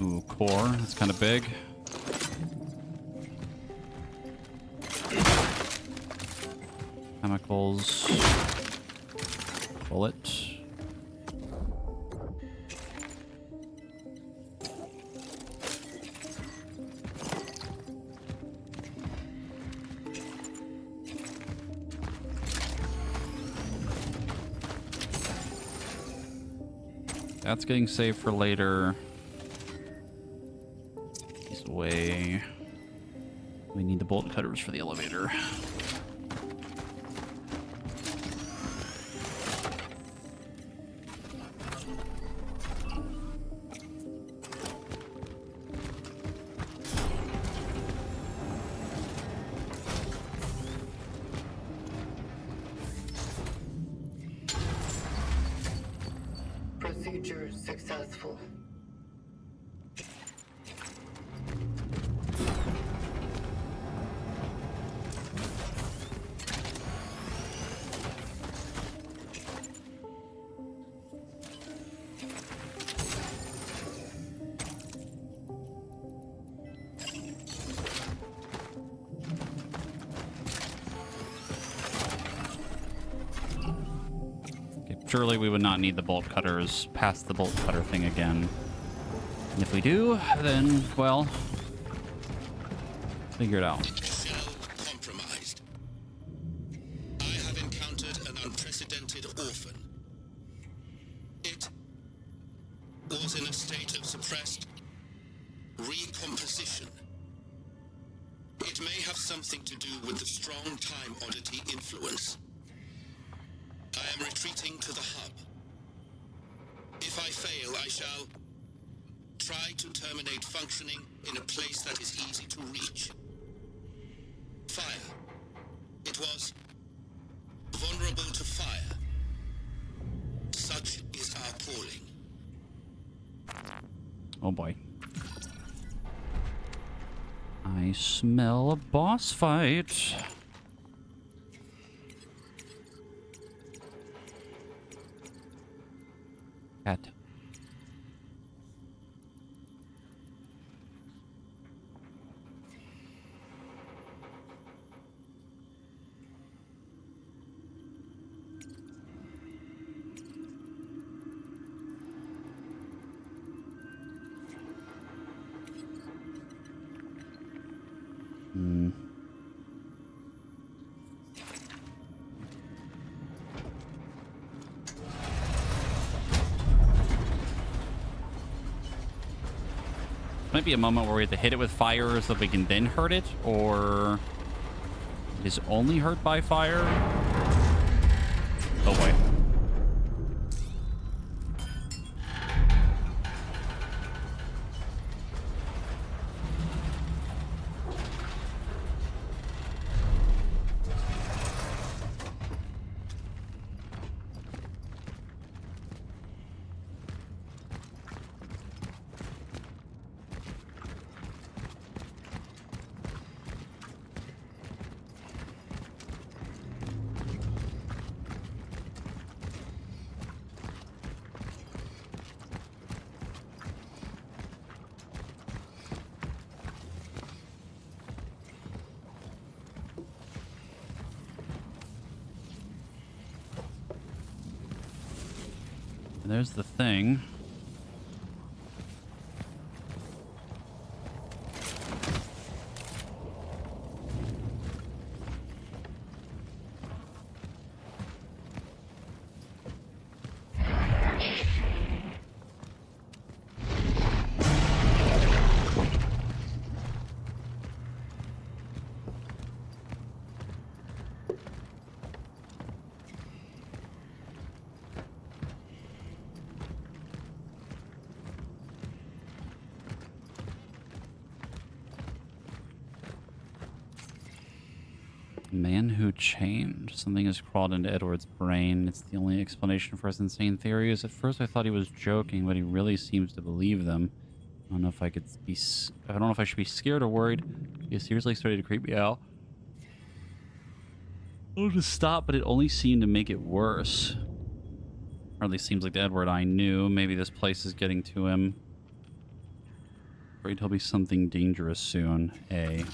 Ooh, core. That's kind of big. Chemicals. Bullet. That's getting saved for later. Way. We need the bolt cutters for the elevator. Procedure successful. Surely we would not need the bolt cutters past the bolt cutter thing again. And if we do, then, well, figure it out. Cell compromised. I have encountered an unprecedented orphan. It It may have something to do with the strong time oddity influence. I am retreating to the hub. If I fail, I shall try to terminate functioning in a place that is easy to reach. Fire. It was vulnerable to fire. Such is our calling. Oh boy. I smell a boss fight. Cat. Might be a moment where we have to hit it with fire so that we can then hurt it, or it is only hurt by fire. Oh boy. There's the thing. Man who changed. Something has crawled into Edward's brain. It's the only explanation for his insane theories. At first I thought he was joking, but he really seems to believe them. I don't know if I could be... I don't know if I should be scared or worried. He seriously started to creep me out. I'll just stop, but it only seemed to make it worse. Hardly seems like the Edward I knew. Maybe this place is getting to him. Afraid he'll be something dangerous soon. A.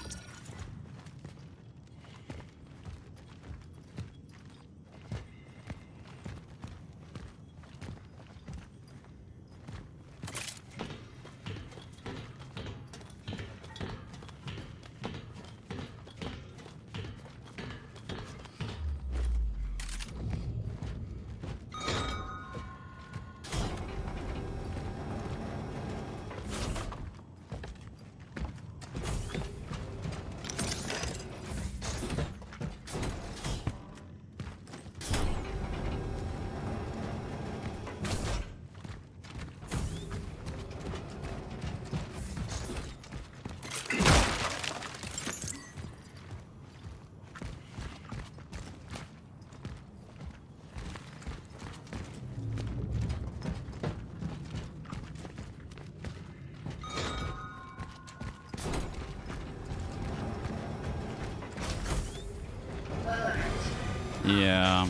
Yeah.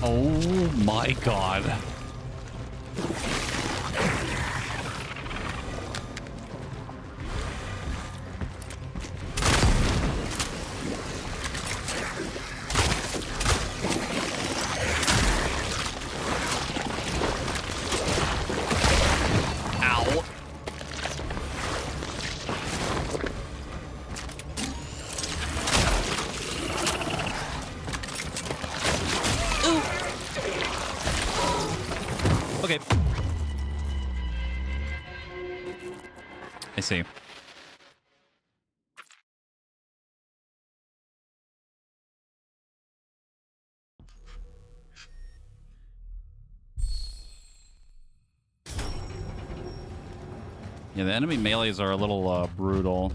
Oh my god. Ow. Okay. I see. Yeah, the enemy melees are a little brutal.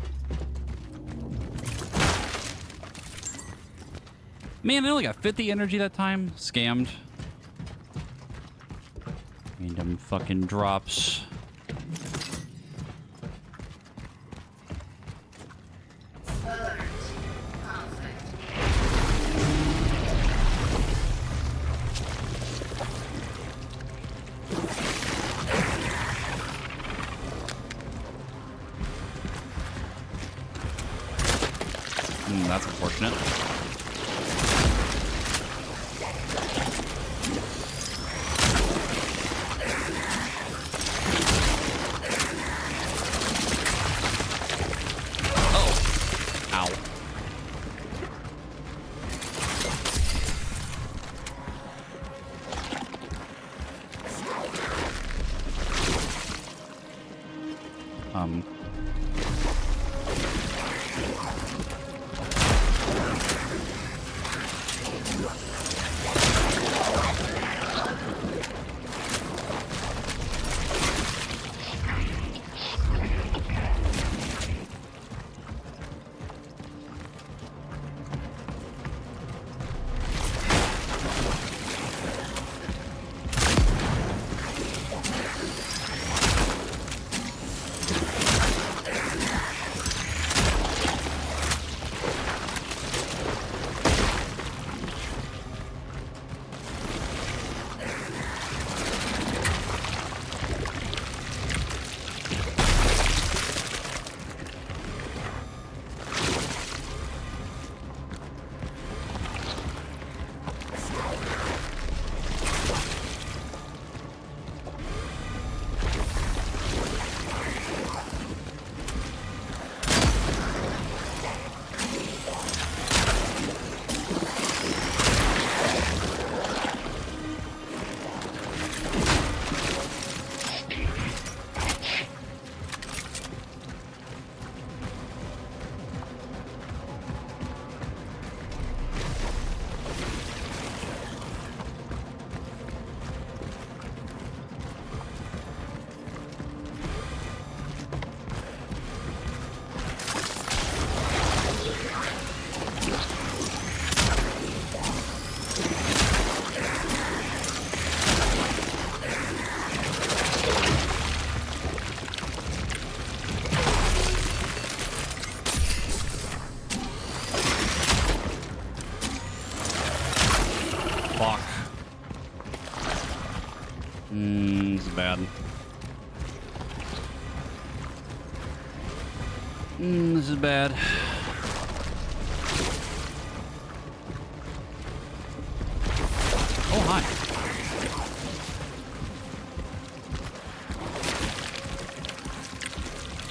Man, I only got 50 energy that time. Scammed. Random fucking drops. Alert. Conflict. That's unfortunate. This is bad. This is bad. Oh, hi.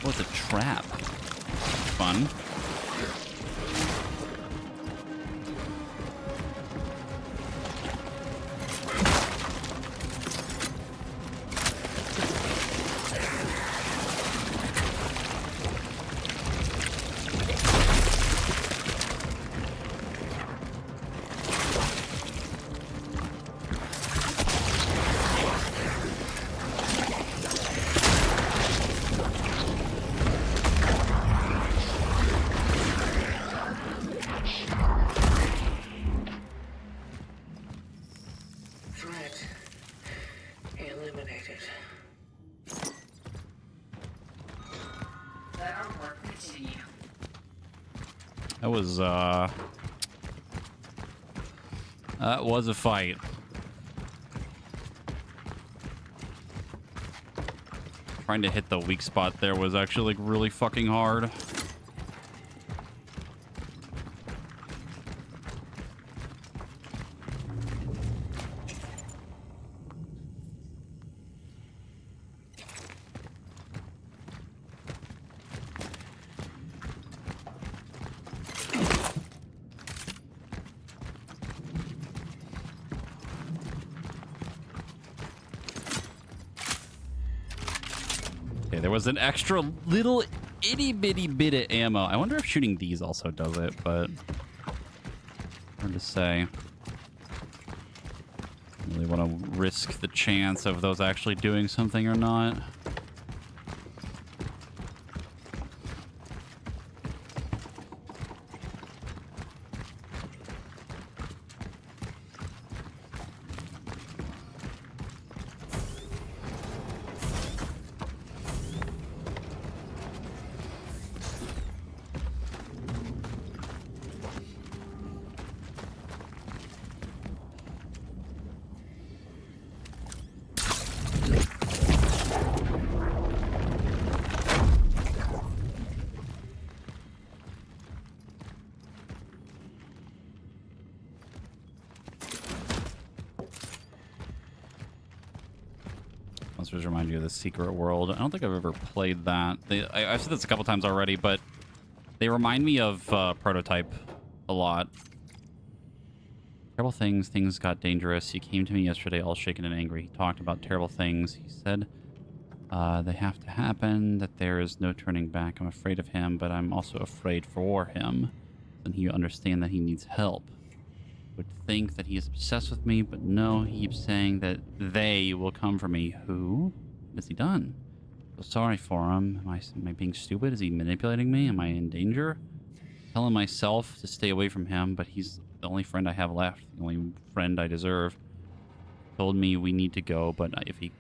Oh, it's a trap. Fun. Threat eliminated. Let our work continue. That was a fight. Trying to hit the weak spot there was actually like really fucking hard. Okay, there was an extra little itty bitty bit of ammo. I wonder if shooting these also does it, but hard to say. Really want to risk the chance of those actually doing something or not. monsters remind you of the Secret World. I don't think I've ever played that. I've said this a couple times already, but they remind me of Prototype a lot. Terrible things. Things got dangerous. He came to me yesterday all shaken and angry. He talked about terrible things. He said they have to happen, that there is no turning back. I'm afraid of him, but I'm also afraid for him. Then he understand that he needs help. Would think that he is obsessed with me, but no, he keeps saying that they will come for me. Who? What has he done? So sorry for him. Am I being stupid? Is he manipulating me? Am I in danger? Telling myself to stay away from him, but he's the only friend I have left, the only friend I deserve. Told me we need to go, but if he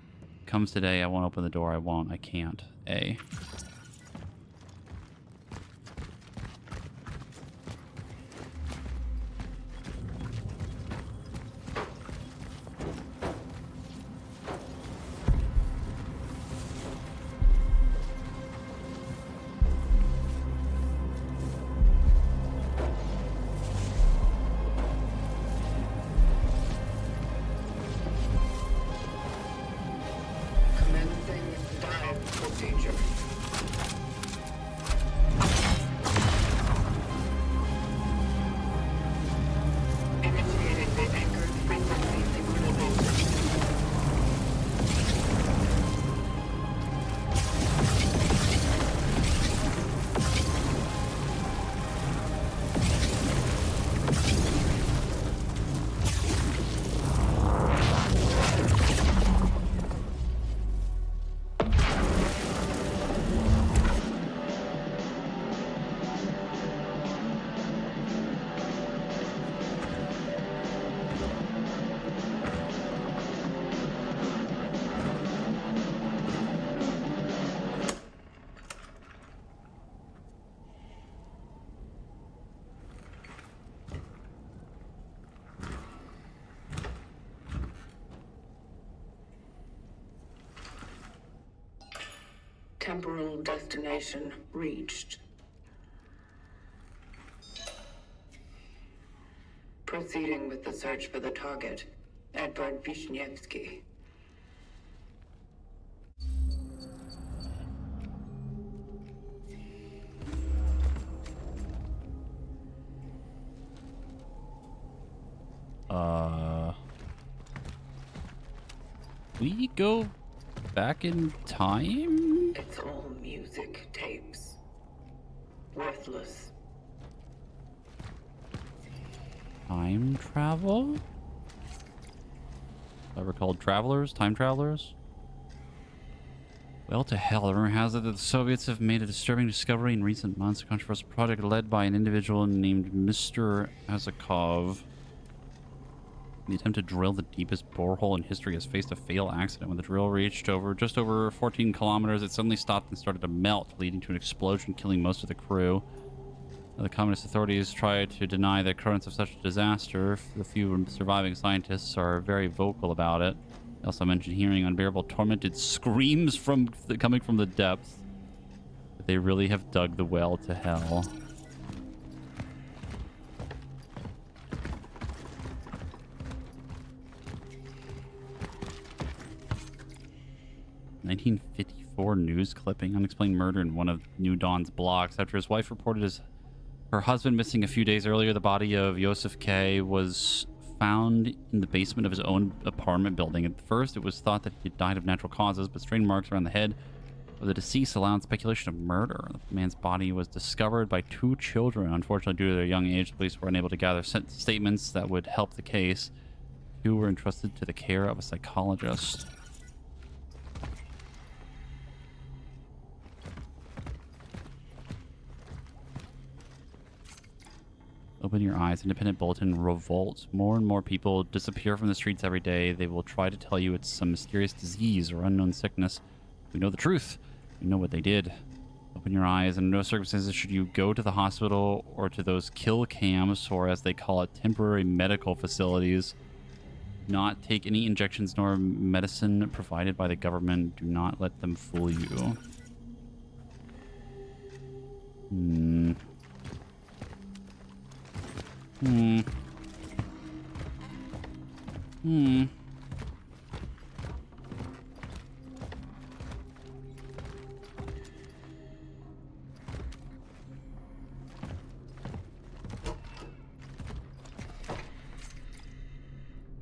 comes today, I won't open the door. I won't. I can't. A. Temporal destination reached. Proceeding with the search for the target, Edward Vishnievsky. We go back in time? It's all music tapes. Worthless. Time travel? Ever called travelers? Time travelers? Well, to hell. The rumor has it that the Soviets have made a disturbing discovery in recent months. A controversial project led by an individual named Mr. Azakov. The attempt to drill the deepest borehole in history has faced a fatal accident. When the drill reached just over 14 kilometers, it suddenly stopped and started to melt, leading to an explosion, killing most of the crew. The communist authorities tried to deny the occurrence of such a disaster. The few surviving scientists are very vocal about it. They also mentioned hearing unbearable, tormented screams coming from the depths. But they really have dug the well to hell. 1954 news clipping. Unexplained murder in one of New Dawn's blocks. After his wife reported her husband missing a few days earlier, the body of Yosef K. was found in the basement of his own apartment building. At first, it was thought that he had died of natural causes, but strange marks around the head of the deceased allowed speculation of murder. The man's body was discovered by two children. Unfortunately, due to their young age, the police were unable to gather statements that would help the case. Two were entrusted to the care of a psychologist. Open your eyes. Independent Bulletin revolts. More and more people disappear from the streets every day. They will try to tell you it's some mysterious disease or unknown sickness. We know the truth. We know what they did. Open your eyes. In no circumstances should you go to the hospital or to those kill camps, or as they call it, temporary medical facilities. Do not take any injections nor medicine provided by the government. Do not let them fool you.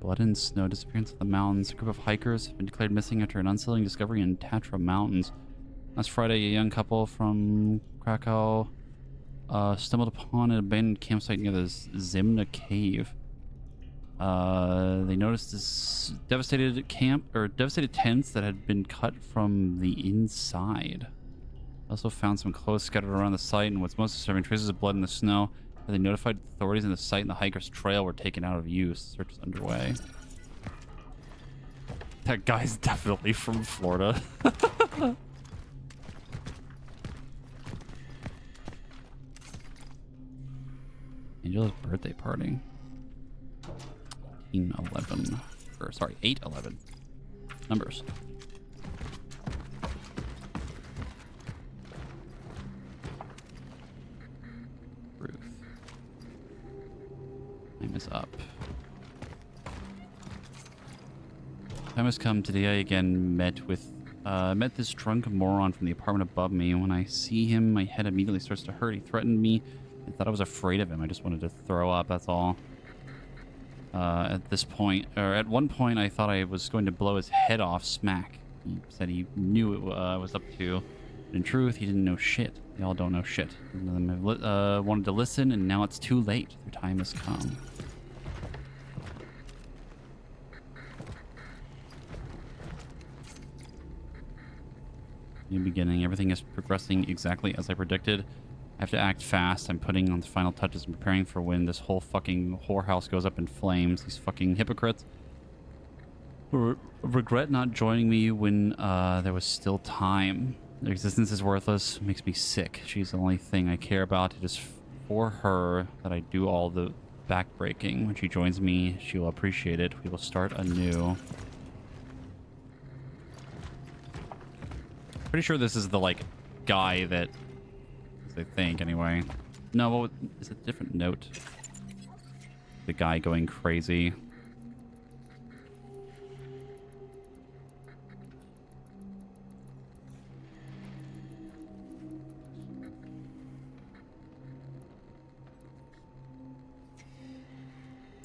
Blood and snow disappearance of the mountains. A group of hikers have been declared missing after an unsettling discovery in Tatra Mountains. Last Friday, a young couple from Krakow stumbled upon an abandoned campsite near the Zimna Cave. They noticed this devastated tents that had been cut from the inside. Also found some clothes scattered around the site, and what's most disturbing, traces of blood in the snow. They notified authorities, and the site and the hiker's trail were taken out of use. Search is underway. That guy's definitely from Florida. Angela's birthday party. 1811. Or sorry, 811. Numbers. Ruth. Time is up. Time has come. Today I again met this drunk moron from the apartment above me. When I see him, my head immediately starts to hurt. He threatened me. I thought I was afraid of him. I just wanted to throw up, that's all. At one point, I thought I was going to blow his head off smack. He said he knew what I was up to. But in truth, he didn't know shit. They all don't know shit. None of them have wanted to listen, and now it's too late. Their time has come. New beginning. Everything is progressing exactly as I predicted. I have to act fast. I'm putting on the final touches and preparing for when this whole fucking whorehouse goes up in flames. These fucking hypocrites regret not joining me when there was still time. Their existence is worthless. It makes me sick. She's the only thing I care about. It is for her that I do all the backbreaking. When she joins me, she will appreciate it. We will start anew. Pretty sure this is the, like, guy that... I think, anyway. No, what is it? A different note? The guy going crazy.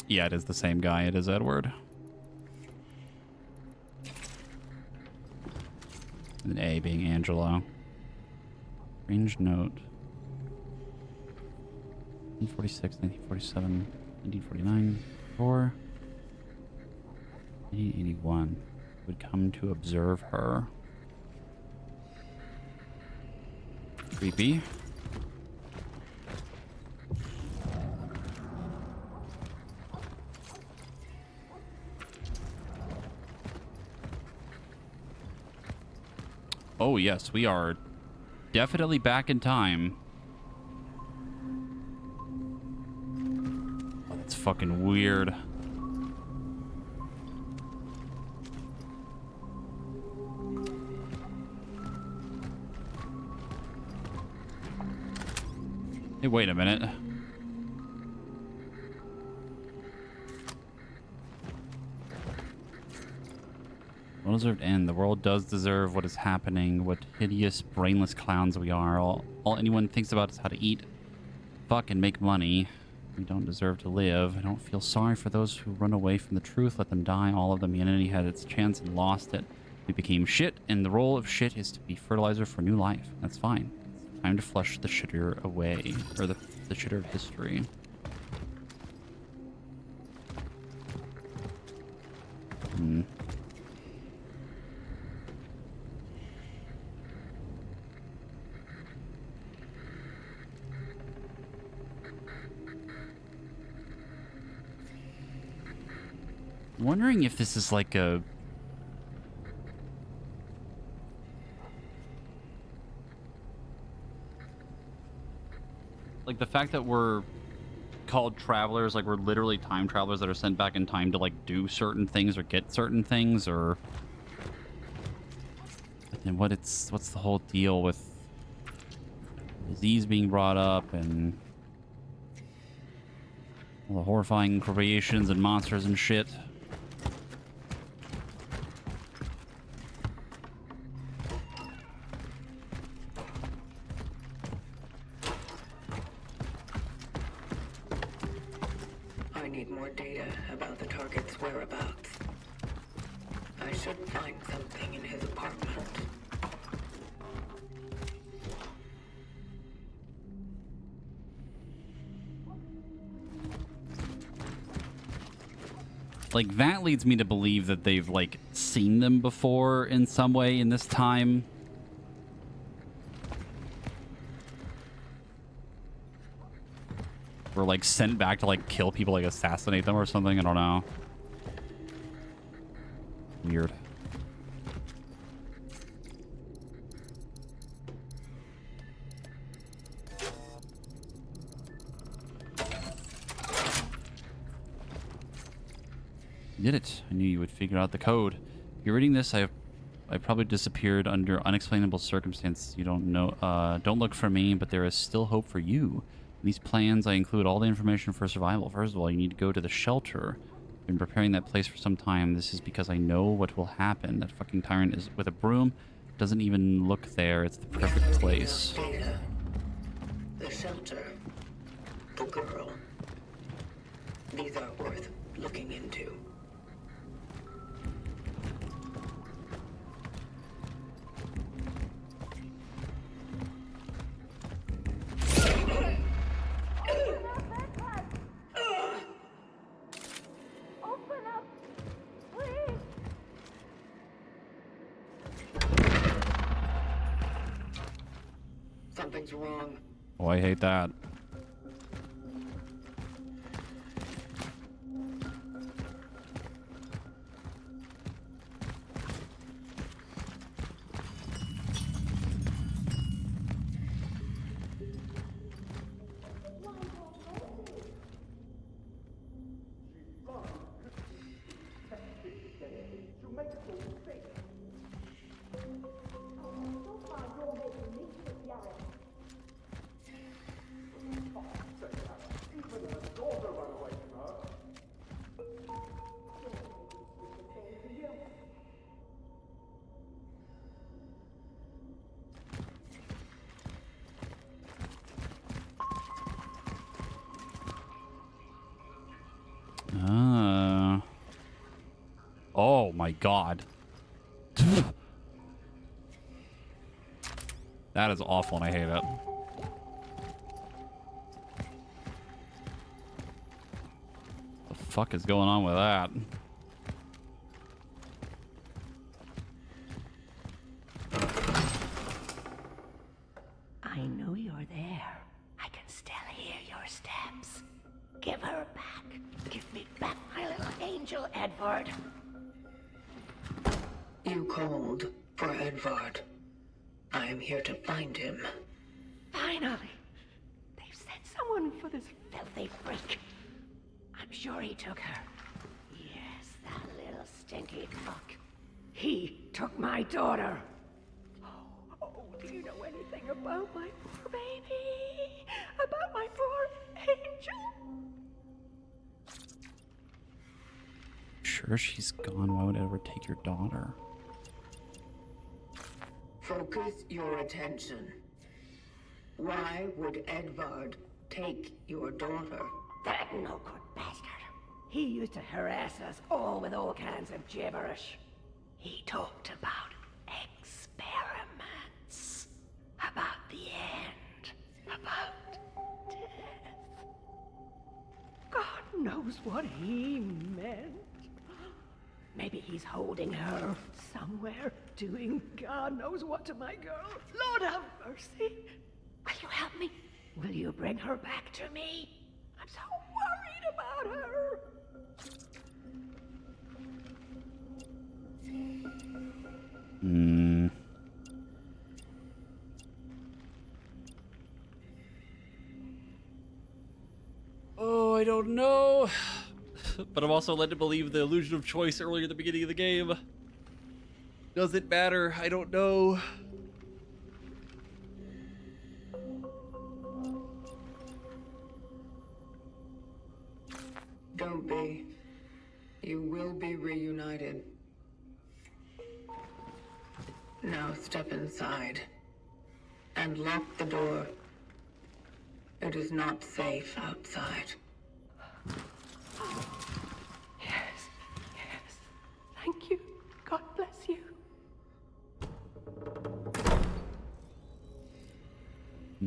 Yeah, it is the same guy. It is Edward. And A being Angelo. Strange note. 1946, 1947, 1949, 4, 1981. Would come to observe her. Creepy. Oh yes, we are definitely back in time. Oh, that's fucking weird. Hey, wait a minute. Well-deserved end. The world does deserve what is happening. What hideous, brainless clowns we are. All anyone thinks about is how to eat, fuck, and make money. We don't deserve to live. I don't feel sorry for those who run away from the truth. Let them die. All of them. Humanity had its chance and lost it. We became shit, and the role of shit is to be fertilizer for new life. That's fine. It's time to flush the shitter away. Or the shitter of history. I'm wondering if this is like a... like the fact that we're called travelers, like we're literally time travelers that are sent back in time to like do certain things or get certain things, or... and what's the whole deal with disease being brought up and all the horrifying creations and monsters and shit. need more data about the target's whereabouts. I should find something in his apartment. Like, that leads me to believe that they've, like, seen them before in some way in this time. Or, like, sent back to, like, kill people, like, assassinate them or something. I don't know. Weird. You did it. I knew you would figure out the code. If you're reading this, I probably disappeared under unexplainable circumstances. You don't know. Don't look for me, but there is still hope for you. In these plans, I include all the information for survival. First of all, you need to go to the shelter. I've been preparing that place for some time. This is because I know what will happen. That fucking tyrant is with a broom. Doesn't even look there. It's the perfect place. Data. The shelter. The girl. These are worth looking into. Something's wrong. Oh, I hate that. Oh my god. That is awful and I hate it. The fuck is going on with that? I know you're there. I can still hear your steps. Give her back. Give me back my little angel, Edward. You called for Edvard. I am here to find him. Finally! They've sent someone for this filthy freak. I'm sure he took her. Yes, that little stinky fuck. He took my daughter. Oh, do you know anything about my poor baby? About my poor angel? Sure, she's gone. Why would Edward take your daughter? Focus your attention. Why would Edvard take your daughter? That no good bastard. He used to harass us all with all kinds of gibberish. He talked about experiments. About the end. About death. God knows what he meant. Maybe he's holding her somewhere, doing God knows what to my girl. Lord have mercy. Will you help me? Will you bring her back to me? I'm so worried about her. Oh, I don't know. But I'm also led to believe the illusion of choice earlier at the beginning of the game. Does it matter? I don't know. Don't be. You will be reunited. Now step inside and lock the door. It is not safe outside. Oh,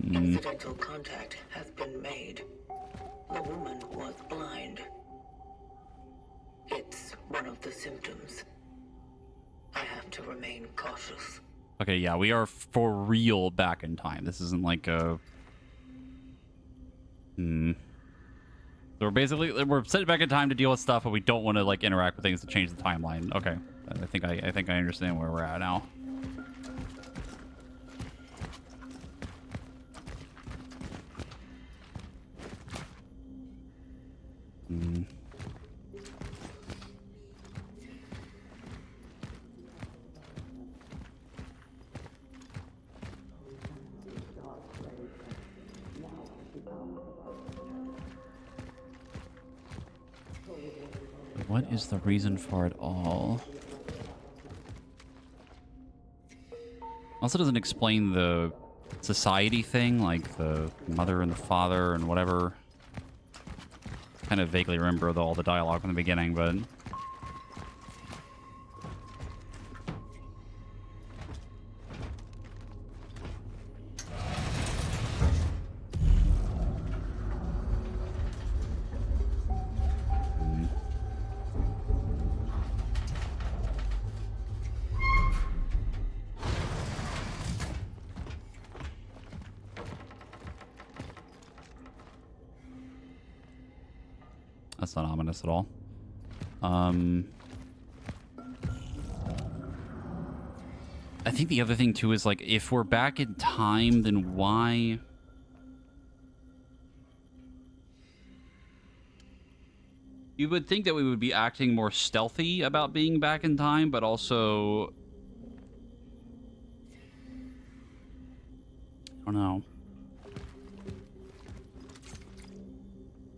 Incidental contact has been made. The woman was blind. It's one of the symptoms. I have to remain cautious. Okay, yeah, we are for real back in time. This isn't like a... So we're sent back in time to deal with stuff, but we don't want to like interact with things to change the timeline. Okay, I think I understand where we're at now. What is the reason for it all? Also doesn't explain the society thing, like the mother and the father and whatever. Kind of vaguely remember all the dialogue from the beginning, but... That's not ominous at all. I think the other thing too is like, if we're back in time, then why? You would think that we would be acting more stealthy about being back in time, but also... I don't know.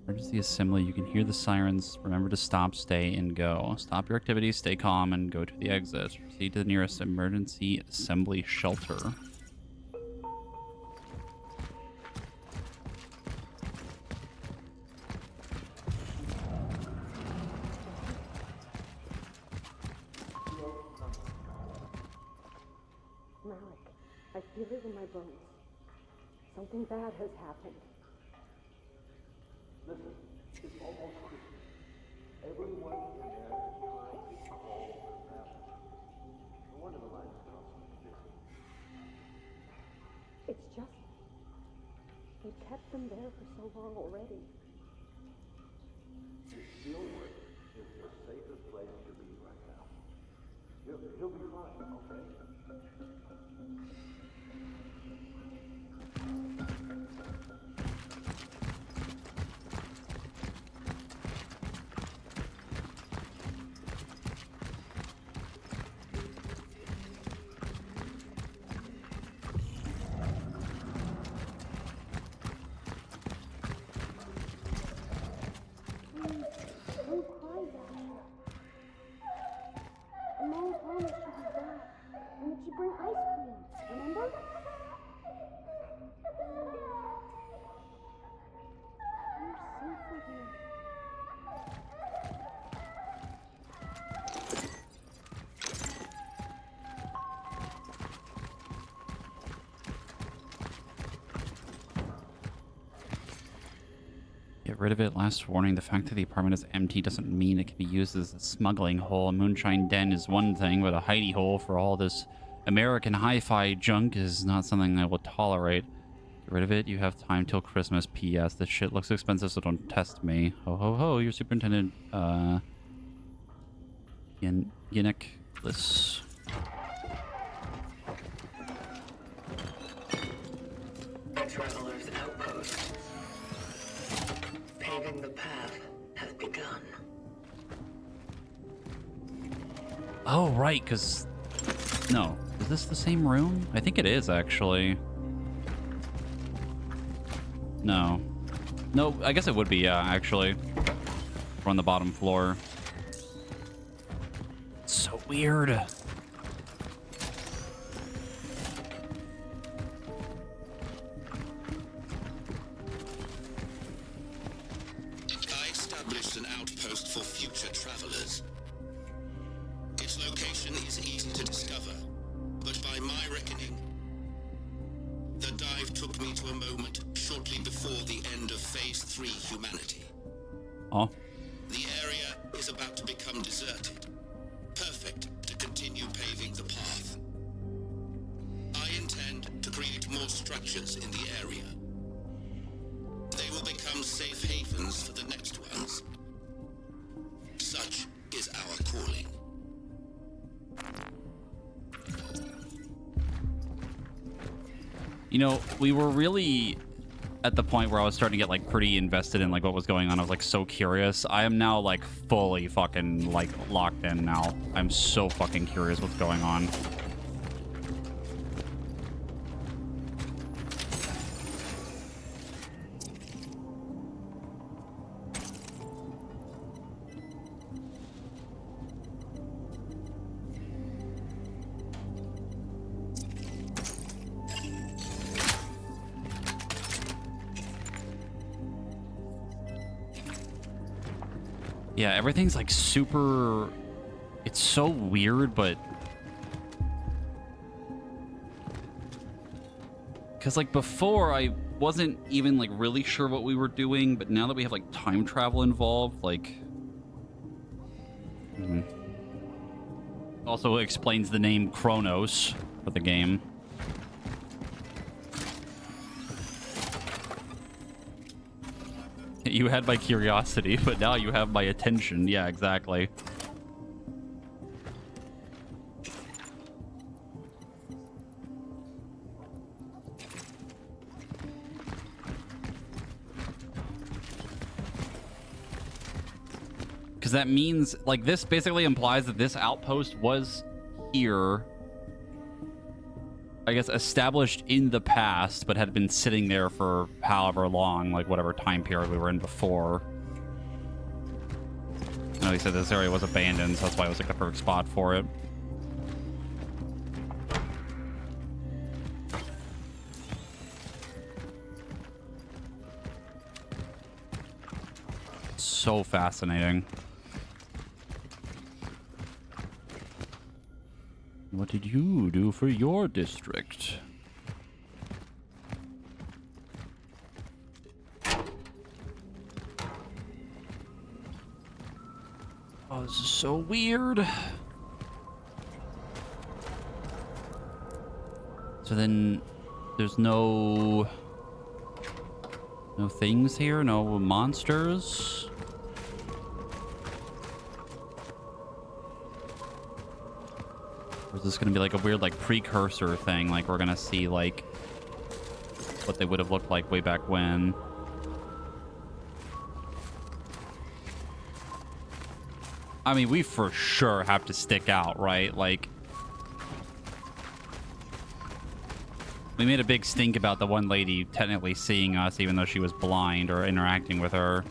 Emergency assembly. You can hear the sirens. Remember to stop, stay, and go. Stop your activities, stay calm, and go to the exit. Proceed to the nearest emergency assembly shelter. Malik, I feel it in my bones. Something bad has happened. Listen, it's almost Christmas. Everyone in there is trying to call their family. No wonder the lights are constantly fixing. It's just... we've kept them there for so long already. The steelwork is the safest place to be right now. He'll be fine, okay? Get rid of it. Last warning, the fact that the apartment is empty doesn't mean it can be used as a smuggling hole. A moonshine den is one thing, but a hidey hole for all this American hi-fi junk is not something I will tolerate. Get rid of it. You have time till Christmas. P.S. This shit looks expensive, so don't test me. Ho ho ho, your superintendent, Yannick Bliss. The traveler's outpost. Paving the path has begun. Oh, right, because... No. Is this the same room? I think it is, actually. No. No, I guess it would be, yeah, actually. We're on the bottom floor. It's so weird. I established an outpost for future travelers. Its location is easy to discover, but by my reckoning, the dive took took me to a moment shortly before the end of Phase 3 humanity. Oh. The area is about to become deserted. Perfect to continue paving the path. I intend to create more structures in the area. They will become safe havens for the next ones. Such is our calling. You know, we were really at the point where I was starting to get like pretty invested in like what was going on. I was like so curious. I am now like fully fucking like locked in now. I'm so fucking curious what's going on. Yeah, everything's like super... It's so weird, but... Because like before, I wasn't even like really sure what we were doing, but now that we have like time travel involved, like... Also explains the name Cronos for the game. You had my curiosity, but now you have my attention. Yeah, exactly. Because that means, like, this basically implies that this outpost was here, I guess, established in the past, but had been sitting there for however long, like whatever time period we were in before. I know he said this area was abandoned, so that's why it was like the perfect spot for it. So fascinating. What did you do for your district? Oh, this is so weird. So then there's no things here, no monsters. Or is this going to be like a weird like precursor thing? Like we're going to see like what they would have looked like way back when. I mean, we for sure have to stick out, right? Like, we made a big stink about the one lady technically seeing us even though she was blind or interacting with her.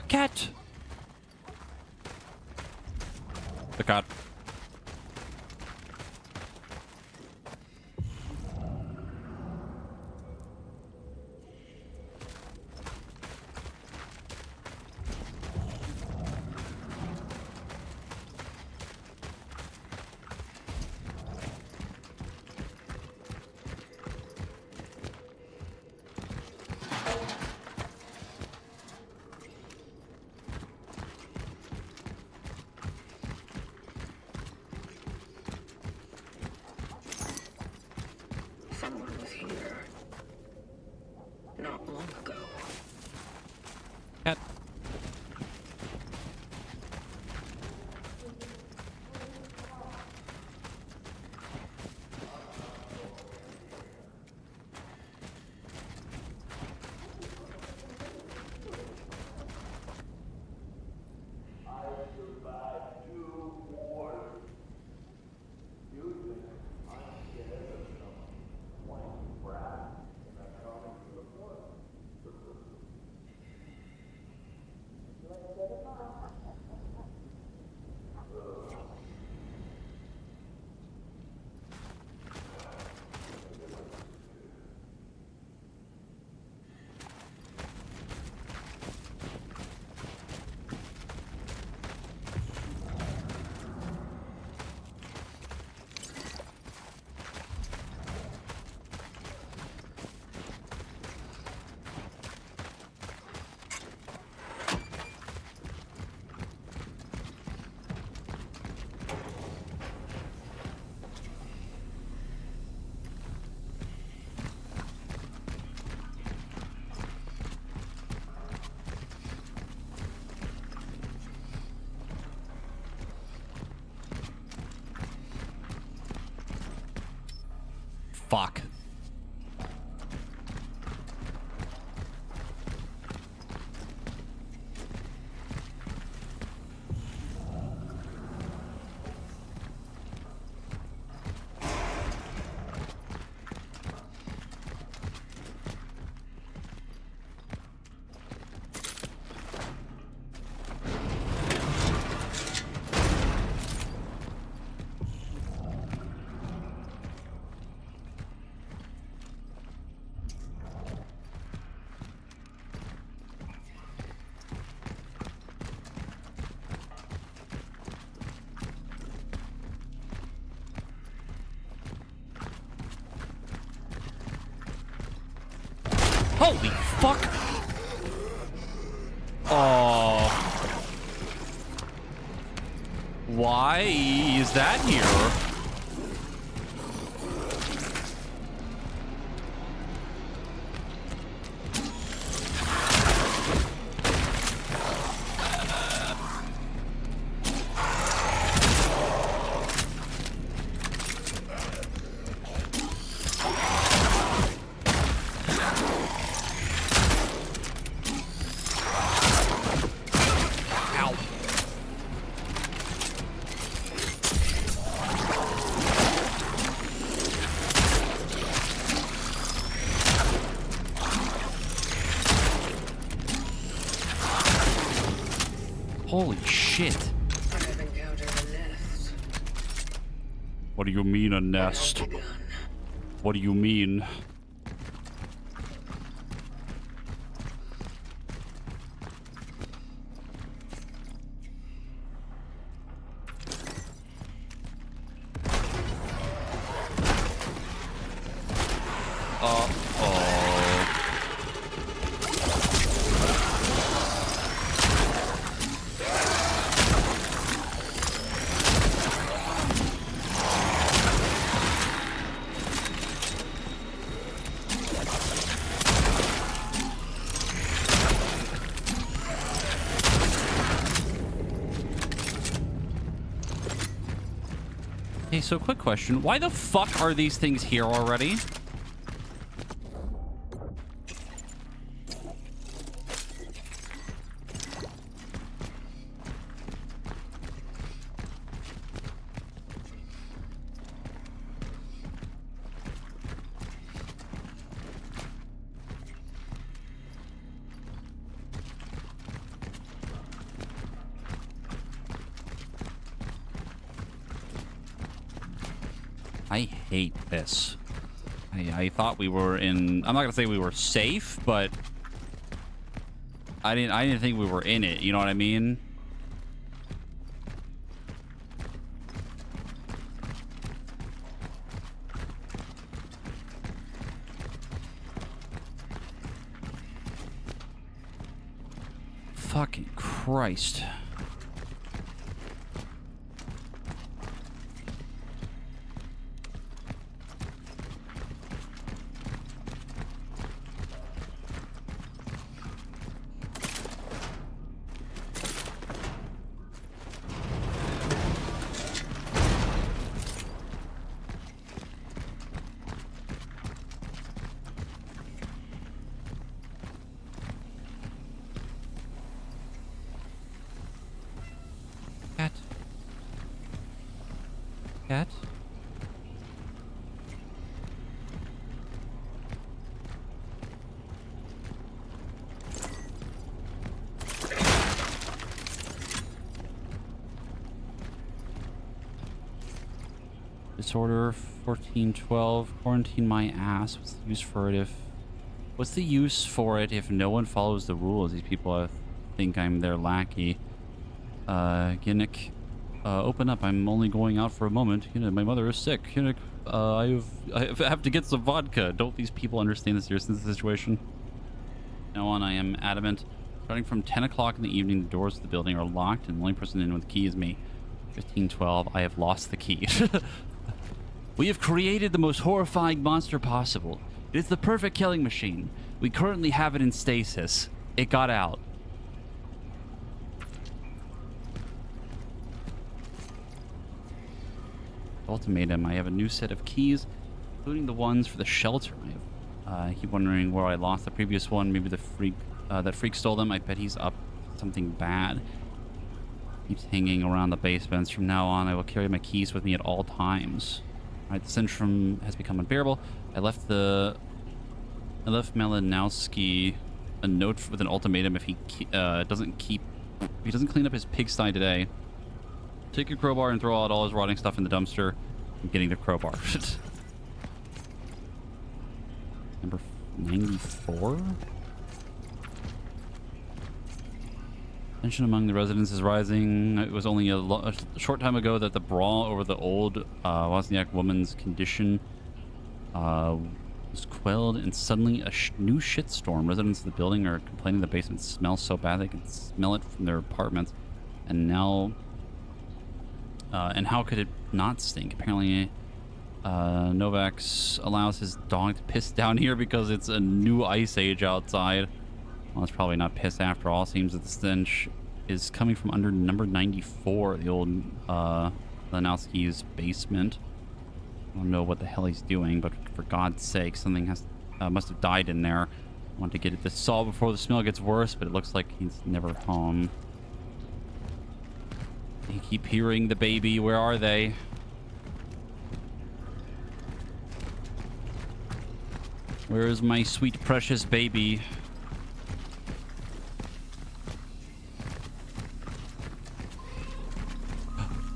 Cat! The cat. Someone was here not long ago. Cat. fuck. Holy fuck! Oh. Why is that here? Holy shit. I've encountered a nest. What do you mean a nest? Begun. What do you mean? Hey, so quick question. Why the fuck are these things here already? I hate this. I thought we were in... I'm not gonna say we were safe, but I didn't think we were in it. You know what I mean? Fucking Christ. Cat? Disorder 1412. Quarantine my ass. What's the use for it if no one follows the rules? These people think I'm their lackey. Ginnick. Open up. I'm only going out for a moment. You know, my mother is sick. You know, I have to get some vodka. Don't these people understand the seriousness of the situation? Now on, I am adamant. Starting from 10 o'clock in the evening, the doors of the building are locked, and the only person in with the key is me. 1512. I have lost the key. We have created the most horrifying monster possible. It is the perfect killing machine. We currently have it in stasis. It got out. Ultimatum. I have a new set of keys. including the ones for the shelter. I keep wondering where I lost the previous one. Maybe the freak, that freak stole them. I bet he's up to something bad. Keeps hanging around the basements. From now on, I will carry my keys with me at all times. All right, the syndrome has become unbearable. I left Malinowski a note with an ultimatum if he doesn't clean up his pigsty today. Take your crowbar and throw out all his rotting stuff in the dumpster. I'm getting the crowbar. Number 94? Tension among the residents is rising. It was only a short time ago that the brawl over the old Wozniak woman's condition was quelled, and suddenly a new shitstorm. Residents of the building are complaining the basement smells so bad they can smell it from their apartments. And now... and how could it not stink? Apparently, Novax allows his dog to piss down here because it's a new ice age outside. Well, it's probably not piss after all. Seems that the stench is coming from under number 94, the old Lanowski's basement. I don't know what the hell he's doing, but for God's sake, something must have died in there. I want to get this solved before the smell gets worse, but it looks like he's never home. You keep hearing the baby. Where are they? Where is my sweet, precious baby?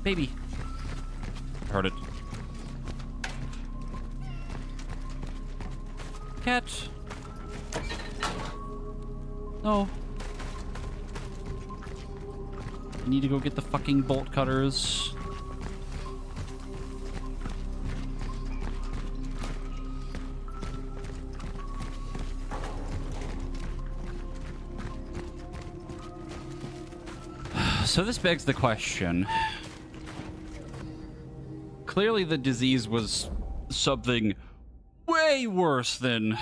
Baby. I heard it. Cat. No. I need to go get the fucking bolt cutters. So this begs the question. Clearly the disease was something way worse than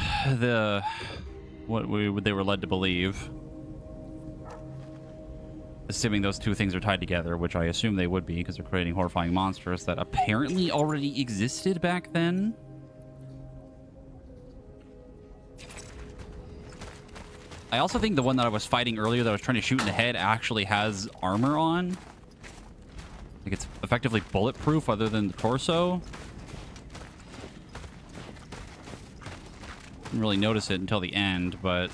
what they were led to believe. Assuming those two things are tied together, which I assume they would be because they're creating horrifying monsters that apparently already existed back then. I also think the one that I was fighting earlier that I was trying to shoot in the head actually has armor on. Like it's effectively bulletproof other than the torso. Didn't really notice it until the end, but...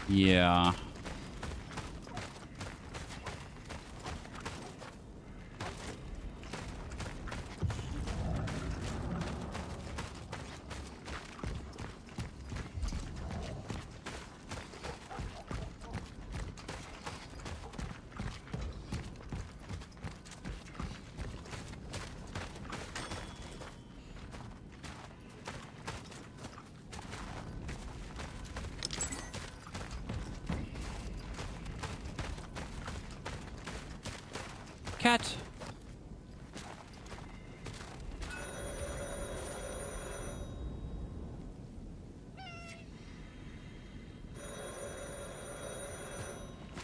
yeah. Cat.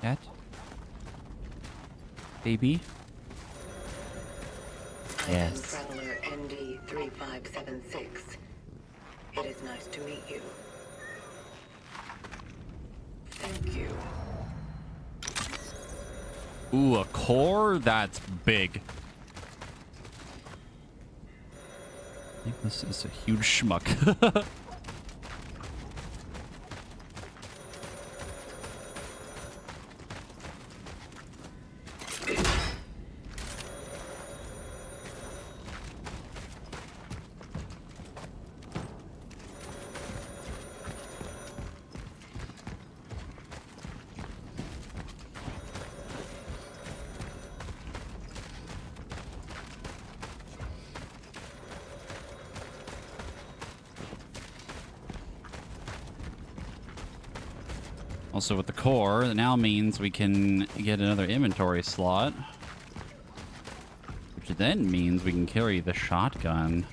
Cat. Baby. Yes. Traveler ND 3576. It is nice to meet you. Thank you. Ooh, a core? That's big. I think this is a huge schmuck. Also with the core, it now means we can get another inventory slot. Which then means we can carry the shotgun.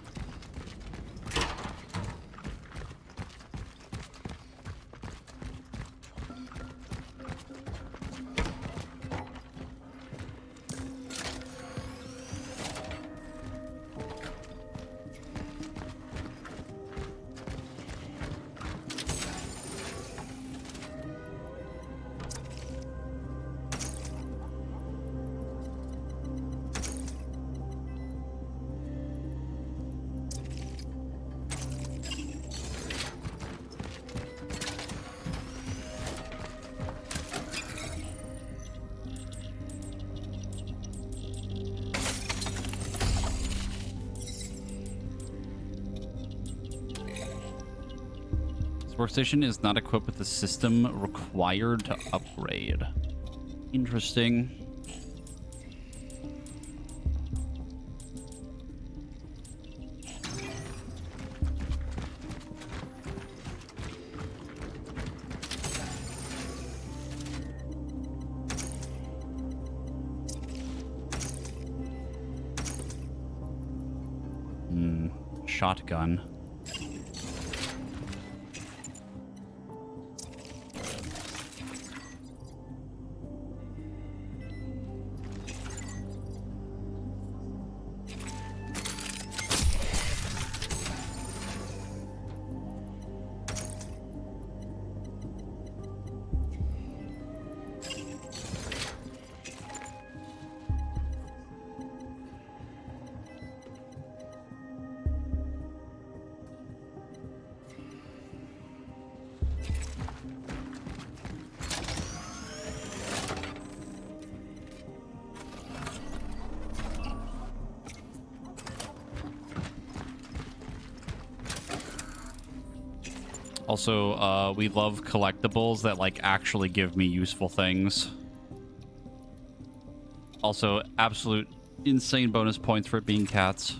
This workstation is not equipped with the system required to upgrade. Interesting. Shotgun. Also, we love collectibles that, like, actually give me useful things. Also, absolute insane bonus points for it being cats.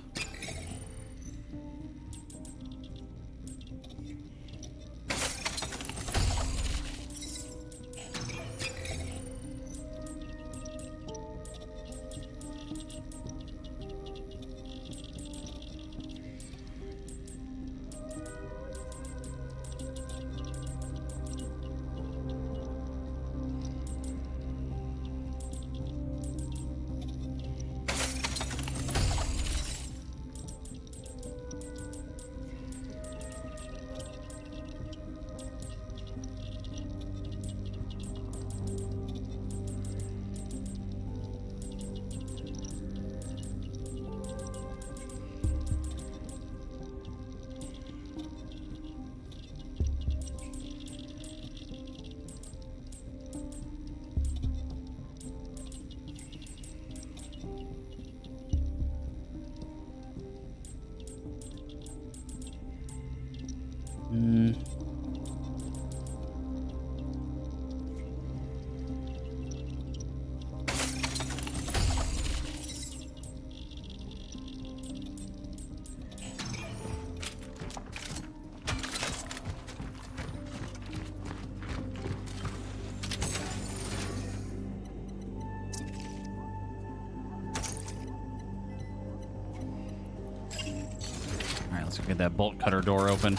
Get that bolt cutter door open.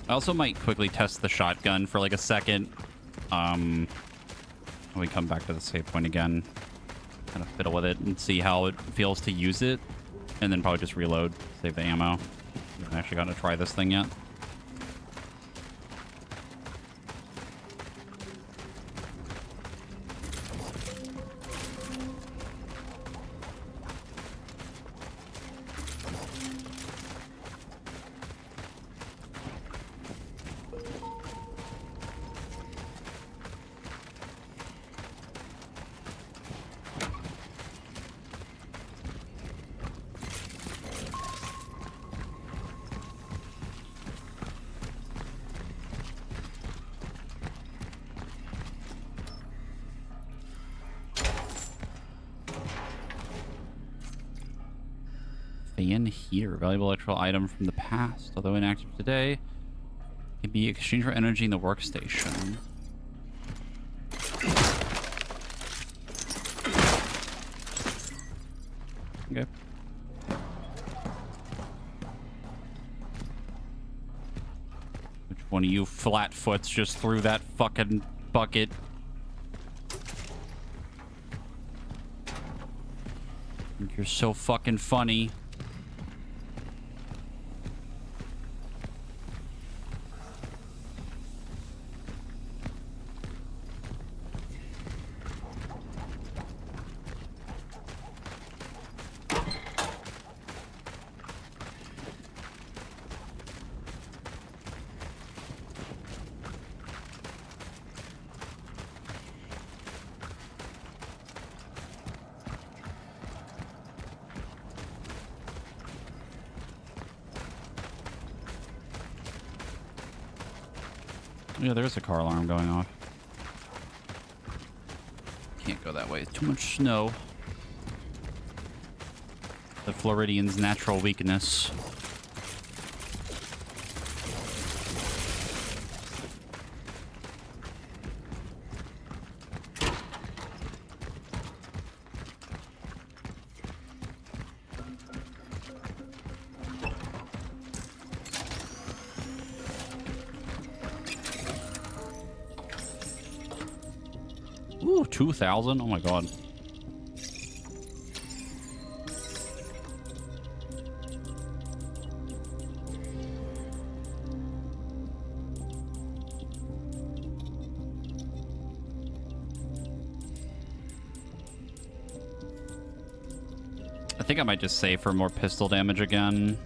I also might quickly test the shotgun for like a second. When we come back to the save point again. Kind of fiddle with it and see how it feels to use it, and then probably just reload, save the ammo. I haven't actually gotten to try this thing yet. Fan here, valuable electrical item from the past, although inactive today, can be exchanged for energy in the workstation. Okay. Which one of you flatfoots just threw that fucking bucket? You're so fucking funny. Yeah, there's a car alarm going off. Can't go that way. Too much snow. The Floridian's natural weakness. Ooh, 2,000? Oh my god. I think I might just save for more pistol damage again.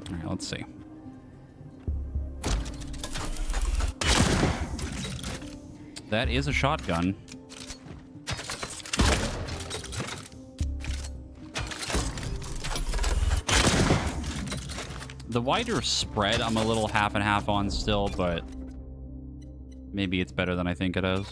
Alright, let's see. That is a shotgun. The wider spread, I'm a little half and half on still, but maybe it's better than I think it is.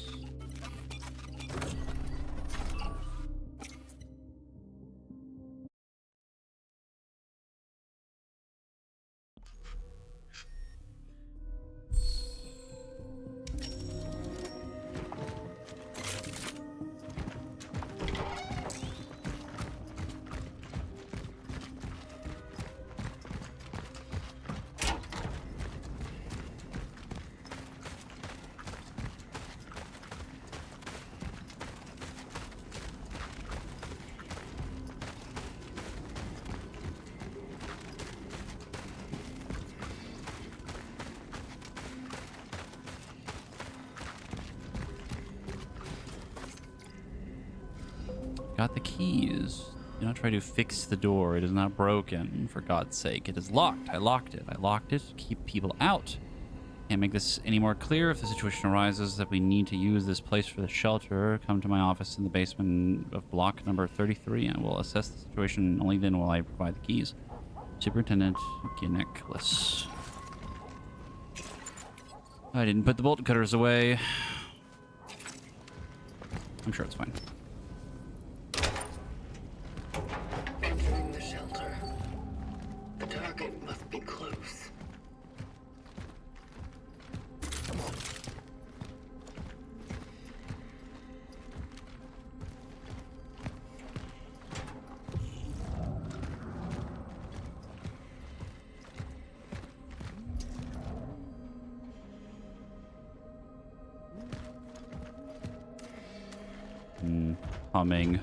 Got the keys. Do not try to fix the door. It is not broken. For God's sake. It is locked. I locked it. I locked it. Keep people out. Can't make this any more clear. If the situation arises that we need to use this place for the shelter, come to my office in the basement of block number 33 and we'll assess the situation. Only then will I provide the keys. Superintendent Ginneckless. I didn't put the bolt cutters away. I'm sure it's fine. Entering the shelter. The target must be close. Humming.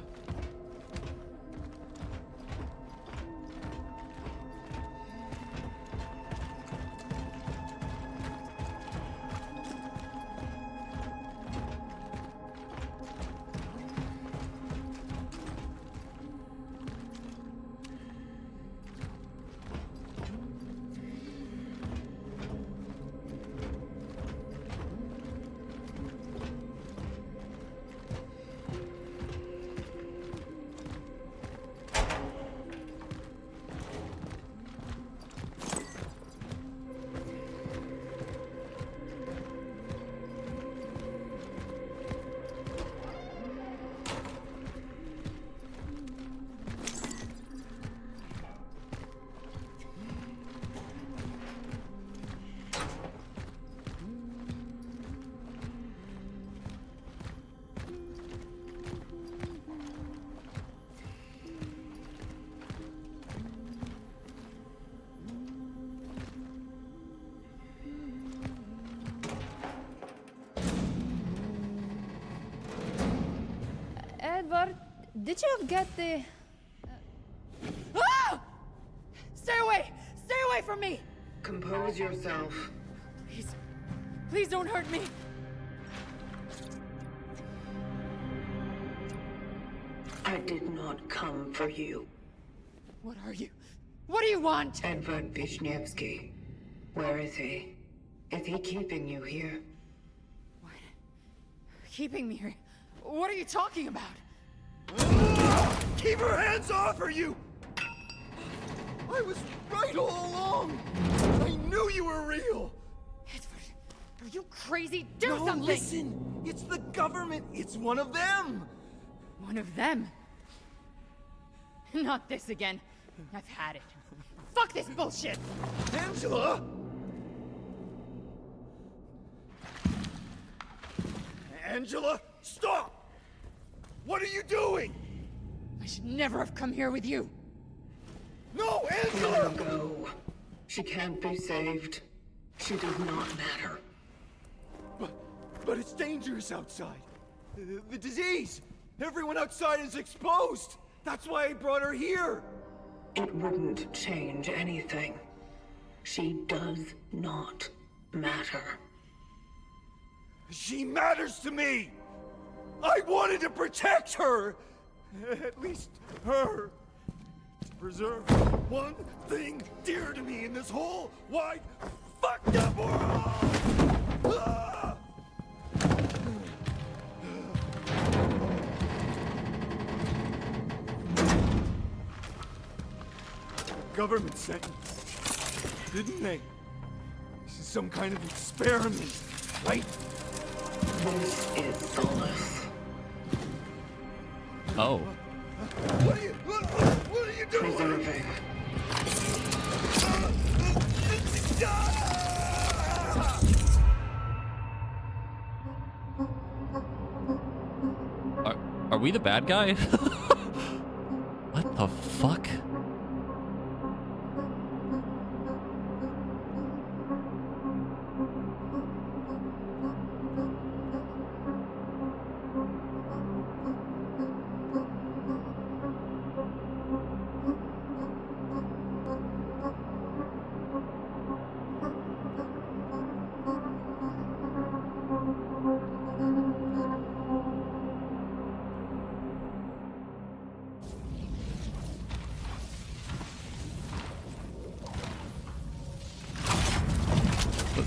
Edward, did you get the... Ah! Stay away! Stay away from me! Compose yourself. Please, please don't hurt me. I did not come for you. What are you? What do you want? Edward Wisniewski. Where is he? Is he keeping you here? What? Keeping me here? What are you talking about? Keep her hands off her, you! I was right all along! I knew you were real! Edward, are you crazy? Do No, something! listen! It's the government! It's one of them! One of them? Not this again. I've had it. Fuck this bullshit! Angela! Angela, stop! What are you doing? I should never have come here with you. No, Let her Angela! go. She can't be saved. She does not matter. But it's dangerous outside. The disease! Everyone outside is exposed! That's why I brought her here! It wouldn't change anything. She does not matter. She matters to me! I wanted to protect her! At least her. To preserve one thing dear to me in this whole wide fucked up world! Ah! Government sent me, didn't they? This is some kind of experiment, right? This is solace. Oh. What are you doing? Preserving. Are we the bad guy? What the fuck?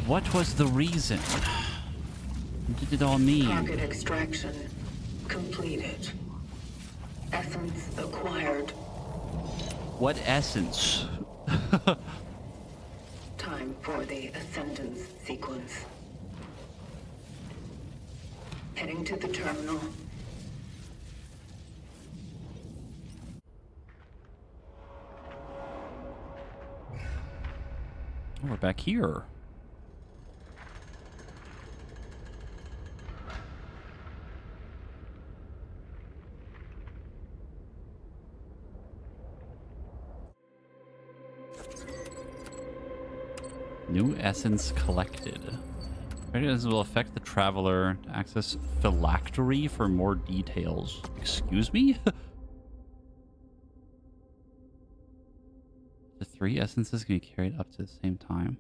What was the reason? What did it all mean? Target extraction completed. Essence acquired. What essence? Time for the ascendance sequence. Heading to the terminal. Oh, we're back here. New essence collected. This will affect the traveler to access phylactery for more details. Excuse me? The 3 essences can be carried up to the same time.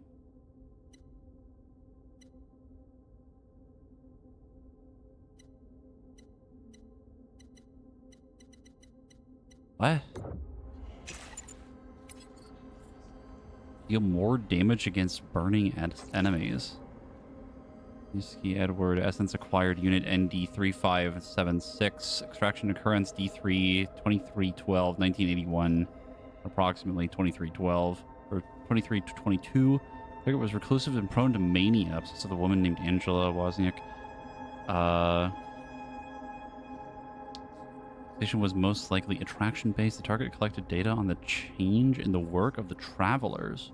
What? Deal more damage against burning enemies. Nisky Edward, Essence acquired unit ND3576, extraction occurrence D3 2312 1981, approximately 2312 or 23 to 22. Target was reclusive and prone to mania, obsessed with a woman named Angela Wozniak. Station was most likely attraction based. The target collected data on the change in the work of the travelers.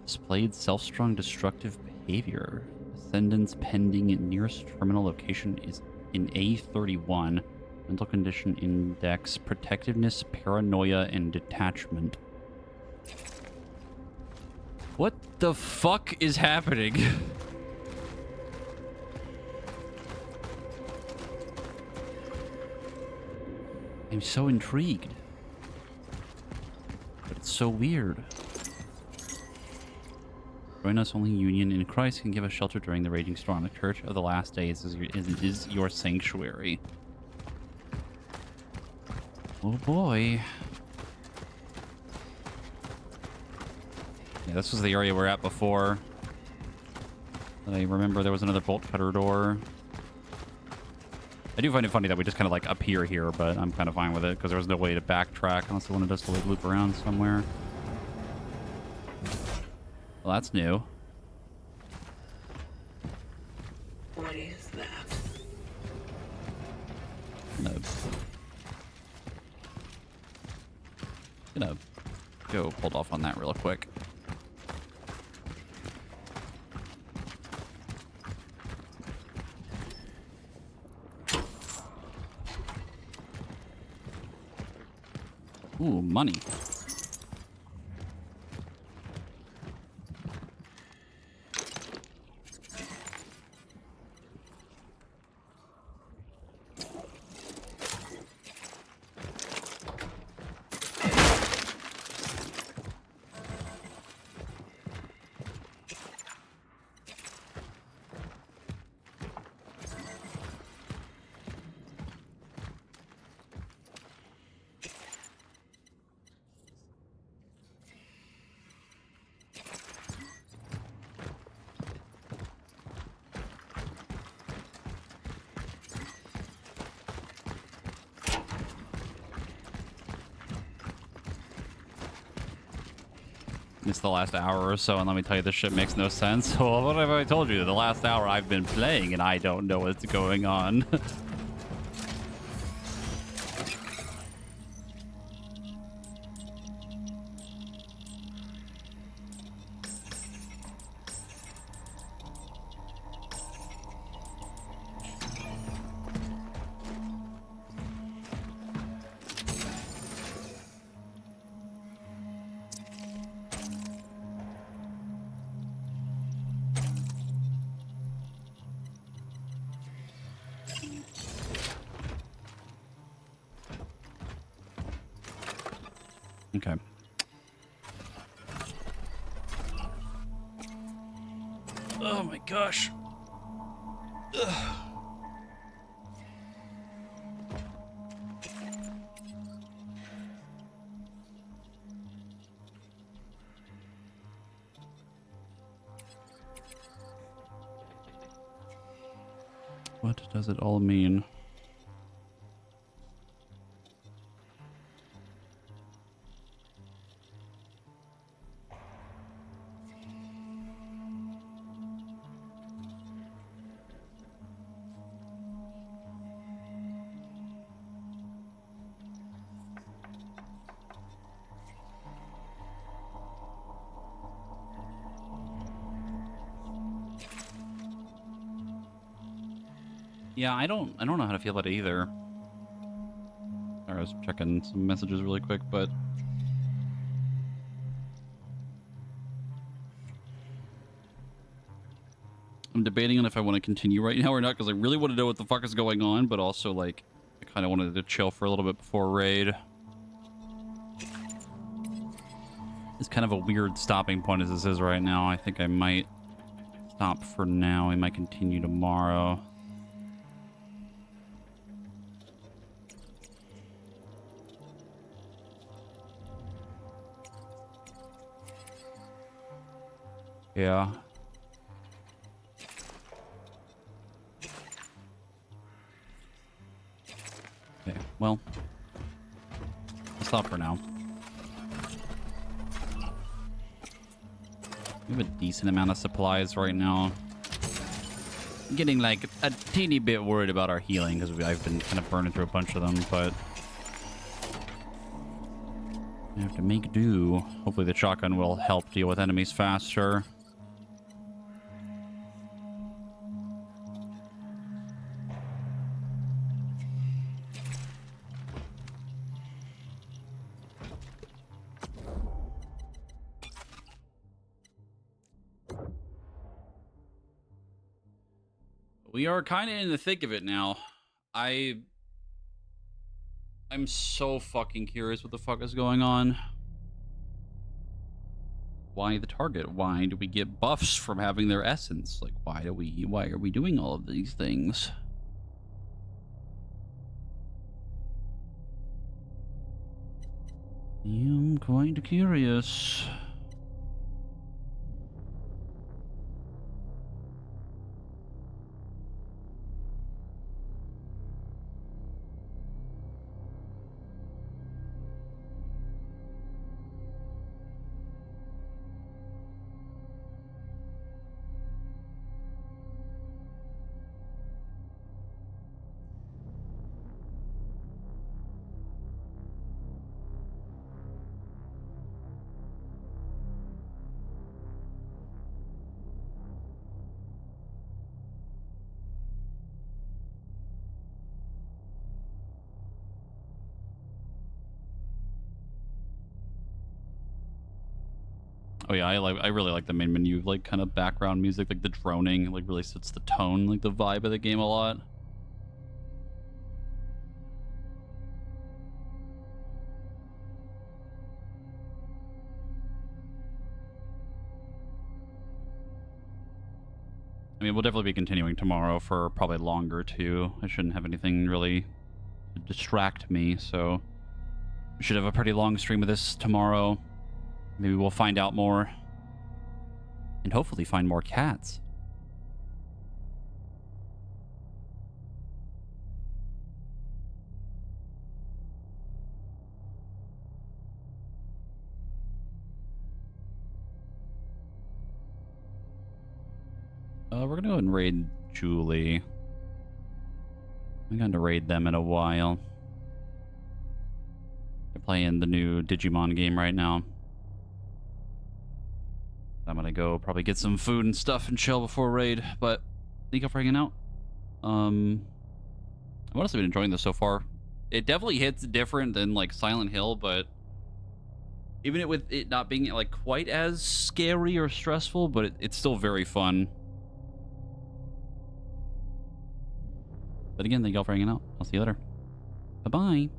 Displayed self-strong destructive behavior. Ascendance pending. Nearest terminal location is in A31. Mental condition index. Protectiveness, paranoia, and detachment. What the fuck is happening? I'm so intrigued. But it's so weird. Join us, only union in Christ can give us shelter during the raging storm. The Church of the Last Days is your sanctuary. Oh boy. Yeah, this was the area we're at before. I remember there was another bolt cutter door. I do find it funny that we just kind of like appear here, but I'm kind of fine with it because there was no way to backtrack unless they wanted us to like loop around somewhere. Well, that's new. What is that? Gonna go hold off on that real quick. Ooh, money. It's the last hour or so, and let me tell you, this shit makes no sense. Well, what have I told you? The last hour I've been playing, and I don't know what's going on. Okay. Oh my gosh. Ugh. What does it all mean? Yeah, I don't know how to feel about it either. Sorry, I was checking some messages really quick, but I'm debating on if I want to continue right now or not, because I really want to know what the fuck is going on, but also like I kind of wanted to chill for a little bit before raid. It's kind of a weird stopping point as this is right now. I think I might stop for now. We might continue tomorrow. Yeah. Okay, well, I'll stop for now. We have a decent amount of supplies right now. I'm getting like a teeny bit worried about our healing because I've been kind of burning through a bunch of them, but I have to make do. Hopefully the shotgun will help deal with enemies faster. We are kind of in the thick of it now. I'm so fucking curious what the fuck is going on. Why the target? Why do we get buffs from having their essence? Like, why are we doing all of these things? I'm quite curious. Oh yeah, I really like the main menu, like kind of background music, like the droning, like really sets the tone, like the vibe of the game a lot. I mean, we'll definitely be continuing tomorrow for probably longer too. I shouldn't have anything really to distract me, so we should have a pretty long stream of this tomorrow. Maybe we'll find out more. And hopefully find more cats. We're gonna go ahead and raid Julie. I'm going to raid them in a while. They're playing the new Digimon game right now. I'm gonna go probably get some food and stuff and chill before raid, but thank you for hanging out. I've honestly been enjoying this so far. It definitely hits different than like Silent Hill, but even with it not being like quite as scary or stressful, but it's still very fun. But again, thank y'all for hanging out. I'll see you later. Bye-bye.